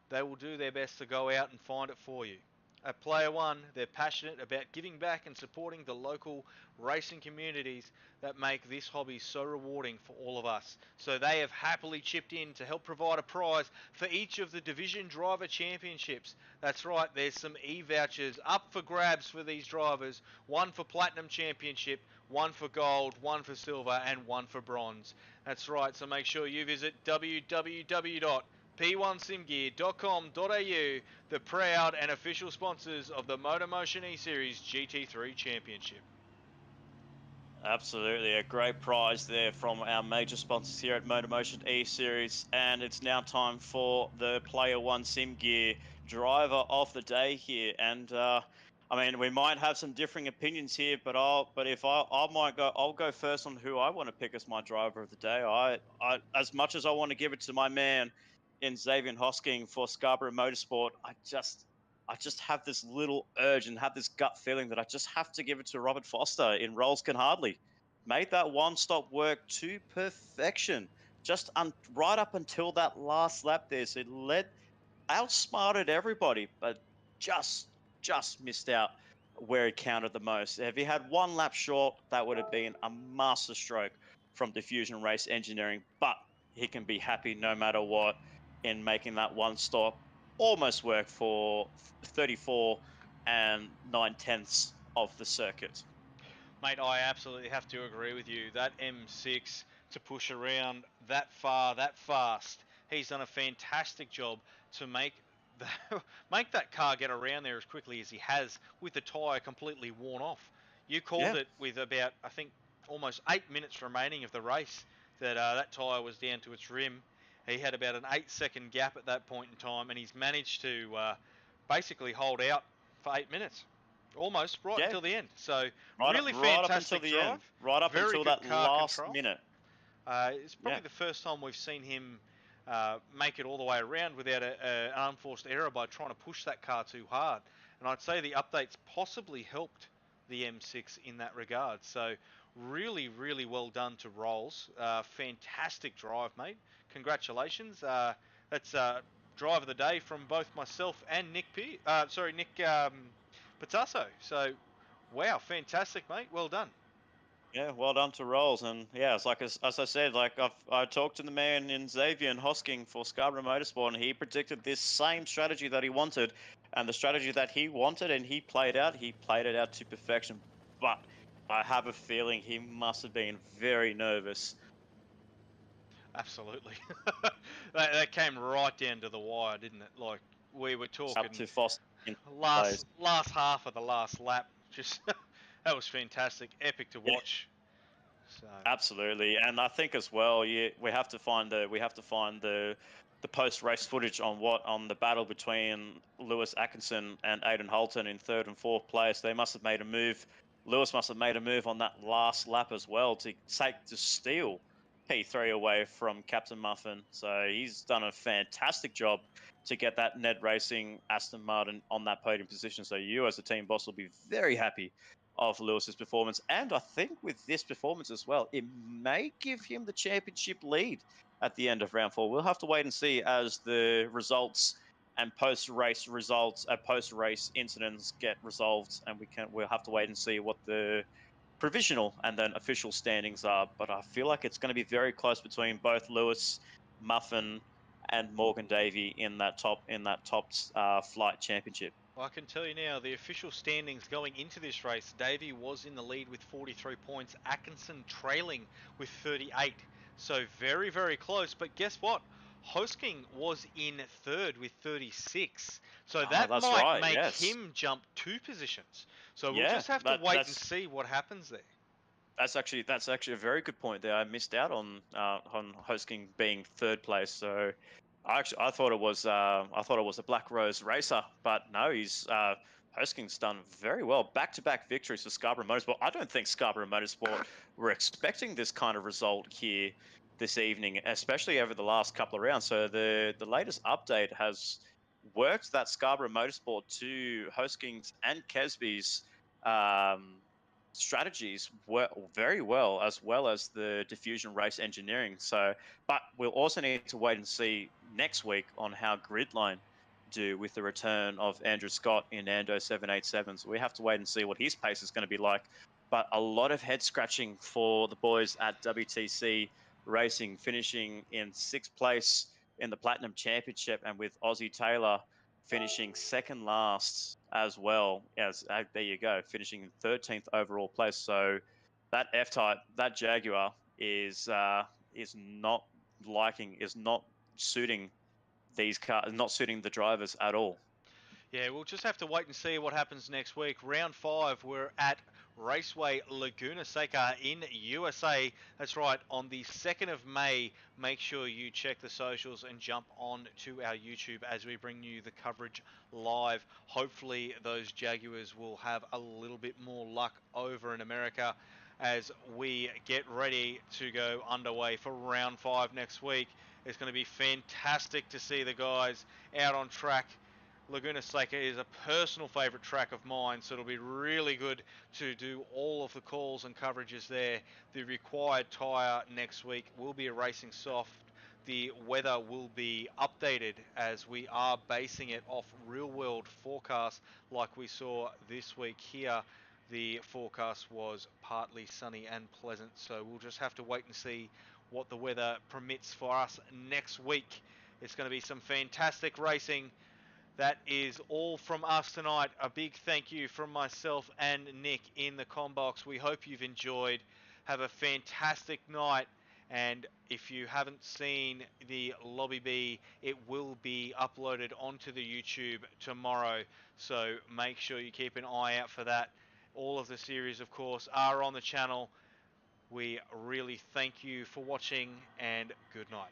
they will do their best to go out and find it for you. At Player1, they're passionate about giving back and supporting the local racing communities that make this hobby so rewarding for all of us. So they have happily chipped in to help provide a prize for each of the Division Driver Championships. That's right, there's some e-vouchers up for grabs for these drivers. One for Platinum Championship, one for Gold, one for Silver, and one for Bronze. That's right, so make sure you visit www.p1simgear.com.au, the proud and official sponsors of the MotorMotion E-Series GT3 Championship. Absolutely, a great prize there from our major sponsors here at MotorMotion E-Series, and it's now time for the Player1 Sim Gear driver of the day here. And I mean, we might have some differing opinions here, but I'll go first on who I want to pick as my driver of the day. I as much as I want to give it to my man in Xavier Hosking for Scarborough Motorsport, I just have this little urge and have this gut feeling that I just have to give it to Robert Foster in Rolls Can Hardly. Made that one-stop work to perfection, just right up until that last lap there. So it outsmarted everybody, but just missed out where it counted the most. If he had one lap short, that would have been a masterstroke from Diffusion Race Engineering, but he can be happy no matter what in making that one stop almost work for 34 and 9/10 of the circuit. Mate, I absolutely have to agree with you. That M6 to push around that far, that fast, he's done a fantastic job to make that car get around there as quickly as he has, with the tyre completely worn off. You called it with about, I think, almost 8 minutes remaining of the race that that tyre was down to its rim. He had about an 8-second gap at that point in time, and he's managed to basically hold out for 8 minutes. Almost, until the end. So, really fantastic drive. Right up until that last minute. It's probably the first time we've seen him make it all the way around without an unforced error by trying to push that car too hard. And I'd say the updates possibly helped the M6 in that regard. So really, really well done to Rolls. Fantastic drive, mate. Congratulations. That's drive of the day from both myself and Nick Pautasso. So, wow, fantastic, mate. Well done. Yeah, well done to Rolls, and yeah, it's like as I said, like I talked to the man in Xavier and Hosking for Scarborough Motorsport, and he predicted this same strategy that he wanted, and the strategy that he wanted, and he played it out to perfection. But I have a feeling he must have been very nervous. Absolutely. that came right down to the wire, didn't it? Like we were talking Up to Foster. last half of the last lap. Just that was fantastic, epic to watch. So. Absolutely, and I think as well, we have to find the post race footage on the battle between Lewis Atkinson and Aidan Holton in 3rd and 4th place. They must have made a move. Lewis must have made a move on that last lap as well to steal P3 away from Captain Muffin. So he's done a fantastic job to get that NED Racing Aston Martin on that podium position. So you as a team boss will be very happy of Lewis's performance, and I think with this performance as well, it may give him the championship lead at the end of round 4. We'll have to wait and see as the results and post-race incidents get resolved, and we'll have to wait and see what the provisional and then official standings are. But I feel like it's going to be very close between both Lewis, Muffin, and Morgan Davey in that top flight championship. Well, I can tell you now, the official standings going into this race, Davey was in the lead with 43 points, Atkinson trailing with 38. So very, very close. But guess what? Hosking was in 3rd with 36. So that might make him jump 2 positions. So we'll just have to wait and see what happens there. That's actually a very good point there. I missed out on Hosking being 3rd place. So I thought it was a Black Rose racer, but no, Hosking's done very well. Back-to-back victories for Scarborough Motorsport. I don't think Scarborough Motorsport were expecting this kind of result here this evening, especially over the last couple of rounds. So the latest update has worked that Scarborough Motorsport to Hosking's and Kesby's strategies very well as the Diffusion race engineering. So, but we'll also need to wait and see next week on how Gridline do with the return of Andrew Scott in Ando 787. So we have to wait and see what his pace is going to be like. But a lot of head scratching for the boys at WTC Racing, finishing in 6th place in the Platinum Championship, and with Aussie Taylor finishing 2nd last as well. As there you go, finishing in 13th overall place. So that F-Type, that Jaguar is not suiting these cars, not suiting the drivers at all. Yeah, we'll just have to wait and see what happens next week. Round 5, we're at Raceway Laguna Seca in USA. That's right, on the 2nd of May. Make sure you check the socials and jump on to our YouTube as we bring you the coverage live. Hopefully those Jaguars will have a little bit more luck over in America as we get ready to go underway for round 5 next week. It's going to be fantastic to see the guys out on track. Laguna Seca is a personal favourite track of mine, so it'll be really good to do all of the calls and coverages there. The required tyre next week will be a racing soft. The weather will be updated as we are basing it off real-world forecasts like we saw this week here. The forecast was partly sunny and pleasant, so we'll just have to wait and see what the weather permits for us next week. It's going to be some fantastic racing. That is all from us tonight. A big thank you from myself and Nick in the combox. We hope you've enjoyed. Have a fantastic night. And if you haven't seen the Lobby B, it will be uploaded onto the YouTube tomorrow. So make sure you keep an eye out for that. All of the series, of course, are on the channel. We really thank you for watching, and good night.